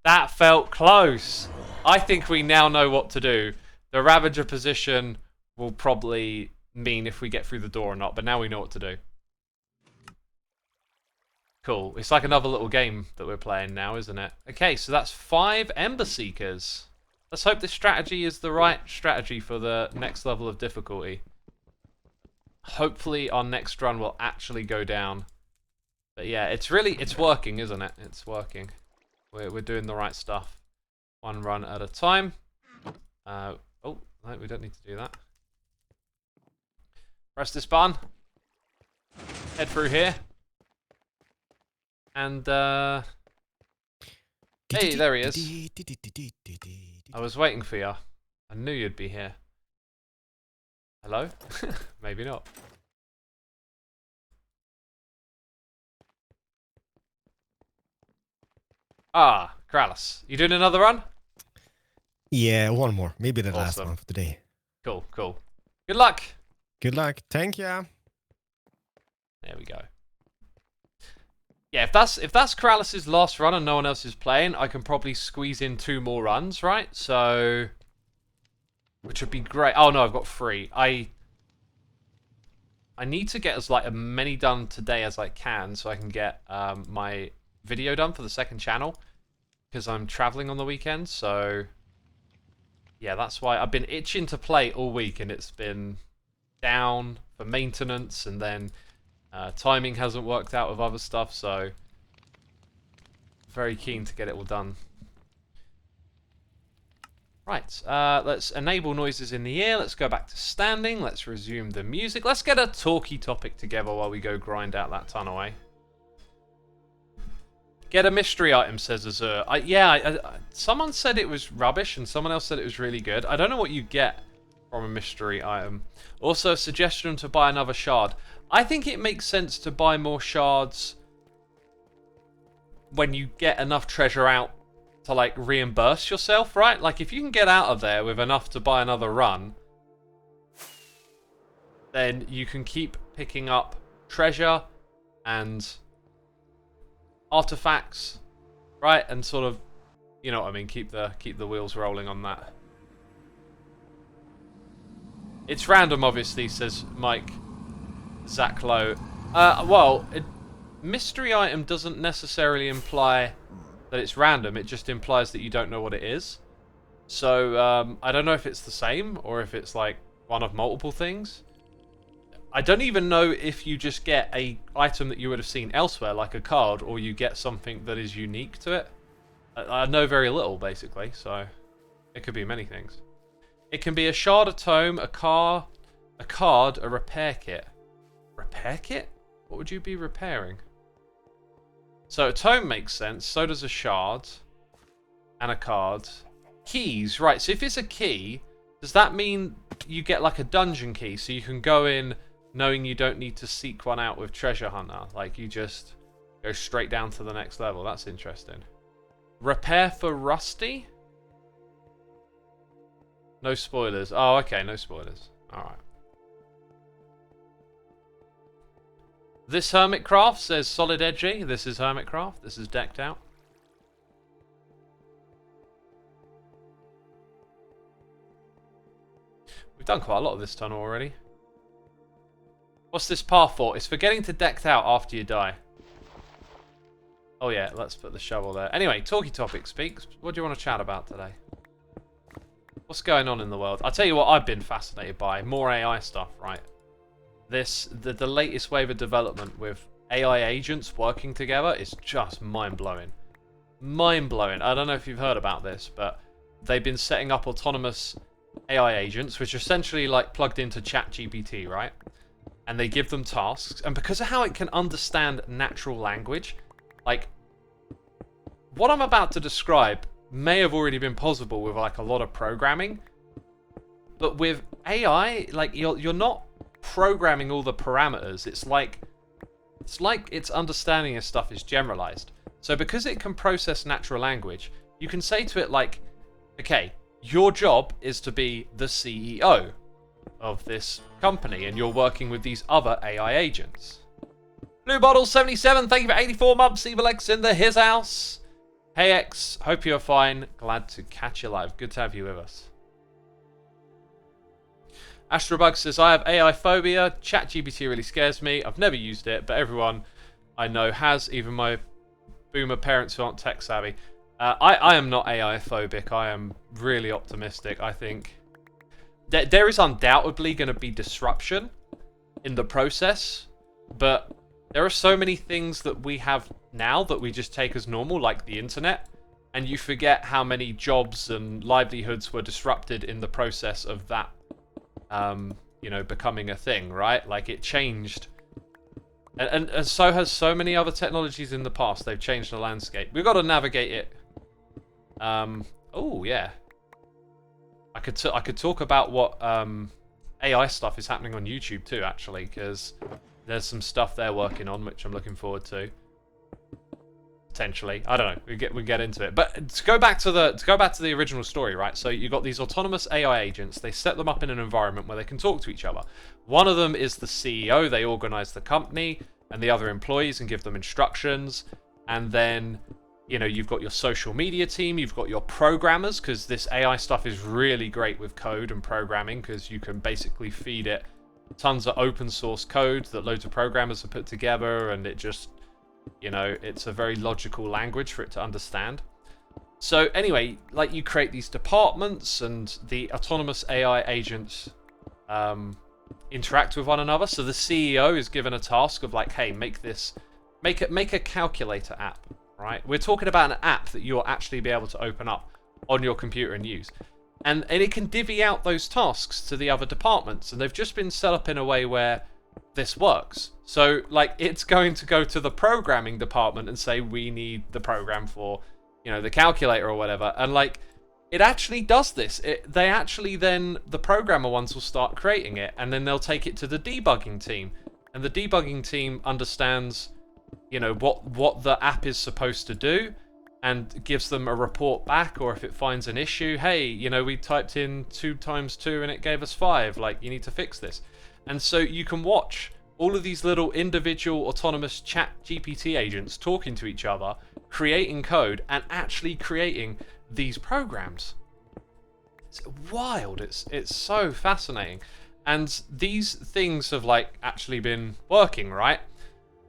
That felt close. I think we now know what to do. The Ravager position will probably mean if we get through the door or not, but now we know what to do. Cool. It's like another little game that we're playing now, isn't it? Okay, so that's 5 Ember Seekers. Let's hope this strategy is the right strategy for the next level of difficulty. Hopefully our next run will actually go down. But yeah, it's working, isn't it? It's working. We're doing the right stuff. 1 run at a time. Oh, no, we don't need to do that. Press this button. Head through here. And, hey, there he is. I was waiting for you. I knew you'd be here. Hello? Maybe not. Ah, Keralis. You doing another run? Yeah, one more. Maybe the last one for today. Cool, cool. Good luck. Good luck. Thank you. There we go. Yeah, if that's Keralis' last run and no one else is playing, I can probably squeeze in 2 more runs, right? So, which would be great. Oh no, I've got 3. I need to get as many done today as I can, so I can get my video done for the 2nd channel, because I'm traveling on the weekend. So, yeah, that's why I've been itching to play all week, and it's been down for maintenance, and then timing hasn't worked out with other stuff, so very keen to get it all done. Right, let's enable noises in the ear. Let's go back to standing. Let's resume the music. Let's get a talky topic together while we go grind out that tunnel, eh? Get a mystery item, says Azur. Someone said it was rubbish, and someone else said it was really good. I don't know what you get from a mystery item. Also, a suggestion to buy another shard. I think it makes sense to buy more shards when you get enough treasure out to like reimburse yourself, right? Like if you can get out of there with enough to buy another run, then you can keep picking up treasure and artifacts, right? And sort of, you know what I mean, keep the wheels rolling on that. It's random, obviously, says Mike Zach Lowe. Well, mystery item doesn't necessarily imply that it's random. It just implies that you don't know what it is. So, I don't know if it's the same or if it's like one of multiple things. I don't even know if you just get a item that you would have seen elsewhere, like a card, or you get something that is unique to it. I know very little, basically, so it could be many things. It can be a shard, a tome, a card, a repair kit. Repair kit? What would you be repairing? So a tome makes sense, so does a shard, and a card. Keys, right, so if it's a key, does that mean you get like a dungeon key, so you can go in knowing you don't need to seek one out with Treasure Hunter? Like, you just go straight down to the next level. That's interesting. Repair for Rusty? No spoilers. Oh, okay, no spoilers. Alright. This Hermitcraft says Solid Edgy. This is Hermitcraft. This is decked out. We've done quite a lot of this tunnel already. What's this path for? It's for getting to decked out after you die. Oh yeah, let's put the shovel there. Anyway, Talky Topic speaks. What do you want to chat about today? What's going on in the world? I'll tell you what I've been fascinated by. More AI stuff, right? The latest wave of development with AI agents working together is just mind-blowing. Mind-blowing. I don't know if you've heard about this, but they've been setting up autonomous AI agents, which are essentially like plugged into ChatGPT, right? And they give them tasks. And because of how it can understand natural language, like, what I'm about to describe may have already been possible with like a lot of programming, but with AI, like you're not programming all the parameters. It's like its understanding of stuff is generalized. So because it can process natural language, you can say to it like, okay, your job is to be the CEO of this company, and you're working with these other AI agents. Blue Bottle 77, thank you for 84 months. Evil X in the his house. Hey X, hope you're fine. Glad to catch you live. Good to have you with us. Astrobug says, I have AI phobia. ChatGPT really scares me. I've never used it, but everyone I know has, even my boomer parents who aren't tech savvy. I am not AI phobic. I am really optimistic. I think there is undoubtedly going to be disruption in the process, but there are so many things that we have now that we just take as normal, like the internet, and you forget how many jobs and livelihoods were disrupted in the process of that, you know, becoming a thing, right? Like, it changed. And so has so many other technologies in the past. They've changed the landscape. We've got to navigate it. Oh, yeah. I could talk about what AI stuff is happening on YouTube too, actually, because there's some stuff they're working on which I'm looking forward to. Potentially, I don't know. We get into it, but to go back to the original story, right? So you got these autonomous AI agents. They set them up in an environment where they can talk to each other. One of them is the CEO. They organize the company and the other employees and give them instructions. And then, you know, you've got your social media team. You've got your programmers, because this AI stuff is really great with code and programming, because you can basically feed it tons of open source code that loads of programmers have put together, and it just, you know, it's a very logical language for it to understand. So anyway, like, you create these departments, and the autonomous AI agents interact with one another. So the CEO is given a task of like, hey, make a calculator app, right? We're talking about an app that you'll actually be able to open up on your computer and use. And it can divvy out those tasks to the other departments, and they've just been set up in a way where this works. So, like, it's going to go to the programming department and say, we need the program for, you know, the calculator or whatever. And, like, it actually does this. They actually then, the programmer ones will start creating it, and then they'll take it to the debugging team. And the debugging team understands you know, what the app is supposed to do, and gives them a report back, or if it finds an issue, hey, you know, we typed in 2 times 2 and it gave us 5, like, you need to fix this. And so you can watch all of these little individual autonomous chat GPT agents talking to each other, creating code, and actually creating these programs. It's wild. It's so fascinating. And these things have, like, actually been working, right?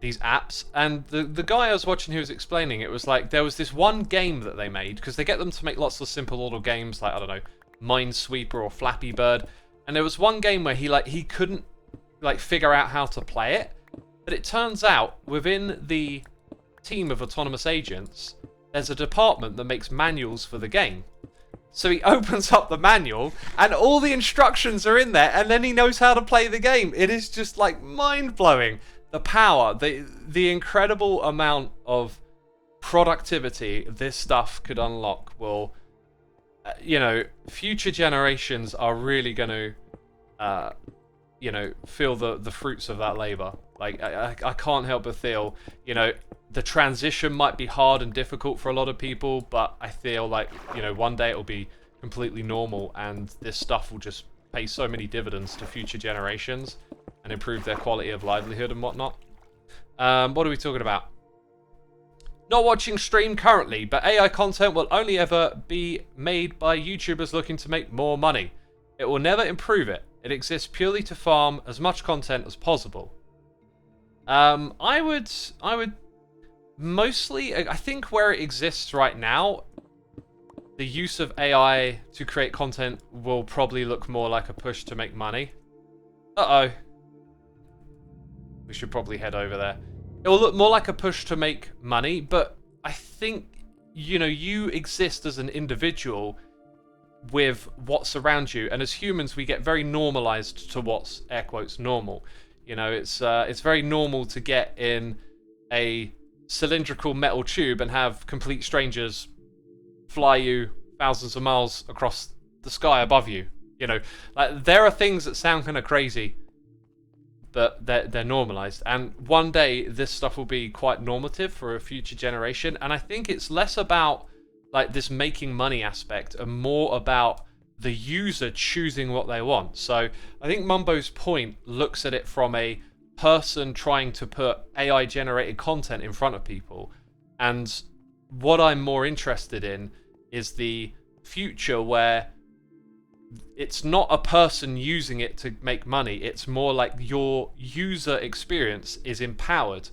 These apps. And the guy I was watching who was explaining it was like, there was this one game that they made, because they get them to make lots of simple little games like, I don't know, Minesweeper or Flappy Bird. And there was one game where he couldn't, like, figure out how to play it. But it turns out, within the team of autonomous agents, there's a department that makes manuals for the game. So he opens up the manual, and all the instructions are in there, and then he knows how to play the game. It is just, like, mind-blowing. The power, the incredible amount of productivity this stuff could unlock will, you know, future generations are really going to, you know, feel the fruits of that labor. Like, I can't help but feel, you know, the transition might be hard and difficult for a lot of people, but I feel like, you know, one day it'll be completely normal, and this stuff will just pay so many dividends to future generations and improve their quality of livelihood and whatnot. What are we talking about? Not watching stream currently, but AI content will only ever be made by YouTubers looking to make more money. It will never improve it. It exists purely to farm as much content as possible. I would mostly, I think where it exists right now, the use of AI to create content will probably look more like a push to make money. Uh-oh. We should probably head over there. It will look more like a push to make money, but I think, you know, you exist as an individual with what's around you, and as humans we get very normalized to what's, air quotes, normal. You know, it's very normal to get in a cylindrical metal tube and have complete strangers fly you thousands of miles across the sky above you. You know, like, there are things that sound kind of crazy, but they're normalized, and one day this stuff will be quite normative for a future generation. And I think it's less about, like, this making money aspect and more about the user choosing what they want. So I think Mumbo's point looks at it from a person trying to put AI generated content in front of people, and what I'm more interested in is the future where it's not a person using it to make money. It's more like your user experience is empowered.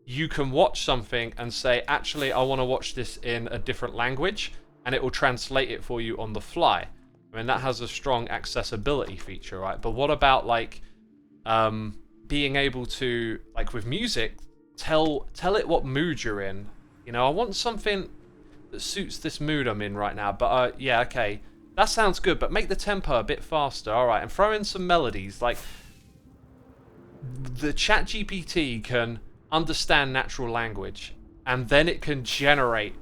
You can watch something and say, actually, I want to watch this in a different language, and it will translate it for you on the fly. I mean, that has a strong accessibility feature, right? But what about, like, being able to, like with music, tell it what mood you're in? You know, I want something that suits this mood I'm in right now. But yeah, okay. That sounds good, but make the tempo a bit faster. All right, and throw in some melodies. Like, the ChatGPT can understand natural language, and then it can generate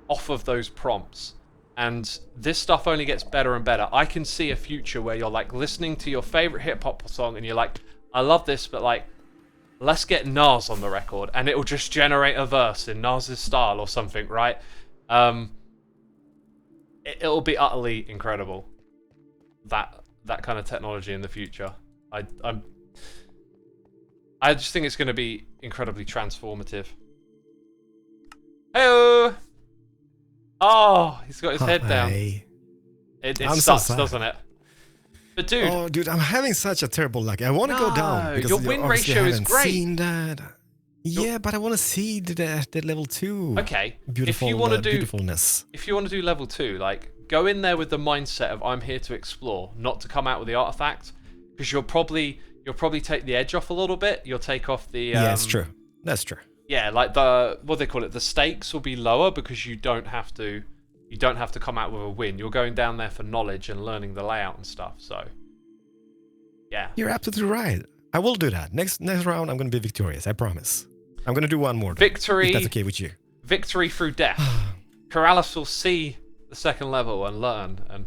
off of those prompts. And this stuff only gets better and better. I can see a future where you're, like, listening to your favorite hip-hop song, and you're like, I love this, but, like, let's get Nas on the record, and it'll just generate a verse in Nas's style or something, right? It'll be utterly incredible, that kind of technology in the future. I just think it's going to be incredibly transformative. Hey-oh! Oh, he's got his head down. It sucks, so doesn't it? But dude, oh, dude, I'm having such a terrible luck. I want to go down because your win ratio is great. Seen that. Yeah, but I want to see the level 2. Okay. Beautiful, if you want to do beautifulness. If you want to do level 2, like, go in there with the mindset of I'm here to explore, not to come out with the artifact, because you'll probably take the edge off a little bit. You'll take off the yeah, that's true. That's true. Yeah, like the, what do they call it? The stakes will be lower because you don't have to come out with a win. You're going down there for knowledge and learning the layout and stuff. So yeah, you're absolutely right. I will do that. Next round, I'm going to be victorious. I promise. I'm going to do one more. Victory. If that's okay with you. Victory through death. Keralis will see the second level and learn. And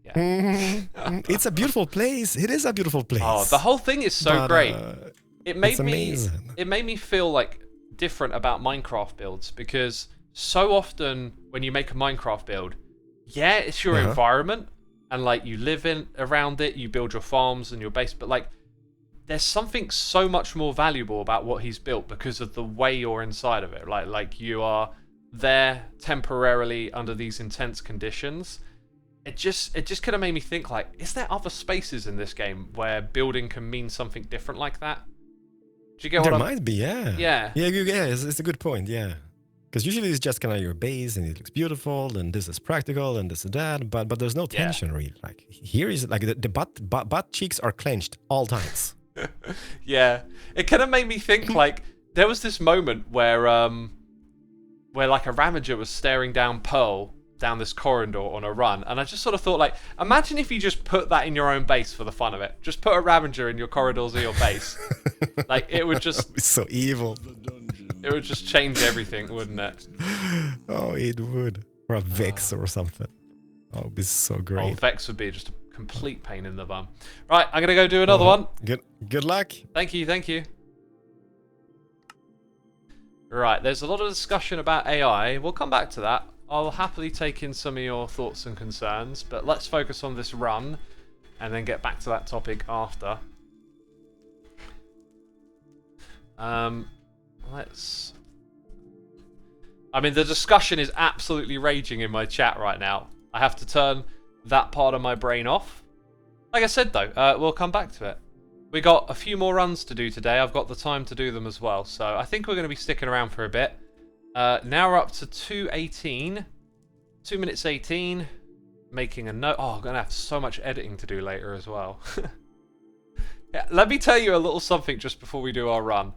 yeah, it's a beautiful place. It is a beautiful place. Oh, the whole thing is so great. It made me feel like different about Minecraft builds, because so often when you make a Minecraft build, yeah, it's your environment, and like you live in around it, you build your farms and your base, but like there's something so much more valuable about what he's built because of the way you're inside of it. Like you are there temporarily under these intense conditions. It just kind of made me think, like, is there other spaces in this game where building can mean something different like that? Do you get what There might be, yeah. Yeah. Yeah, it's a good point, yeah. Because usually it's just kind of your base and it looks beautiful and this is practical and this is that, but there's no tension really. Like here is like the butt cheeks are clenched all times. Yeah. It kind of made me think, like, there was this moment where like a Ravager was staring down Pearl down this corridor on a run, and I just sort of thought, like, imagine if you just put that in your own base for the fun of it. Just put a Ravager in your corridors of your base. Like, it would just... It's so evil. It would just change everything, wouldn't it? Oh, it would. Or a Vex or something. Oh, it would be so great. Oh, Vex would be just a complete pain in the bum. Right, I'm going to go do another one. Good luck. Thank you. Right, there's a lot of discussion about AI. We'll come back to that. I'll happily take in some of your thoughts and concerns, but let's focus on this run and then get back to that topic after. I mean, the discussion is absolutely raging in my chat right now. I have to turn that part of my brain off. Like I said, though, we'll come back to it. We got a few more runs to do today. I've got the time to do them as well, so I think we're going to be sticking around for a bit. Now we're up to 2:18. 2 minutes 18. Making a note. Oh, I'm going to have so much editing to do later as well. Yeah, let me tell you a little something just before we do our run.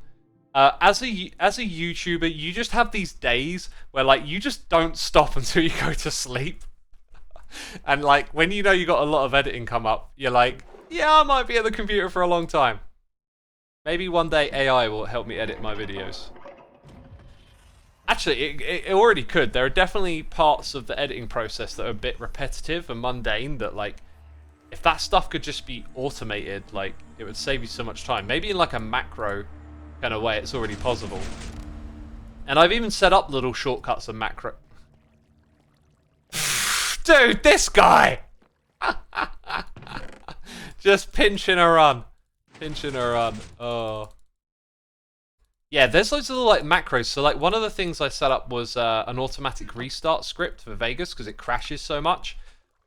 As a YouTuber, you just have these days where, like, you just don't stop until you go to sleep. And, like, when you know you got a lot of editing come up, you're like, yeah, I might be at the computer for a long time. Maybe one day AI will help me edit my videos. Actually, it already could. There are definitely parts of the editing process that are a bit repetitive and mundane that, like, if that stuff could just be automated, like, it would save you so much time. Maybe in, like, a macro kind of way, it's already possible. And I've even set up little shortcuts and macro... Dude, this guy! Just pinching a run. Oh. Yeah, there's loads of little, like, macros. So, like, one of the things I set up was an automatic restart script for Vegas because it crashes so much.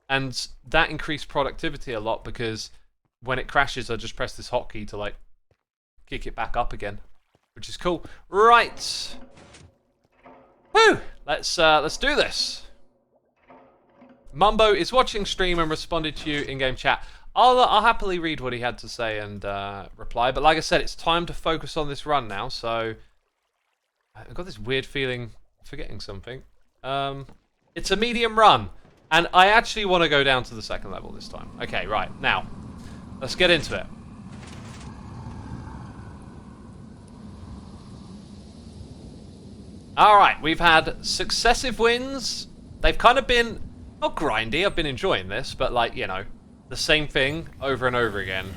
And that increased productivity a lot because when it crashes, I just press this hotkey to, like, kick it back up again, which is cool. Right. Woo! Let's do this. Mumbo is watching stream and responded to you in-game chat. I'll happily read what he had to say and reply. But like I said, it's time to focus on this run now. So I've got this weird feeling of forgetting something. It's a medium run. And I actually want to go down to the second level this time. Okay, right. Now, let's get into it. Alright, we've had successive wins. They've kind of been, not grindy, I've been enjoying this, but like, you know, the same thing over and over again.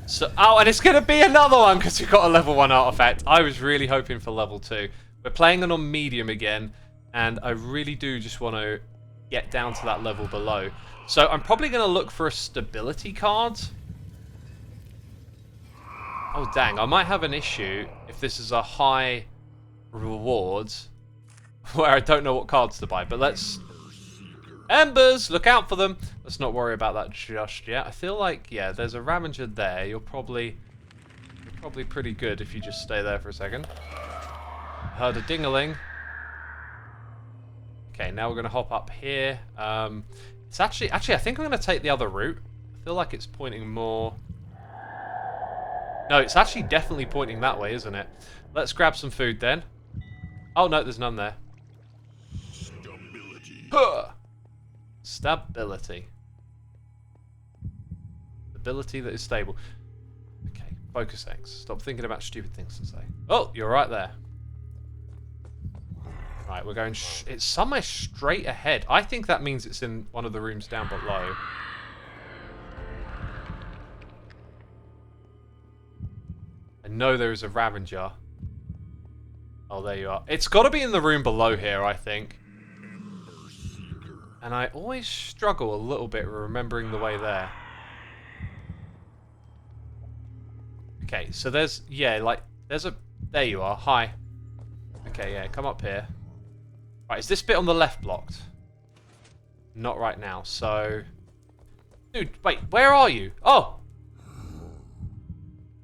So, oh, and it's going to be another one because we've got a level 1 artifact. I was really hoping for level 2. We're playing it on medium again, and I really do just want to get down to that level below. So I'm probably going to look for a stability card. Oh, dang, I might have an issue if this is a high reward where I don't know what cards to buy, but let's... Embers! Look out for them! Let's not worry about that just yet. I feel like, yeah, there's a Ravager there. You're probably pretty good if you just stay there for a second. Heard a ding-a-ling. Okay, now we're going to hop up here. It's actually, I think I'm going to take the other route. I feel like it's pointing more... No, it's actually definitely pointing that way, isn't it? Let's grab some food then. Oh, no, there's none there. Stability. Huh. Stability. Ability that is stable. Okay, focus X. Stop thinking about stupid things to say. Oh, you're right there. Right, we're going... it's somewhere straight ahead. I think that means it's in one of the rooms down below. I know there is a Ravager. Oh, there you are. It's got to be in the room below here, I think. And I always struggle a little bit remembering the way there. Okay, so there's... Yeah, like, there's a... There you are. Hi. Okay, yeah, come up here. Right, is this bit on the left blocked? Not right now, so... Dude, wait, where are you? Oh!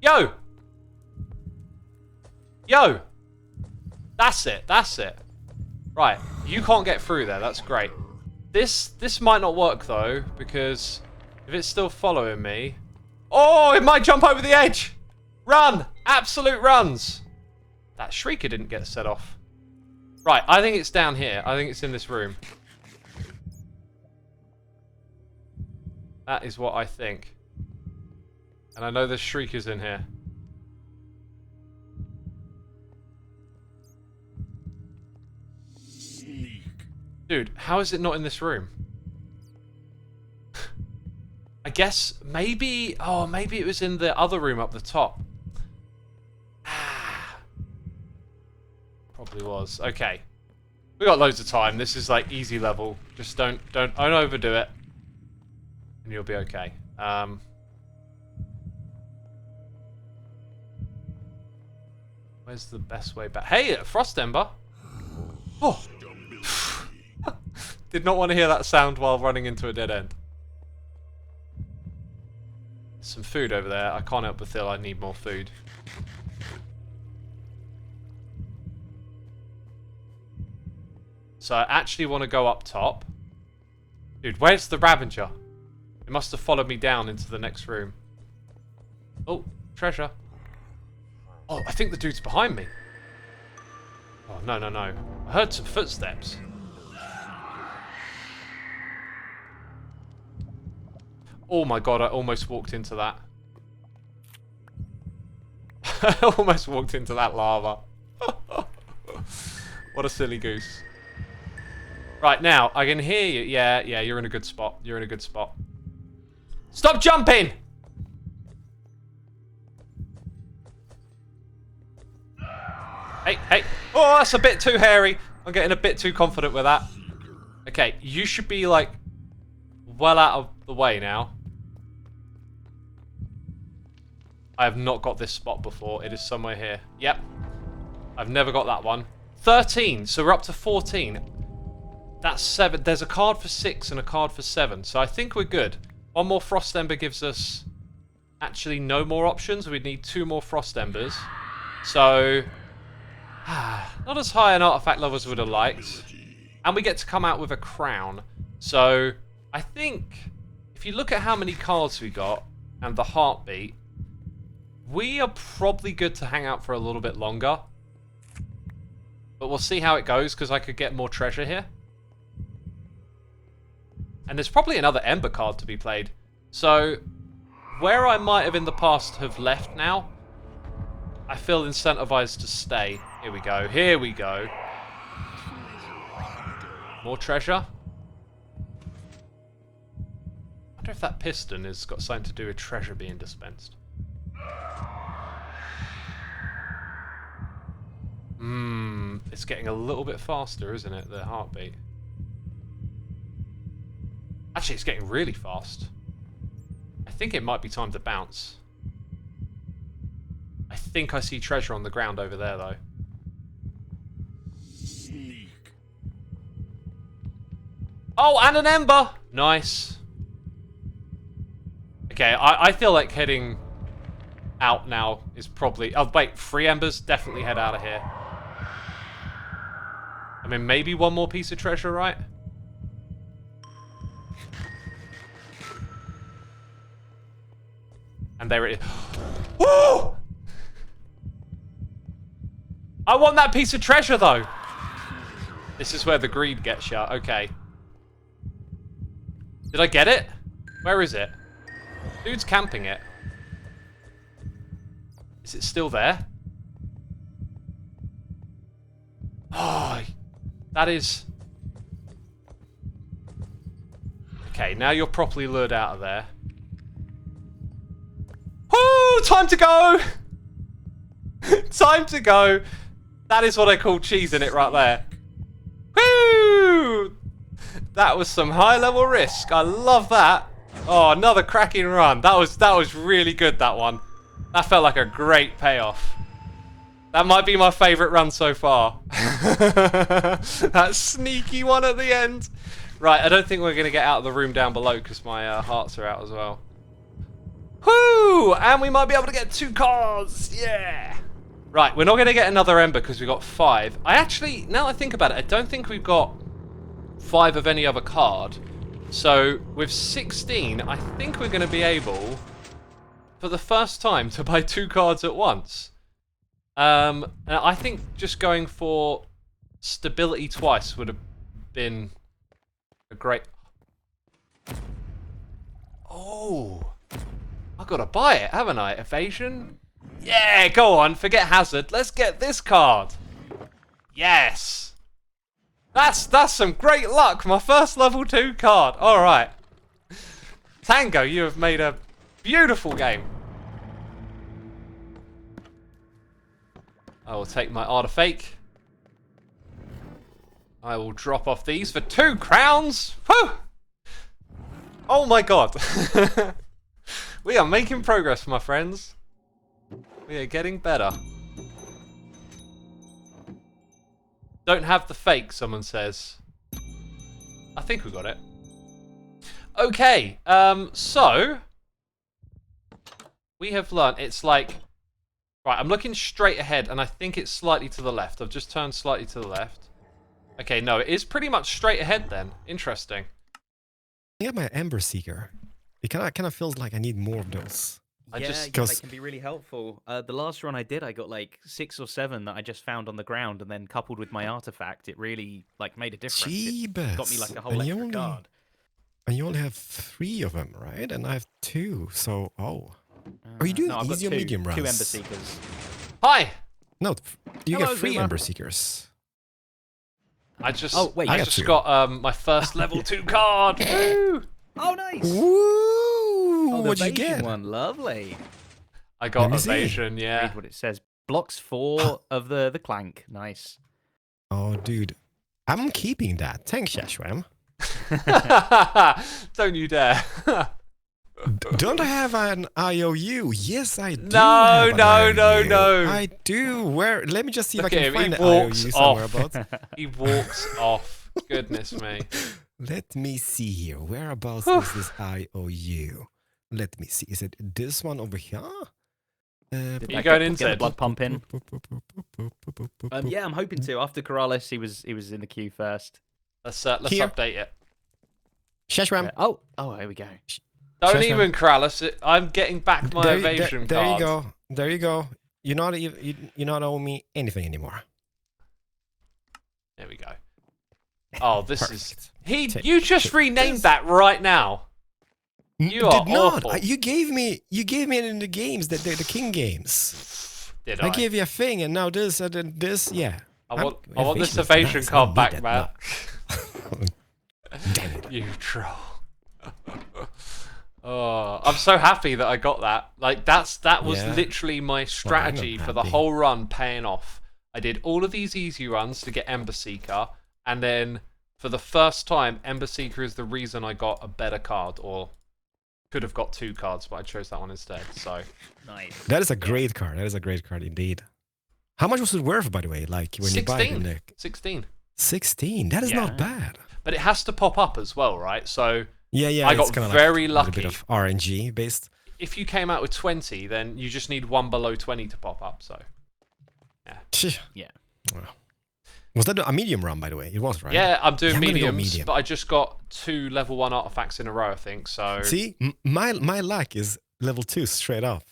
Yo! Yo! That's it, that's it. Right, you can't get through there, that's great. This might not work, though, because if it's still following me... Oh, it might jump over the edge! Run! Absolute runs! That shrieker didn't get set off. Right, I think it's down here. I think it's in this room. That is what I think. And I know there's shriekers in here. Dude, how is it not in this room? I guess maybe... Oh, maybe it was in the other room up the top. Probably was. Okay. We got loads of time. This is like easy level. Just don't overdo it. And you'll be okay. Where's the best way back? Hey, Frost Ember! Oh! Did not want to hear that sound while running into a dead end. Some food over there. I can't help but feel I need more food. So I actually want to go up top. Dude, where's the Ravager? It must have followed me down into the next room. Oh, treasure. Oh, I think the dude's behind me. Oh, no, no, no. I heard some footsteps. Oh my god, I almost walked into that. I almost walked into that lava. What a silly goose. Right, now, I can hear you. Yeah, you're in a good spot. You're in a good spot. Stop jumping! Hey, hey. Oh, that's a bit too hairy. I'm getting a bit too confident with that. Okay, you should be, like, well out of the way now. I have not got this spot before. It is somewhere here. Yep. I've never got that one. 13, so we're up to 14. That's 7. There's a card for 6 and a card for 7, so I think we're good. One more Frost Ember gives us actually no more options. We'd need 2 more Frost Embers. So, not as high an artifact level as we would have liked. And we get to come out with a crown. So, I think if you look at how many cards we got and the heartbeat, we are probably good to hang out for a little bit longer. But we'll see how it goes, because I could get more treasure here. And there's probably another Ember card to be played. So, where I might have in the past have left now, I feel incentivized to stay. Here we go. Here we go. More treasure. I wonder if that piston has got something to do with treasure being dispensed. It's getting a little bit faster, isn't it? The heartbeat. Actually, it's getting really fast. I think it might be time to bounce. I think I see treasure on the ground over there, though. Sneak. Oh, and an Ember! Nice. Okay, I feel like heading out now is probably... Oh, wait, 3 Embers? Definitely head out of here. I mean, maybe one more piece of treasure, right? And there it is. Woo! I want that piece of treasure, though. This is where the greed gets you. Okay. Did I get it? Where is it? Dude's camping it. Is it still there? Oh, that is... Okay, now you're properly lured out of there. Woo! Time to go! Time to go! That is what I call cheesing it right there. Woo! That was some high-level risk. I love that. Oh, another cracking run. That was really good, that one. That felt like a great payoff. That might be my favourite run so far. That sneaky one at the end. Right, I don't think we're going to get out of the room down below because my hearts are out as well. Woo! And we might be able to get 2 cards. Yeah! Right, we're not going to get another Ember because we got 5. I actually, now I think about it, I don't think we've got 5 of any other card. So, with 16, I think we're going to be able, for the first time, to buy 2 cards at once. And I think just going for stability twice would have been a great... Oh! I've got to buy it, haven't I? Evasion? Yeah, go on, forget hazard. Let's get this card. Yes. That's some great luck. My first level 2 card. All right. Tango, you have made a beautiful game. I will take my artifact. I will drop off these for 2 crowns. Whew. Oh my god. We are making progress, my friends. We are getting better. Don't have the fake, someone says. I think we got it. Okay, so we have learned it's like, right, I'm looking straight ahead and I think it's slightly to the left. I've just turned slightly to the left. Okay, no, it is pretty much straight ahead then. Interesting. I got my Ember Seeker. It kind of feels like I need more of those. Yeah, they can be really helpful. The last run I did, I got like 6 or 7 that I just found on the ground, and then coupled with my artifact, it really like made a difference. Jeebus. It got me like a whole extra card. And you only have 3 of them, right? And I have 2, so are you doing no, easy or medium runs? 2 Ember Seekers. Hi. No, you Hello, get 3 Xisuma. Ember Seekers. I just I got my first level 2 card. Woo! Oh, nice. Woo! Oh, the What'd you evasion get? one, lovely. I got Let me see. evasion, yeah. Read what it says. Blocks 4 of the clank. Nice. Oh, dude. I'm keeping that. Thanks, Shashwam. Don't you dare. Don't I have an IOU? Yes, I do. No, have an no, IOU. no. I do. Where? Let me just see if Look I at can him, find he the IOU walks somewhere off. about. He walks off. Goodness me. Let me see here. Whereabouts is this IOU? Let me see. Is it this one over here? Did you that going get inside? the blood pump in? Yeah, I'm hoping to. After Keralis, he was in the queue first. Let's Here. update it. Shashwam. Oh, here we go. Don't Shashwam. even Keralis. I'm getting back my evasion there card. you go. There you go. You're not owing me anything anymore. There we go. Oh, this Perfect. is you just renamed that right now. You are did not. awful. You gave me it in the games that the King games. Did I gave you a thing, and now this, and then this. Yeah. I want this Evasion is evasion nice. I card need back, that Matt. Damn it. You troll. Oh, I'm so happy that I got that. Like that was Yeah. literally my strategy for the happy. whole run paying off. I did all of these easy runs to get Ember Seeker, and then for the first time, Ember Seeker is the reason I got a better card, or could have got 2 cards, but I chose that one instead. So Nice. That is a great card. That is a great card indeed. How much was it worth, by the way? Like when you buy it in the 16. 16. That is Yeah. not bad. But it has to pop up as well, right? So Yeah. I it's got kinda very like a lucky. bit of RNG based. If you came out with 20, then you just need 1 below 20 to pop up. So Yeah. Wow. Was that a medium run, by the way? It was, right? yeah, I'm doing Yeah, I'm gonna go mediums, medium. but I just got 2 level 1 artifacts in a row, I think. So See, my luck is level 2 straight up,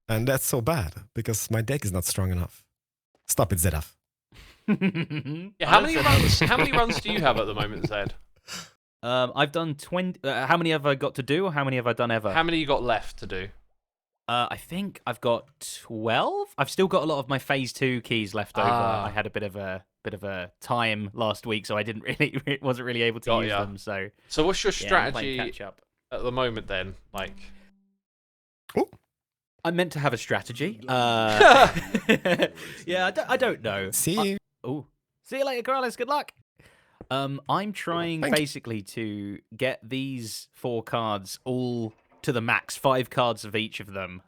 and that's so bad because my deck is not strong enough. Stop it, Zedaf. yeah, how many runs do you have at the moment, Zed? I've done 20. How many have I got to do, or how many have I done ever? How many you got left to do? I think I've got 12. I've still got a lot of my phase 2 keys left over. I had a bit of a time last week, so I wasn't really able to Got use ya. them. So So what's your yeah, I'm playing strategy catch up. at the moment then? Like, Oh, I'm meant to have a strategy. Yeah, I don't know. See you. Oh, see you later, Keralis. Good luck. I'm trying Thank you. basically to get these 4 cards all to the max, 5 cards of each of them.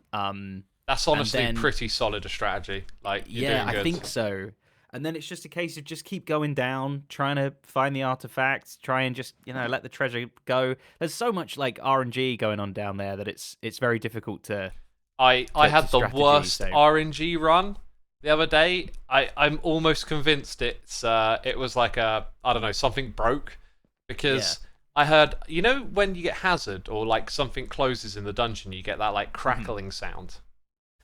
That's honestly then- pretty solid a strategy. Like, you're doing good. I think so. And then it's just a case of just keep going down, trying to find the artifacts, try and just, let the treasure go. There's so much like RNG going on down there that it's very difficult to. I had the strategy, worst so- RNG run the other day. I'm almost convinced it was like I don't know, something broke, because I heard, when you get hazard or like something closes in the dungeon, you get that like crackling sound.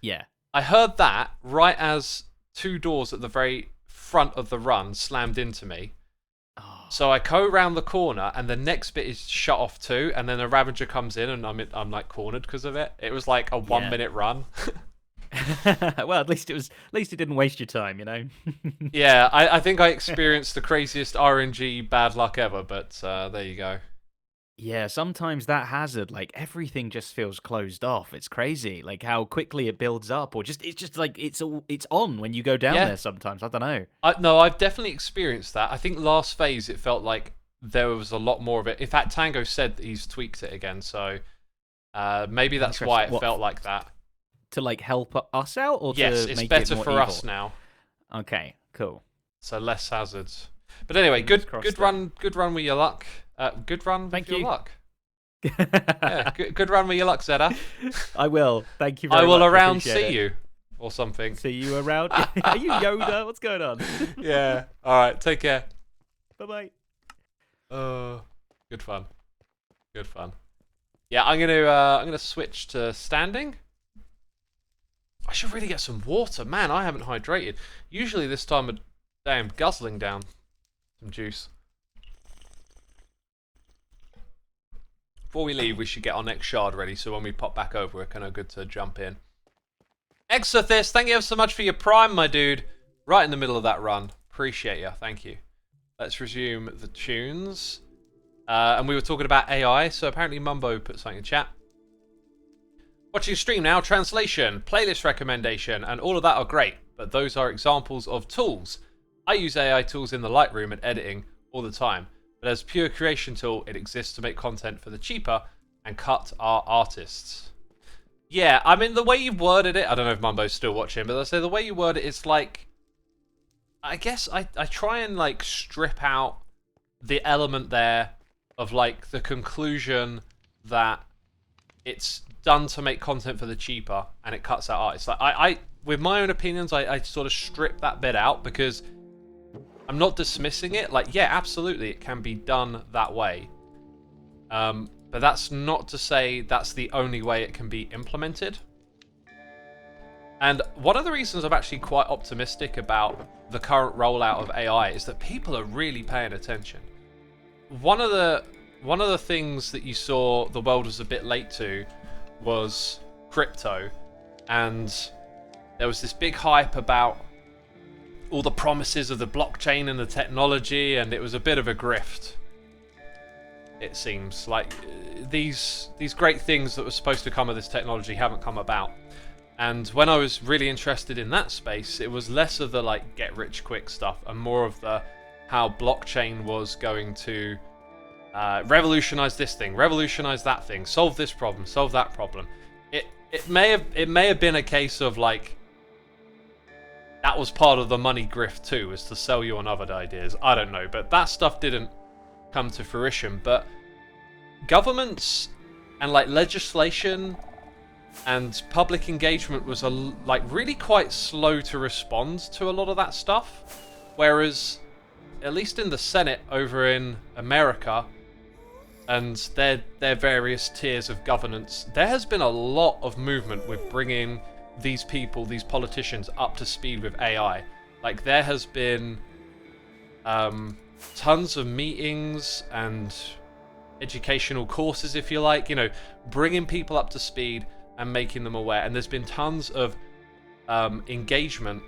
Yeah. I heard that right as 2 doors at the very front of the run slammed into me. Oh. So I go around the corner, and the next bit is shut off too, and then a Ravager comes in, and I'm like cornered because of it. It was like a 1-minute run. Well, at least it didn't waste your time, Yeah, I think I experienced the craziest RNG bad luck ever, but there you go. Yeah, sometimes that hazard, like everything just feels closed off. It's crazy, like how quickly it builds up, or it's just like it's on when you go down there. Sometimes I don't know. No, I've definitely experienced that. I think last phase it felt like there was a lot more of it. In fact, Tango said that he's tweaked it again, so maybe that's why it felt like that. To like help us out, or yes, to it's make better it more for evil? us now. Okay, cool. So less hazards. But anyway, Fingers good crossed run with your luck. Good run Thank with your you. luck. Yeah, good run with your luck, Zedda. I will. Thank you very I much. will around Appreciate see it. you or something. See you around. Are you Yoda? What's going on? Yeah. All right. Take care. Bye bye. Good fun. Good fun. Yeah, I'm gonna switch to standing. I should really get some water, man. I haven't hydrated. Usually this time of day I'm guzzling down some juice. Before we leave, we should get our next shard ready, so when we pop back over, we're kind of good to jump in. Exothis, thank you ever so much for your prime, my dude. Right in the middle of that run. Appreciate you. Thank you. Let's resume the tunes. And we were talking about AI, so apparently Mumbo put something in chat. Watching stream now, translation, playlist recommendation, and all of that are great, but those are examples of tools. I use AI tools in the Lightroom and editing all the time, but as a pure creation tool, it exists to make content for the cheaper and cut our artists. Yeah, I mean, the way you've worded it, I don't know if Mumbo's still watching, but I say the way you word it, it's like, I guess I try and like strip out the element there of like the conclusion that it's done to make content for the cheaper and it cuts out artists. Like I with my own opinions, I sort of strip that bit out because I'm not dismissing it. Like, yeah, absolutely, it can be done that way. But that's not to say that's the only way it can be implemented. And one of the reasons I'm actually quite optimistic about the current rollout of AI is that people are really paying attention. One of the things that you saw the world was a bit late to was crypto, and there was this big hype about all the promises of the blockchain and the technology, and it was a bit of a grift. It seems like these great things that were supposed to come of this technology haven't come about. And when I was really interested in that space, it was less of the like get rich quick stuff and more of the how blockchain was going to revolutionize this thing, revolutionize that thing, solve this problem, solve that problem. It may have been a case of like that was part of the money grift too, was to sell you on other ideas. I don't know, but that stuff didn't come to fruition. But governments and like legislation and public engagement was like really quite slow to respond to a lot of that stuff, whereas at least in the Senate over in America and their various tiers of governance, there has been a lot of movement with bringing these people, these politicians, up to speed with AI. Like, there has been tons of meetings and educational courses, if you like, bringing people up to speed and making them aware. And there's been tons of engagement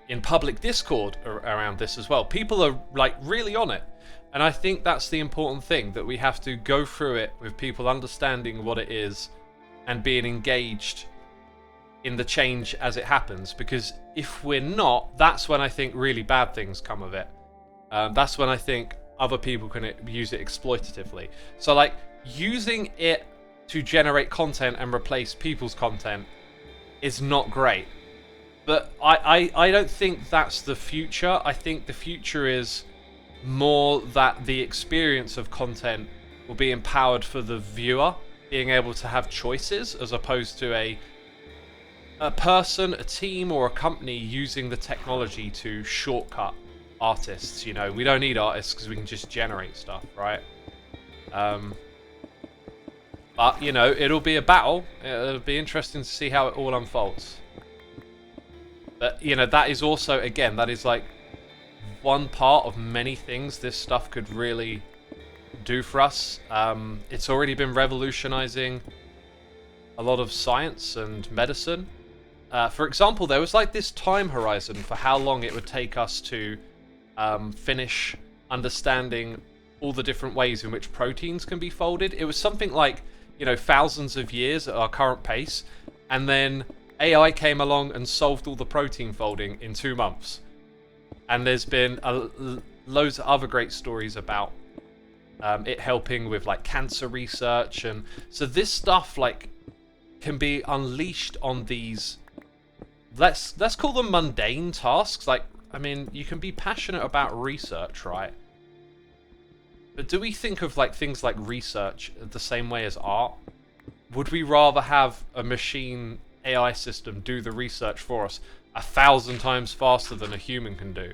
in public Discord around this as well. People are like really on it. And I think that's the important thing, that we have to go through it with people understanding what it is and being engaged in the change as it happens. Because if we're not, that's when I think really bad things come of it. That's when I think other people can use it exploitatively. So like using it to generate content and replace people's content is not great. But I don't think that's the future. I think the future is more that the experience of content will be empowered for the viewer, being able to have choices as opposed to a person, a team, or a company using the technology to shortcut artists. You know, we don't need artists because we can just generate stuff, right? But, you know, it'll be a battle. It'll be interesting to see how it all unfolds. But, you know, that is also, again, that is like one part of many things this stuff could really do for us. It's already been revolutionizing a lot of science and medicine. For example, there was like this time horizon for how long it would take us to finish understanding all the different ways in which proteins can be folded. It was something like, you know, thousands of years at our current pace, and then AI came along and solved all the protein folding in 2 months. And there's been loads of other great stories about it helping with like cancer research, and so this stuff like can be unleashed on these, let's call them mundane tasks. Like, I mean, you can be passionate about research, right? But do we think of like things like research the same way as art? Would we rather have a machine AI system do the research for us 1,000 times faster than a human can do,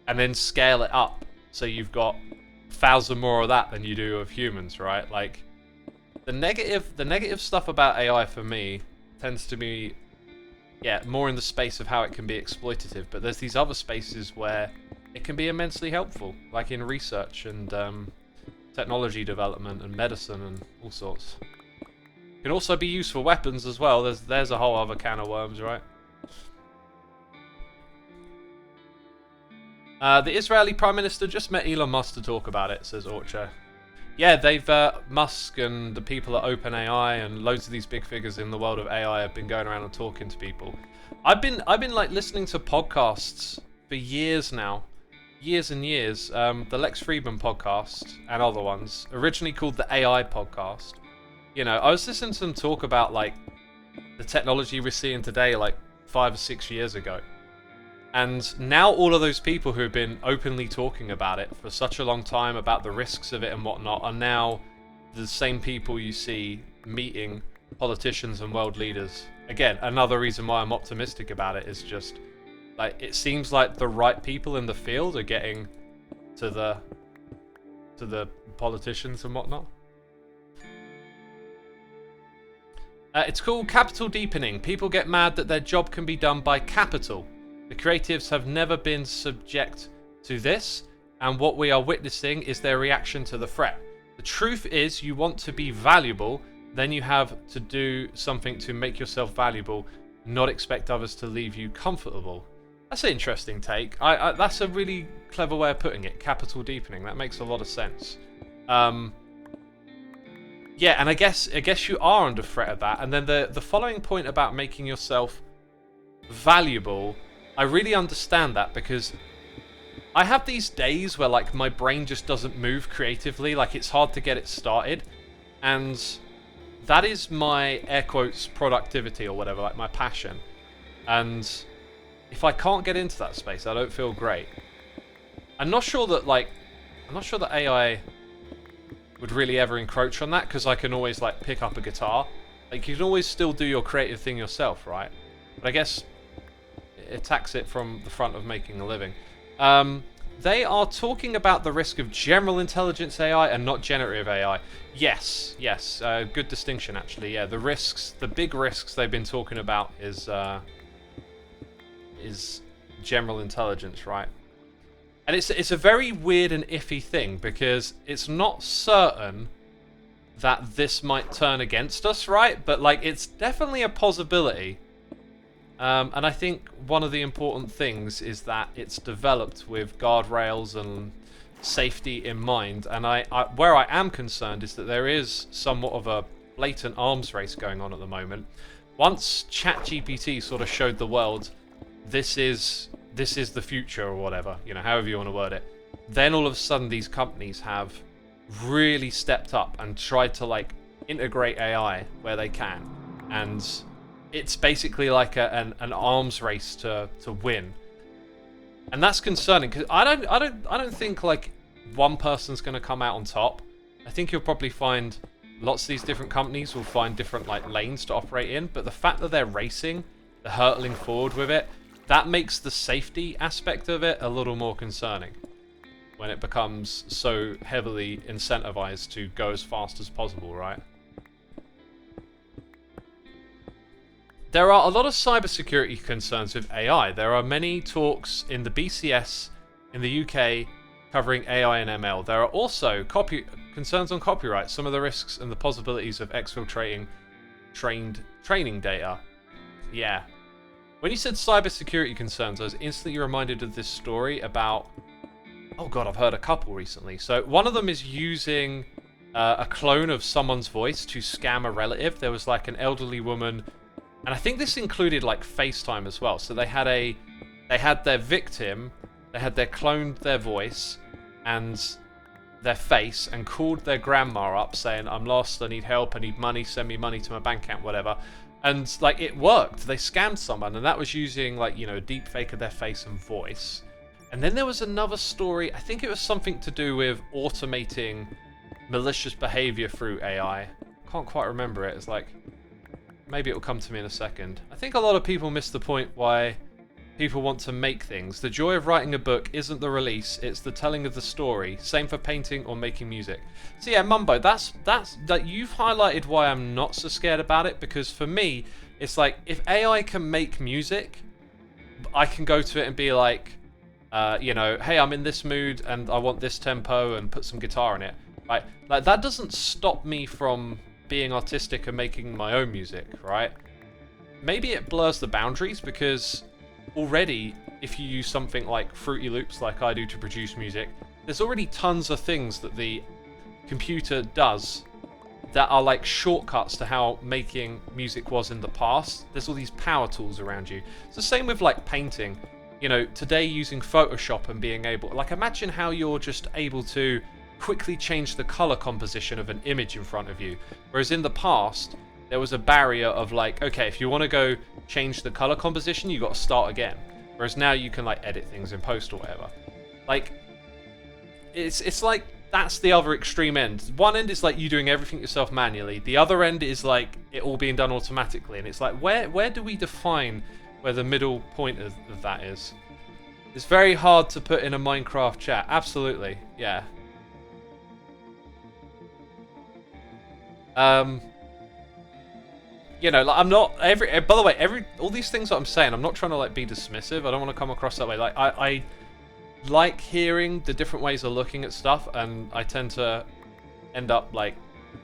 and then scale it up so you've got 1,000 more of that than you do of humans, right? Like, the negative stuff about AI for me tends to be, yeah, more in the space of how it can be exploitative. But there's these other spaces where it can be immensely helpful, like in research and technology development and medicine and all sorts. It can also be used for weapons as well. There's a whole other can of worms, right? The Israeli Prime Minister just met Elon Musk to talk about it, says Orcha. Yeah, they've Musk and the people at OpenAI and loads of these big figures in the world of AI have been going around and talking to people. I've been like listening to podcasts for years now, years and years. The Lex Friedman podcast and other ones, originally called the AI podcast. You know, I was listening to them talk about like the technology we're seeing today, like 5 or 6 years ago. And now all of those people who have been openly talking about it for such a long time, about the risks of it and whatnot, are now the same people you see meeting politicians and world leaders. Again, another reason why I'm optimistic about it is just, like, it seems like the right people in the field are getting to the politicians and whatnot. It's called capital deepening. People get mad that their job can be done by capital. The creatives have never been subject to this, and what we are witnessing is their reaction to the threat. The truth is, you want to be valuable, then you have to do something to make yourself valuable, not expect others to leave you comfortable. That's an interesting take. That's a really clever way of putting it. Capital deepening. That makes a lot of sense. Yeah, and I guess you are under threat of that. And then the following point about making yourself valuable, I really understand that, because I have these days where like my brain just doesn't move creatively, like it's hard to get it started, and that is my air quotes productivity or whatever, like my passion. And if I can't get into that space, I don't feel great. I'm not sure that AI would really ever encroach on that, because I can always like pick up a guitar. Like, you can always still do your creative thing yourself, right? But I guess it attacks it from the front of making a living. They are talking about the risk of general intelligence AI and not generative AI. Yes, good distinction actually. Yeah, the risks, the big risks they've been talking about is general intelligence, right? And it's a very weird and iffy thing, because it's not certain that this might turn against us, right? But like, it's definitely a possibility. And I think one of the important things is that it's developed with guardrails and safety in mind. And where I am concerned is that there is somewhat of a blatant arms race going on at the moment. Once ChatGPT sort of showed the world, this is the future or whatever, you know, however you want to word it, then all of a sudden these companies have really stepped up and tried to like integrate AI where they can, and it's basically like an arms race to win, and that's concerning because I don't think like one person's going to come out on top. I think you'll probably find lots of these different companies will find different like lanes to operate in, but the fact that they're racing, they're hurtling forward with it, that makes the safety aspect of it a little more concerning when it becomes so heavily incentivized to go as fast as possible, right? There are a lot of cybersecurity concerns with AI. There are many talks in the BCS in the UK covering AI and ML. There are also concerns on copyright, some of the risks and the possibilities of exfiltrating training data. Yeah. When you said cybersecurity concerns, I was instantly reminded of this story about... Oh god, I've heard a couple recently. So one of them is using a clone of someone's voice to scam a relative. There was like an elderly woman, and I think this included like FaceTime as well. So they had their victim, they had cloned their voice and their face and called their grandma up saying, "I'm lost, I need help, I need money, send me money to my bank account," whatever. And like it worked. They scammed someone, and that was using like, you know, a deep fake of their face and voice. And then there was another story, I think it was something to do with automating malicious behavior through AI. Can't quite remember it. It's like, maybe it'll come to me in a second. I think a lot of people miss the point why people want to make things. The joy of writing a book isn't the release, it's the telling of the story. Same for painting or making music. So yeah, Mumbo, that's like, you've highlighted why I'm not so scared about it, because for me, it's like, if AI can make music, I can go to it and be like, you know, hey, I'm in this mood and I want this tempo, and put some guitar in it. Right? Like that doesn't stop me from being artistic and making my own music, right? Maybe it blurs the boundaries, because already if you use something like Fruity Loops like I do to produce music, there's already tons of things that the computer does that are like shortcuts to how making music was in the past. There's all these power tools around you. It's the same with like painting. You know, today using Photoshop and being able, like, imagine how you're just able to quickly change the color composition of an image in front of you. Whereas in the past, there was a barrier of like, okay, if you want to go change the color composition, you got to start again. Whereas now you can like edit things in post or whatever. Like, it's like, that's the other extreme end. One end is like you doing everything yourself manually. The other end is like it all being done automatically. And it's like, where do we define where the middle point of that is? It's very hard to put in a Minecraft chat. Absolutely, yeah. You know, like, I'm not by the way, all these things that I'm saying, I'm not trying to like be dismissive. I don't want to come across that way. Like I like hearing the different ways of looking at stuff, and I tend to end up like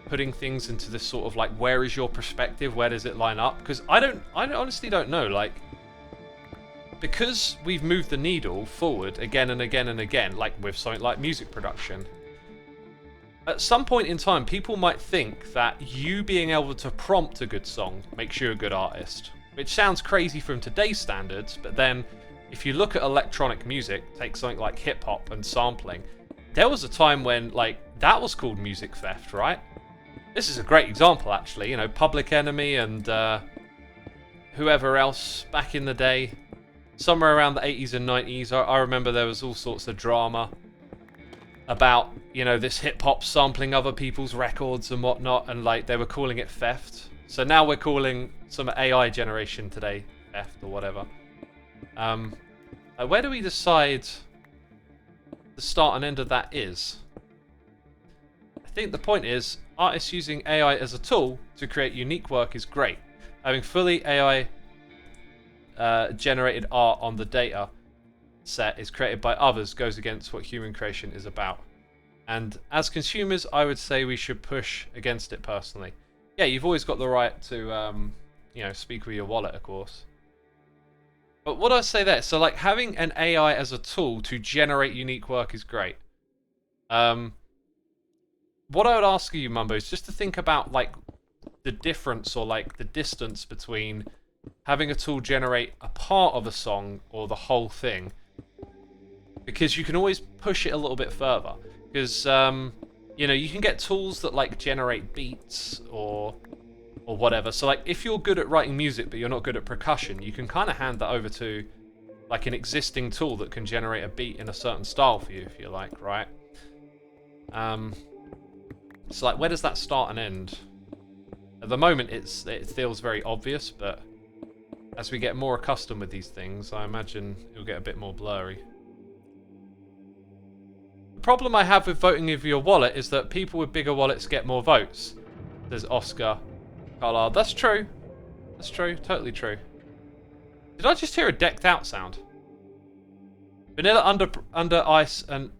putting things into this sort of like, where is your perspective? Where does it line up? Because I honestly don't know. Like, because we've moved the needle forward again and again and again, like with something like music production, at some point in time, people might think that you being able to prompt a good song makes you a good artist, which sounds crazy from today's standards. But then if you look at electronic music, take something like hip hop and sampling, there was a time when like that was called music theft, right? This is a great example, actually. You know, Public Enemy and whoever else back in the day, somewhere around the 80s and 90s, I remember there was all sorts of drama about, you know, this hip-hop sampling other people's records and whatnot, and like they were calling it theft. So now we're calling some AI generation today theft or whatever. Where do we decide the start and end of that is? I think the point is, artists using AI as a tool to create unique work is great. Having fully AI generated art on the data set is created by others goes against what human creation is about. And as consumers, I would say we should push against it personally. Yeah, you've always got the right to, you know, speak with your wallet, of course. But what I say there, so like having an AI as a tool to generate unique work is great. What I would ask you, Mumbo, is just to think about like the difference or like the distance between having a tool generate a part of a song or the whole thing, because you can always push it a little bit further. Because you know, you can get tools that like generate beats or whatever. So like if you're good at writing music but you're not good at percussion, you can kind of hand that over to like an existing tool that can generate a beat in a certain style for you, if you like, right? So like, where does that start and end? At the moment, it feels very obvious, but as we get more accustomed with these things, I imagine it'll get a bit more blurry. The problem I have with voting with your wallet is that people with bigger wallets get more votes. There's Oscar Carlisle. That's true. That's true. Totally true. Did I just hear a decked out sound? Vanilla under ice and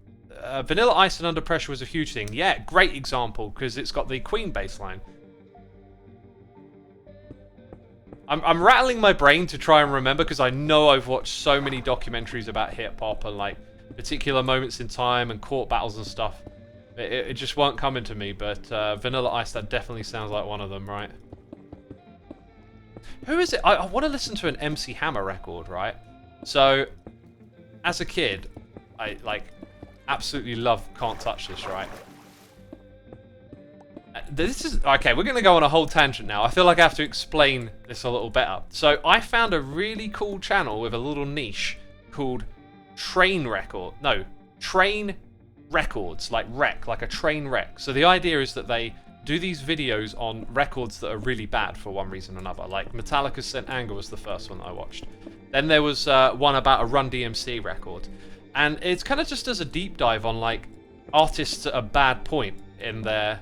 Vanilla Ice and Under Pressure was a huge thing. Yeah, great example, because it's got the Queen bass line. I'm rattling my brain to try and remember, because I know I've watched so many documentaries about hip-hop and like particular moments in time and court battles and stuff. It just won't come into me, but Vanilla Ice, that definitely sounds like one of them, right? Who is it? I want to listen to an MC Hammer record, right? So, as a kid, I like absolutely love Can't Touch This, right? This is... Okay, we're going to go on a whole tangent now. I feel like I have to explain this a little better. So, I found a really cool channel with a little niche called Train Records, like wreck, like a train wreck. So, the idea is that they do these videos on records that are really bad for one reason or another. Like, Metallica's St. Anger was the first one that I watched. Then there was one about a Run DMC record. And it's kind of just as a deep dive on, like, artists at a bad point in their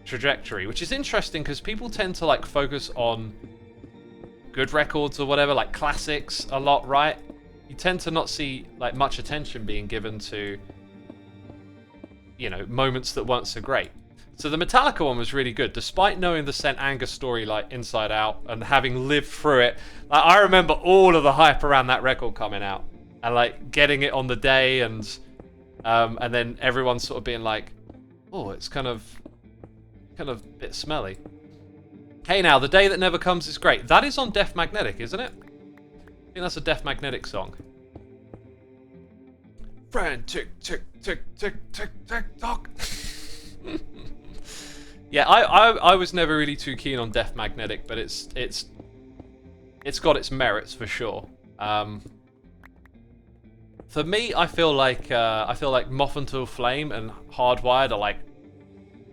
trajectory, which is interesting because people tend to, like, focus on good records or whatever, like classics a lot, right? You tend to not see, like, much attention being given to, you know, moments that weren't so great. So the Metallica one was really good, despite knowing the St. Anger story, like, inside out, and having lived through it. Like, I remember all of the hype around that record coming out. And like getting it on the day, and then everyone sort of being like, "Oh, it's kind of a bit smelly." Hey, now The Day That Never Comes is great. That is on Def Magnetic, isn't it? I think that's a Def Magnetic song. Friend, tick tick tick tick tick tick tock. Yeah, I was never really too keen on Def Magnetic, but it's got its merits for sure. For me, I feel like Moth Until Flame and Hardwired are like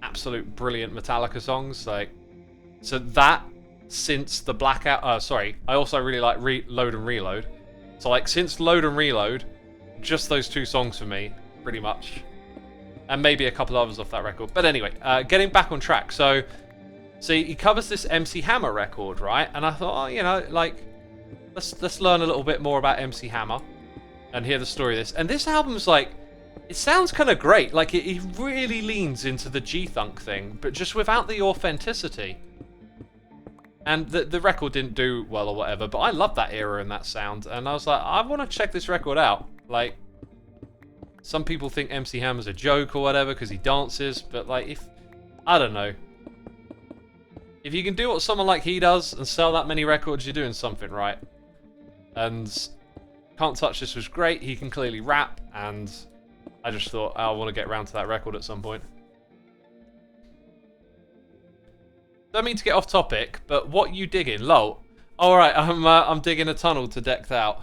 absolute brilliant Metallica songs. Like, so that since the Blackout. I also really like Load and Reload. So like since Load and Reload, just those two songs for me, pretty much, and maybe a couple others off that record. But anyway, getting back on track. So he covers this MC Hammer record, right? And I thought, oh, you know, like let's learn a little bit more about MC Hammer and hear the story of this. And this album's like, it sounds kind of great. Like, it really leans into the G-Thunk thing, but just without the authenticity. And the record didn't do well or whatever, but I love that era and that sound. And I was like, I want to check this record out. Like, some people think MC Hammer's a joke or whatever because he dances, but like, I don't know. If you can do what someone like he does and sell that many records, you're doing something right. And Can't Touch This was great. He can clearly rap, and I just thought I want to get around to that record at some point. Don't mean to get off topic, but what you digging? Lol. All right, I'm digging a tunnel to Decked Out.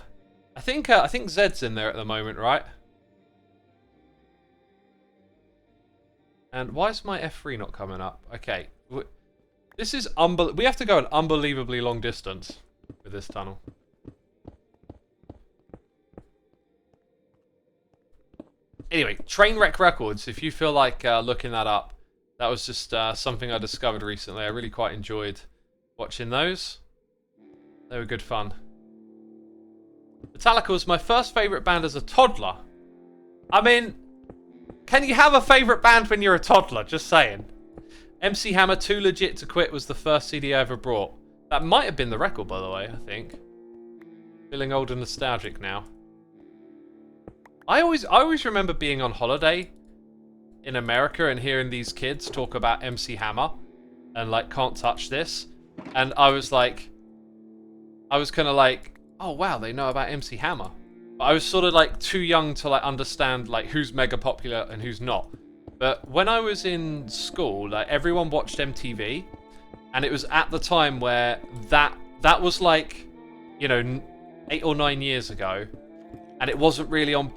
I think Zed's in there at the moment, right? And why is my F3 not coming up? Okay, this is we have to go an unbelievably long distance with this tunnel. Anyway, Trainwreck Records, if you feel like looking that up, that was just something I discovered recently. I really quite enjoyed watching those. They were good fun. Metallica was my first favourite band as a toddler. I mean, can you have a favourite band when you're a toddler? Just saying. MC Hammer, Too Legit to Quit was the first CD I ever brought. That might have been the record, by the way, I think. Feeling old and nostalgic now. I always remember being on holiday in America and hearing these kids talk about MC Hammer. and like can't touch this. And I was kind of like, oh wow, they know about MC Hammer. But I was sort of like too young to like understand like who's mega popular and who's not. But when I was in school, like everyone watched MTV, and it was at the time where that was like, you know, 8 or 9 years ago, and it wasn't really on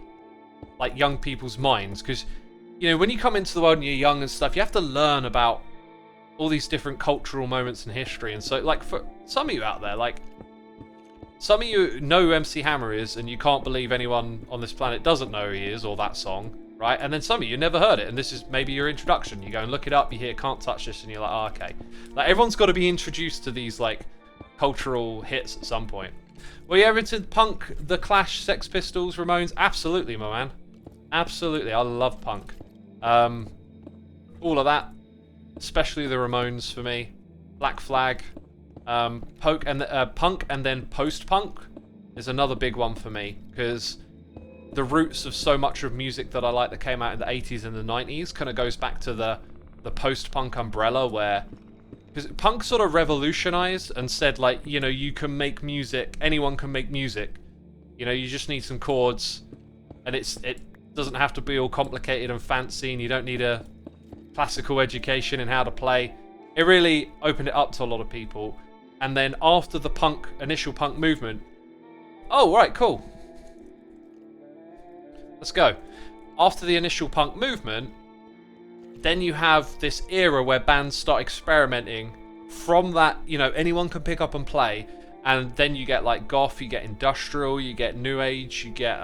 like young people's minds, because you know, when you come into the world and you're young and stuff, you have to learn about all these different cultural moments in history. And so like for some of you out there, like some of you know who MC Hammer is, and you can't believe anyone on this planet doesn't know who he is or that song, right? And then some of you never heard it, and this is maybe your introduction. You go and look it up, you hear Can't Touch This, and you're like, oh, okay. Like everyone's got to be introduced to these like cultural hits at some point. Were you ever into punk, The Clash, Sex Pistols, Ramones? Absolutely, my man. Absolutely, I love punk. All of that, especially the Ramones for me. Black Flag, punk and then post-punk is another big one for me, because the roots of so much of music that I like that came out in the 80s and the 90s kind of goes back to the post-punk umbrella, where because punk sort of revolutionized and said like, you know, you can make music, anyone can make music, you know, you just need some chords, and it doesn't have to be all complicated and fancy, and you don't need a classical education in how to play. It really opened it up to a lot of people. And then after the initial punk movement, oh right, cool, let's go. After the initial punk movement, then you have this era where bands start experimenting from that, you know, anyone can pick up and play, and then you get like goth, you get industrial, you get new age, you get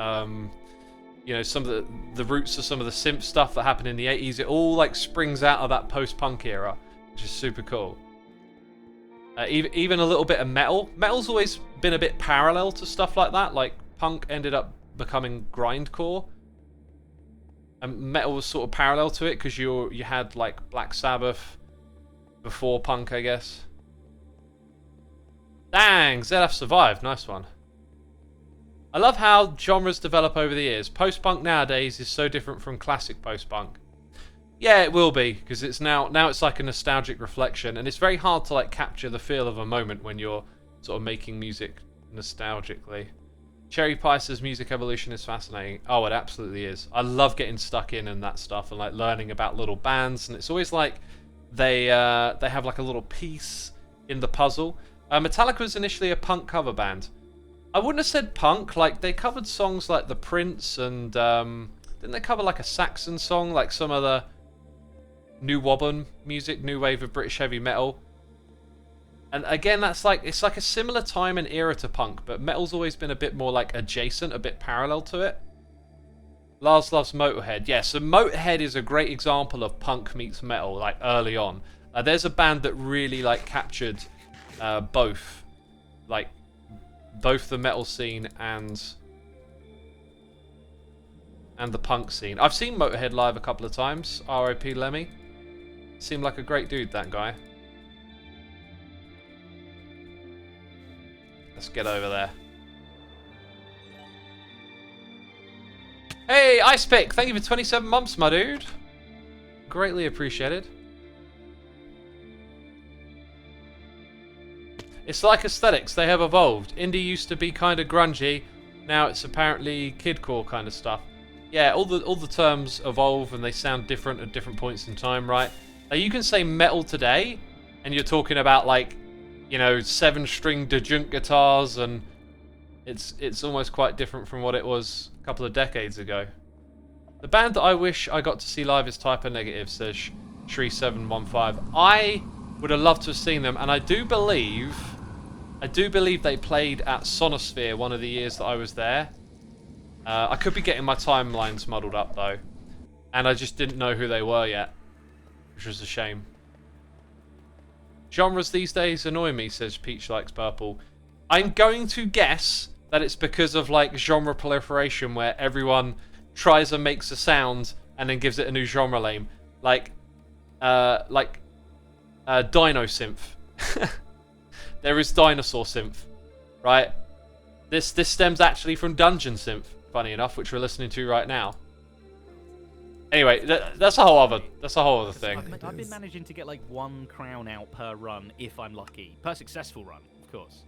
you know, some of the roots of some of the synth stuff that happened in the 80s. It all like springs out of that post-punk era, which is super cool. Even a little bit of metal. Metal's always been a bit parallel to stuff like that. Like punk ended up becoming grindcore, and metal was sort of parallel to it, because you had like Black Sabbath before punk, I guess. Dang, ZF survived. Nice one. I love how genres develop over the years. Post-punk nowadays is so different from classic post-punk. Yeah, it will be, because it's now it's like a nostalgic reflection, and it's very hard to like capture the feel of a moment when you're sort of making music nostalgically. Cherry Pie says music evolution is fascinating. Oh, it absolutely is. I love getting stuck in and that stuff, and like learning about little bands, and it's always like they have like a little piece in the puzzle. Metallica was initially a punk cover band. I wouldn't have said punk. Like they covered songs like The Prince, and didn't they cover like a Saxon song, like some of the new wobbin music, new wave of British heavy metal. And again, it's like a similar time and era to punk, but metal's always been a bit more like adjacent, a bit parallel to it. Lars loves Motorhead. Yeah, so Motorhead is a great example of punk meets metal, like early on. There's a band that really like captured both the metal scene and the punk scene. I've seen Motorhead live a couple of times. R.I.P. Lemmy. Seemed like a great dude, that guy. Let's get over there. Hey, Icepick! Thank you for 27 months, my dude. Greatly appreciated. It's like aesthetics, they have evolved. Indie used to be kind of grungy, now it's apparently kidcore kind of stuff. Yeah, all the terms evolve and they sound different at different points in time, right? You can say metal today, and you're talking about like, you know, 7-string disjunct guitars, and it's almost quite different from what it was a couple of decades ago. The band that I wish I got to see live is Type O Negative, says Shri715. I would have loved to have seen them, and I do believe they played at Sonosphere one of the years that I was there. I could be getting my timelines muddled up though, and I just didn't know who they were yet, which was a shame. Genres these days annoy me, says Peach Likes Purple. I'm going to guess that it's because of like genre proliferation, where everyone tries and makes a sound and then gives it a new genre name, like dino synth. There is dinosaur synth, right? This stems actually from dungeon synth, funny enough, which we're listening to right now. Anyway, that's a whole other thing. I've been managing to get like 1 crown out per run if I'm lucky. Per successful run, of course.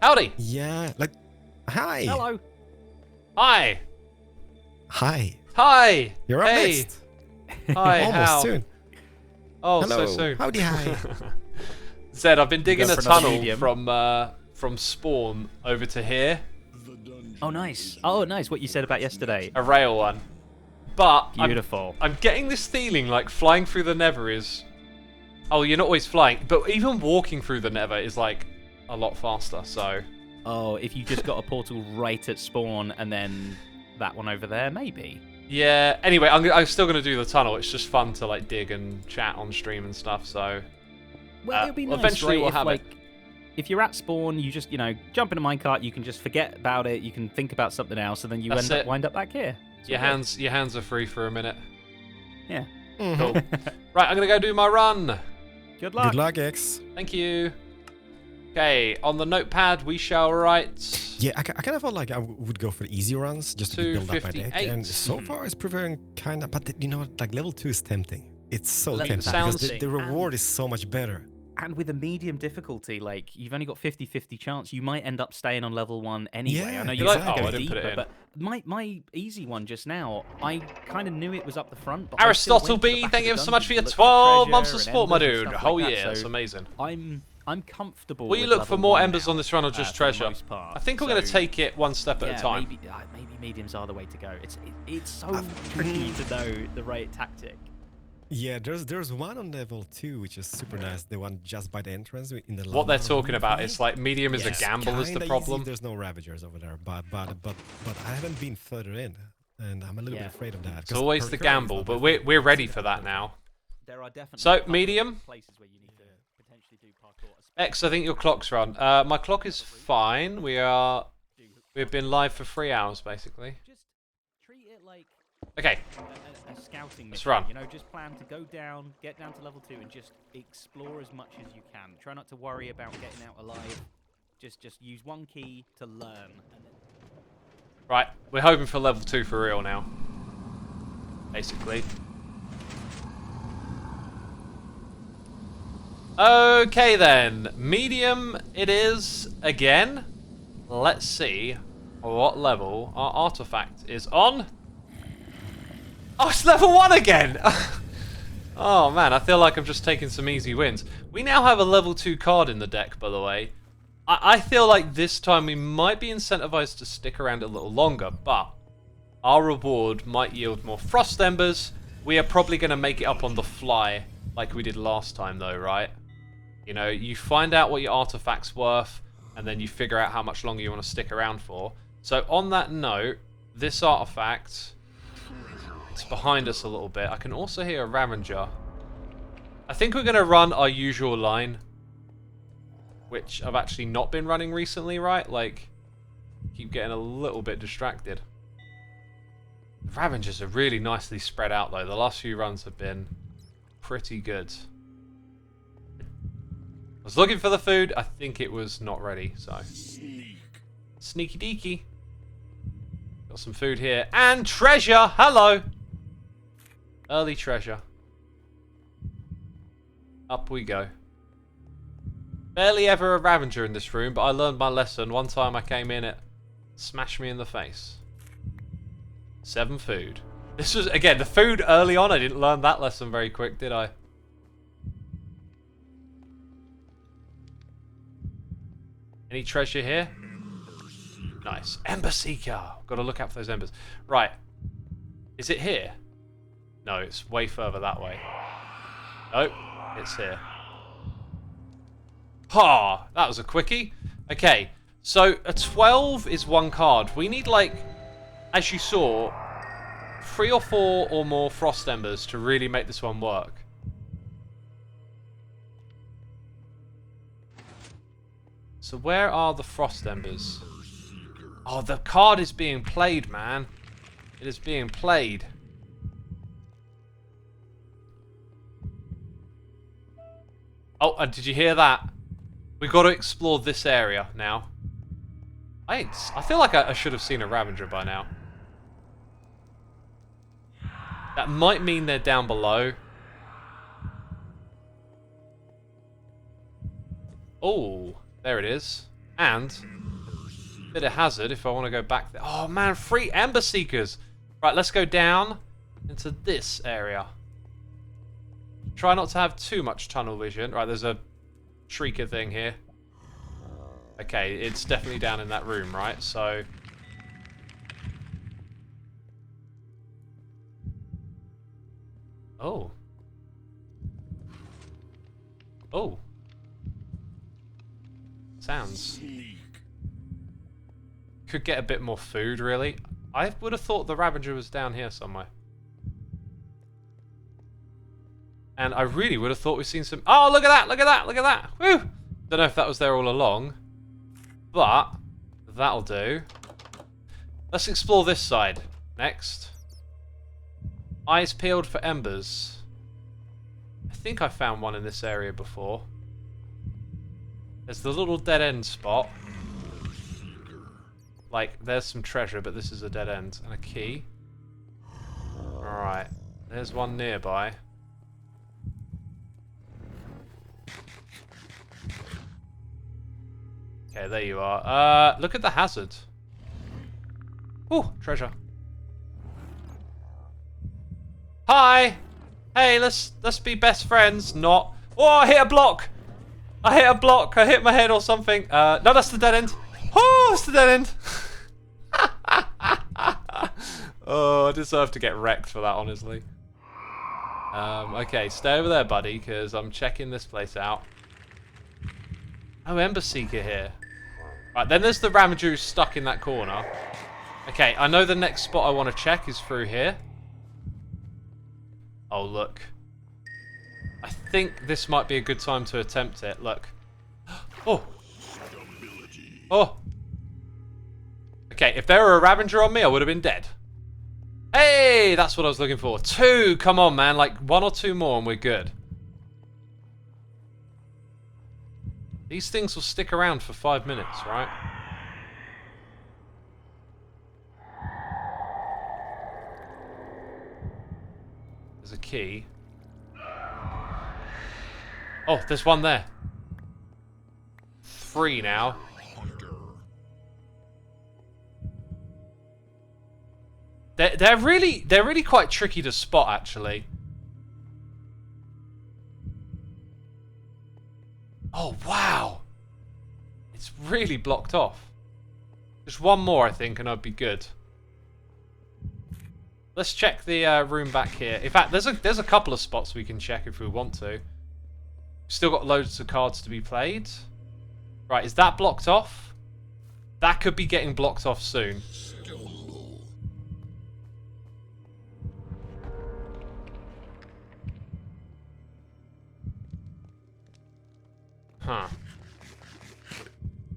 Howdy. Yeah, like, hi. Hello. Hi. Hi. Hi. You're up Hey. next. Hi. Almost how? soon. Oh, Hello. so soon. Howdy, hi. Zed, I've been digging go a for another tunnel medium? from spawn over to here, Oh, nice. Oh, nice. What you said about yesterday. a rail one. But Beautiful. I'm getting this feeling like flying through the Nether is. Oh, you're not always flying, but even walking through the Nether is like a lot faster. So. Oh, if you just got a portal right at spawn and then that one over there, maybe. Yeah. Anyway, I'm still gonna do the tunnel. It's just fun to like dig and chat on stream and stuff. So. Well, it'll be nice, eventually right? we'll if, have like, it. If you're at spawn, you just, jump in a minecart, you can just forget about it, you can think about something else, and then you That's it. wind up back here. It's Your all hands are free for a minute. good. Yeah. Cool. Right, I'm gonna go do my run. Good luck. Good luck, X. Thank you. Okay, on the notepad we shall write. Yeah, I kind of felt like I would go for the easy runs just to build up my deck. 258. And so far it's proving kind of, but you know, like level 2 is tempting. It's so Level tempting sounds- because the reward is so much better. And with a medium difficulty, like, you've only got 50-50 chance, you might end up staying on level 1 anyway. Yeah, I know you're you like, have to oh, go I didn't put it deeper, in. but my easy one just now, I kind of knew it was up the front, but I still Aristotle went to the B, back thank of you the so much for your dungeon to look 12 treasure months of and support, my embers and dude. stuff Oh like yeah, that, that's so amazing. I'm comfortable. Will you with look for level more 1 embers now, on this run or just for the treasure? most part. I think we're going to So, take it one step at yeah, a time. maybe mediums are the way to go. It's so tricky to know the right tactic. Yeah, there's one on level 2 which is super nice. The one just by the entrance in the What they're lava talking room about fight. is like medium is a It's gamble is the kinda problem. Easy. There's no Ravagers over there, but I haven't been further in, and I'm a little bit afraid of that. It's 'cause always the currently it's gamble, not but my we're ready for that now. There are definitely So, a couple of medium? places where you need to potentially do parkour. X, I think your clock's run. My clock is fine. We've been live for 3 hours basically. Just treat it like Okay, a scouting Let's mission. run. You know, just plan to go down, get down to level 2, and just explore as much as you can. Try not to worry about getting out alive. Just use one key to learn. And then right. We're hoping for level 2 for real now. Basically. Okay then, medium it is again. Let's see what level our artifact is on. Oh, it's level 1 again! Oh man, I feel like I'm just taking some easy wins. We now have a level 2 card in the deck, by the way. I feel like this time we might be incentivized to stick around a little longer, but our reward might yield more frost embers. We are probably going to make it up on the fly like we did last time though, right? You know, you find out what your artifact's worth, and then you figure out how much longer you want to stick around for. So on that note, this artifact, it's behind us a little bit. I can also hear a Ravager. I think we're going to run our usual line, which I've actually not been running recently, right? Like, keep getting a little bit distracted. The Ravagers are really nicely spread out though. The last few runs have been pretty good. I was looking for the food. I think it was not ready, so. Sneaky deaky. Got some food here. And treasure! Hello! Early treasure. Up we go. Barely ever a Ravager in this room, but I learned my lesson. One time I came in, it smashed me in the face. 7 food. This was, again, the food early on, I didn't learn that lesson very quick, did I? Any treasure here? Nice. Ember Seeker. Got to look out for those embers. Right. Is it here? No, it's way further that way. Nope. It's here. Ha! That was a quickie. Okay. So, a 12 is 1 card. We need, like, as you saw, 3 or 4 or more frost embers to really make this one work. So where are the frost embers? Oh, the card is being played, man. It is being played. Oh, and did you hear that? We've got to explore this area now. I feel like I should have seen a Ravager by now. That might mean they're down below. Oh, there it is. And bit of hazard if I want to go back there. Oh man, 3 Ember Seekers. Right, let's go down into this area. Try not to have too much tunnel vision. Right, there's a shrieker thing here. Okay, it's definitely down in that room, right? So... Oh. Oh. Sounds. Could get a bit more food, really. I would have thought the Ravager was down here somewhere. And I really would have thought we've seen some... Oh, look at that! Look at that! Look at that! Woo! Don't know if that was there all along. But, that'll do. Let's explore this side next. Eyes peeled for embers. I think I found one in this area before. There's the little dead end spot. Like, there's some treasure, but this is a dead end. And a key. Alright. There's one nearby. Okay, there you are. Look at the hazard. Ooh, treasure. Hi! Hey, let's be best friends. Not. Oh, I hit a block! I hit a block. I hit my head or something. No, that's the dead end. Oh, it's the dead end. Oh, I deserve to get wrecked for that, honestly. Okay, stay over there, buddy, because I'm checking this place out. Oh, Ember Seeker here. Right, then there's the Ravager stuck in that corner. Okay, I know the next spot I want to check is through here. Oh, look. I think this might be a good time to attempt it. Look. Oh. Oh. Okay, if there were a Ravager on me, I would have been dead. Hey, that's what I was looking for. 2, come on, man. Like 1 or 2 more and we're good. These things will stick around for 5 minutes, right? There's a key. Oh, there's one there. 3 now. They're really quite tricky to spot, actually. Oh wow! It's really blocked off. Just one more, I think, and I'd be good. Let's check the room back here. In fact, there's a couple of spots we can check if we want to. Still got loads of cards to be played. Right, is that blocked off? That could be getting blocked off soon. Huh.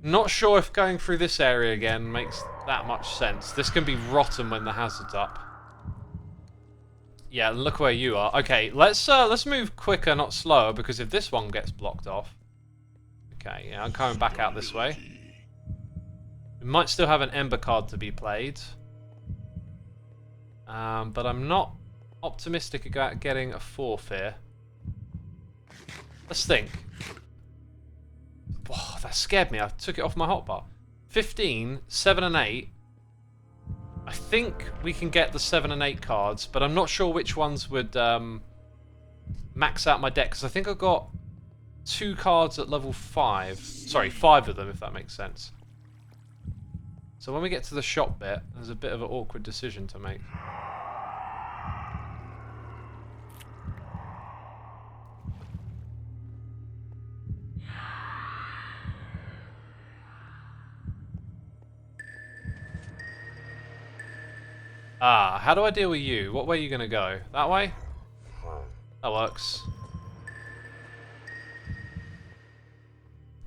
Not sure if going through this area again makes that much sense. This can be rotten when the hazard's up. Yeah, look where you are. Okay, let's move quicker, not slower, because if this one gets blocked off... Okay, yeah, I'm coming back out this way. We might still have an Ember card to be played. But I'm not optimistic about getting a 4th here. Let's think. Oh, that scared me. I took it off my hotbar. 15, 7 and 8. I think we can get the 7 and 8 cards, but I'm not sure which ones would max out my deck, because I think I've got 2 cards at level 5. Sorry, 5 of them, if that makes sense. So when we get to the shop bit, there's a bit of an awkward decision to make. Ah, how do I deal with you? What way are you going to go? That way? That works.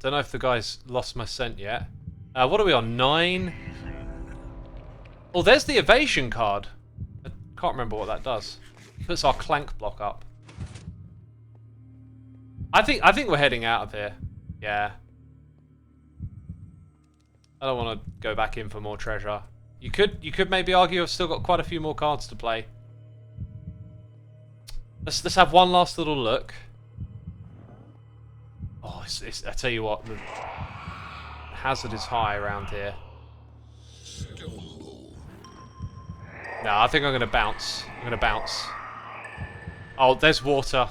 Don't know if the guy's lost my scent yet. What are we on? 9? Oh, there's the evasion card. I can't remember what that does. Puts our clank block up. I think we're heading out of here. Yeah. I don't want to go back in for more treasure. You could maybe argue I've still got quite a few more cards to play. Let's have one last little look. Oh, I tell you what, the hazard is high around here. No, I think I'm gonna bounce. I'm gonna bounce. Oh, there's water.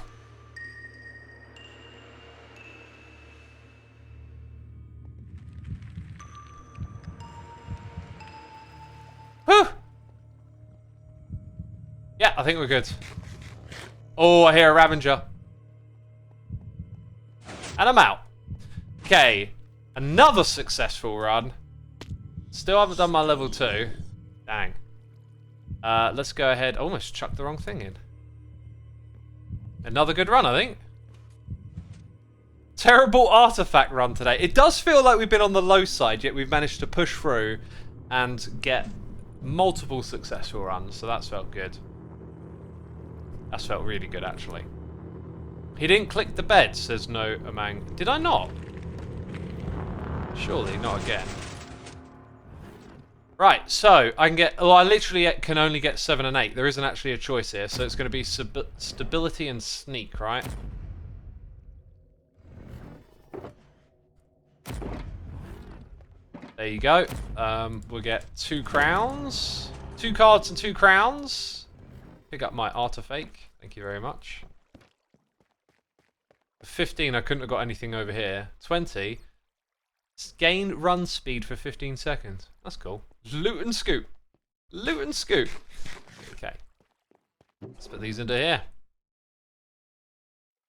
Whew! Yeah, I think we're good. Oh, I hear a Ravager. And I'm out. Okay, another successful run. Still haven't done my level 2. Dang. Let's go ahead. Almost chucked the wrong thing in. Another good run, I think. Terrible artifact run today. It does feel like we've been on the low side, yet we've managed to push through and get multiple successful runs, so that's felt good. That's felt really good, actually. He didn't click the bed, says No Amang. Did I not? Surely not again. Right, so I can get. Well, I literally can only get 7 and 8. There isn't actually a choice here, so it's going to be stability and sneak, right? There you go. We'll get 2 crowns, 2 cards and 2 crowns. Pick up my artifact. Thank you very much. 15, I couldn't have got anything over here. 20. Gain run speed for 15 seconds. That's cool. Loot and scoop. Loot and scoop. Okay. Let's put these into here.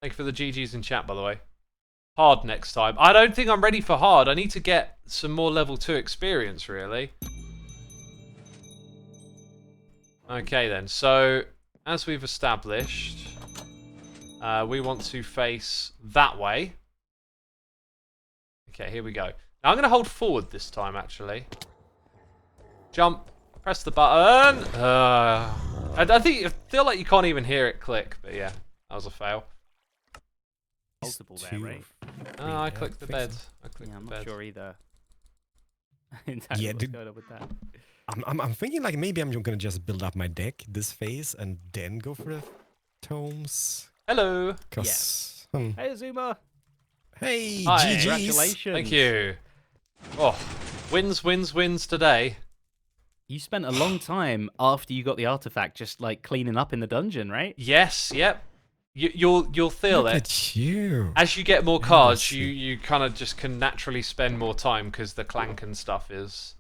Thank you for the GGs in chat, by the way. Hard next time. I don't think I'm ready for hard. I need to get some more level 2 experience, really. Okay, then. So, as we've established, we want to face that way. Okay, here we go. Now I'm going to hold forward this time, actually. Jump. Press the button. I feel like you can't even hear it click, but yeah, that was a fail. Multiple there, right? Oh, I clicked the bed. I clicked Yeah, I'm the not bed. sure either. Exactly Yeah, what's going on with that. I'm thinking like maybe I'm gonna just build up my deck this phase and then go for the tomes. Hello. Cause Hey, Xisuma. hey, Hi. GGs. Congratulations. Thank you. Oh, wins today. You spent a long time after you got the artifact just like cleaning up in the dungeon, right? Yes, yep. You'll feel Look it. at you. As you get more cards, see. you kind of just can naturally spend more time because the clank and stuff is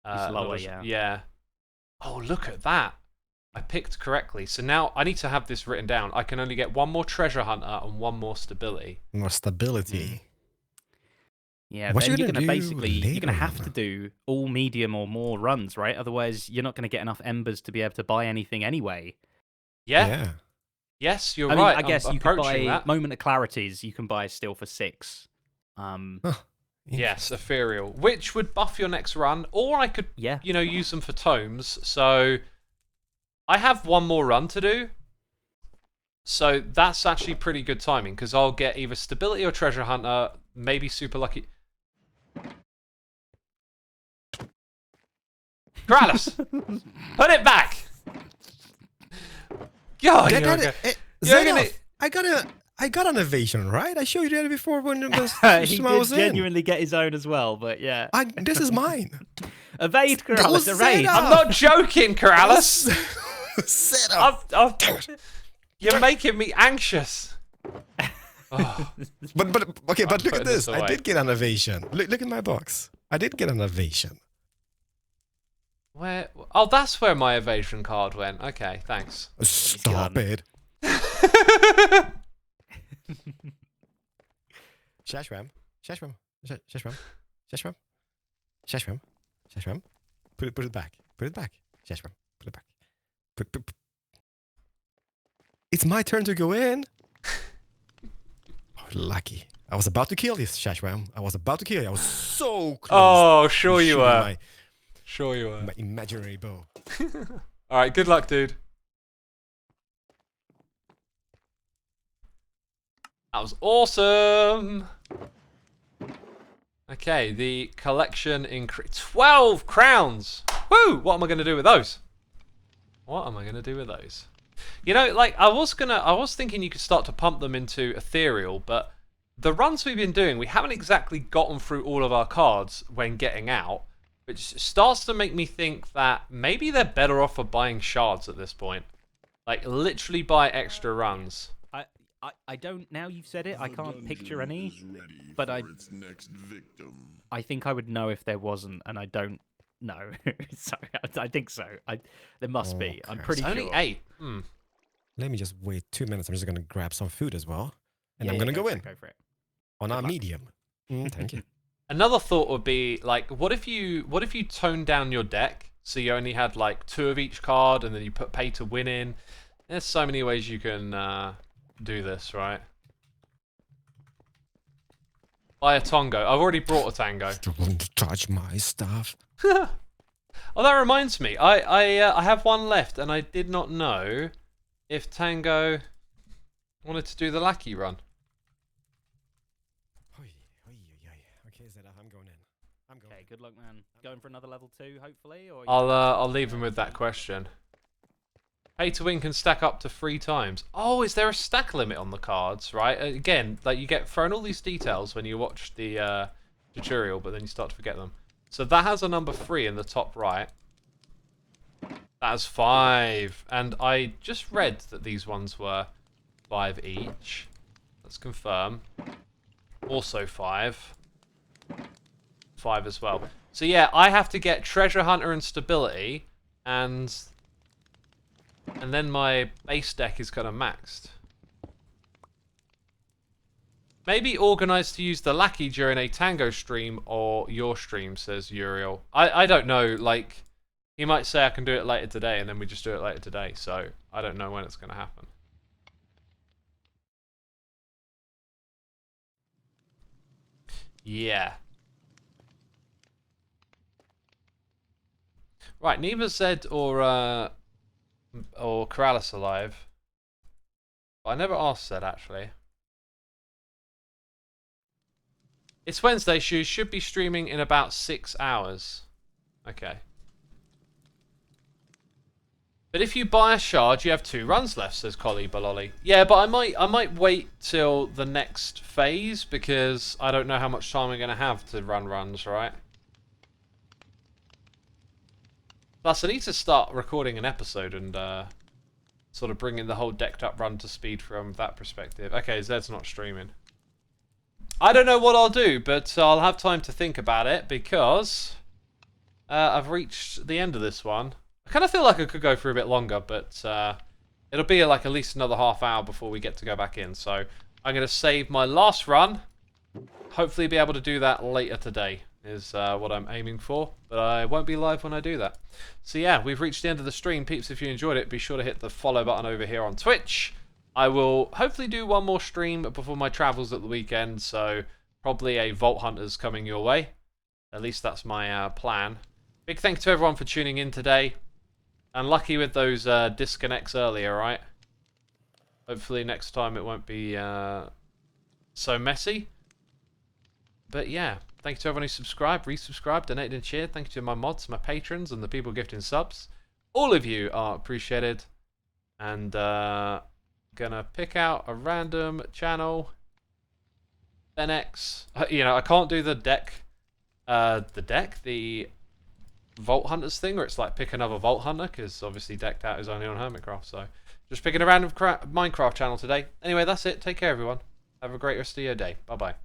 lower, not as- yeah. Yeah. Oh, look at that. I picked correctly. So now I need to have this written down. I can only get 1 more treasure hunter and 1 more stability. More stability. Yeah, What then you you're gonna gonna do basically you're gonna later have on? to do all medium or more runs, right? Otherwise, you're not gonna get enough embers to be able to buy anything anyway. Yeah. Yes, you're I mean, right. I guess I'm you could approaching buy that. Moment of Clarities. You can buy still for 6. Yes, ethereal, which would buff your next run, or I could, Yeah. use them for tomes. So I have 1 more run to do. So that's actually pretty good timing because I'll get either stability or treasure hunter, maybe super lucky. Keralis, put it back. God, I got an evasion, right? I showed you that before when He Xisuma was did in. genuinely get his own as well, but yeah. This is mine. Evade, was Keralis, evade. set I'm not joking, Keralis. Set up. You're making me anxious. Oh. But okay, but look at putting this this. I away. did get an evasion. Look at my box. I did get an evasion. Where? Oh, that's where my evasion card went. Okay, thanks. Stop it. Shashram. Shashram. Shashram. Shashram. Shashram. Shashram. Put it back. Put it back. Shashram. Put it back. Put. It's my turn to go in. Oh, lucky. I was about to kill this Shashram. I was about to kill you. I was so close. Oh, sure to you shooting were. Sure you were. My imaginary bow. All right, good luck, dude. That was awesome. Okay, the collection increased 12 crowns. Woo! What am I going to do with those? What am I going to do with those? You know, like I was thinking you could start to pump them into ethereal, but the runs we've been doing, we haven't exactly gotten through all of our cards when getting out, which starts to make me think that maybe they're better off for buying shards at this point. Like literally buy extra runs. I don't. Now you've said it, I The can't picture dungeon any. is ready but for I- its next victim. I think I would know if there wasn't, and I don't know. Sorry, I think so. There must be. I'm Okay. pretty It's sure. only 8. Let me just wait 2 minutes. I'm just gonna grab some food as well, and Yeah, I'm yeah, gonna go for in it, Go for it. on our luck. medium. Thank you. Another thought would be like, what if you tone down your deck so you only had like 2 of each card, and then you put pay to win in. There's so many ways you can do this, right? Buy a Tongo. I've already brought a Tango. Don't want to touch my stuff. Oh, that reminds me. I have one left, and I did not know if Tango wanted to do the Lackey run. Okay, Zeta, I'm going in. I'm going. Okay, good luck, man. Going for another level 2, hopefully, or I'll leave him with that question. Pay to win can stack up to 3 times. Oh, is there a stack limit on the cards? Right. Again, like you get thrown all these details when you watch the tutorial, but then you start to forget them. So that has a number 3 in the top right. That has 5, and I just read that these ones were 5 each. Let's confirm. Also 5. 5 as well. So yeah, I have to get Treasure Hunter and Stability, and then my base deck is kind of maxed. Maybe organise to use the Lackey during a Tango stream or your stream, says Uriel. I don't know, like, he might say I can do it later today, and then we just do it later today, so I don't know when it's going to happen. Yeah. Right, neither Zed or Keralis alive. I never asked Zed, actually. It's Wednesday, Shoes. Should be streaming in about 6 hours. Okay. But if you buy a shard, you have 2 runs left, says Collie Balolly. Yeah, but I might wait till the next phase, because I don't know how much time we're going to have to run runs, right? Plus, I need to start recording an episode and sort of bringing the whole decked up run to speed from that perspective. Okay, Zed's not streaming. I don't know what I'll do, but I'll have time to think about it, because I've reached the end of this one. I kind of feel like I could go for a bit longer, but it'll be like at least another half hour before we get to go back in. So I'm going to save my last run. Hopefully be able to do that later today is what I'm aiming for. But I won't be live when I do that. So yeah, we've reached the end of the stream. Peeps, if you enjoyed it, be sure to hit the follow button over here on Twitch. I will hopefully do one more stream before my travels at the weekend. So probably a Vault Hunters coming your way. At least that's my plan. Big thank you to everyone for tuning in today. And lucky with those disconnects earlier, right? Hopefully next time it won't be so messy. But yeah, thank you to everyone who subscribed, resubscribed, donated and cheered. Thank you to my mods, my patrons, and the people gifting subs. All of you are appreciated. And gonna pick out a random channel. BenX. You know, I can't do the Vault Hunters thing, where it's like pick another Vault Hunter, because obviously Decked Out is only on Hermitcraft, so just picking a random Minecraft channel today. Anyway, that's it. Take care, everyone. Have a great rest of your day. Bye-bye.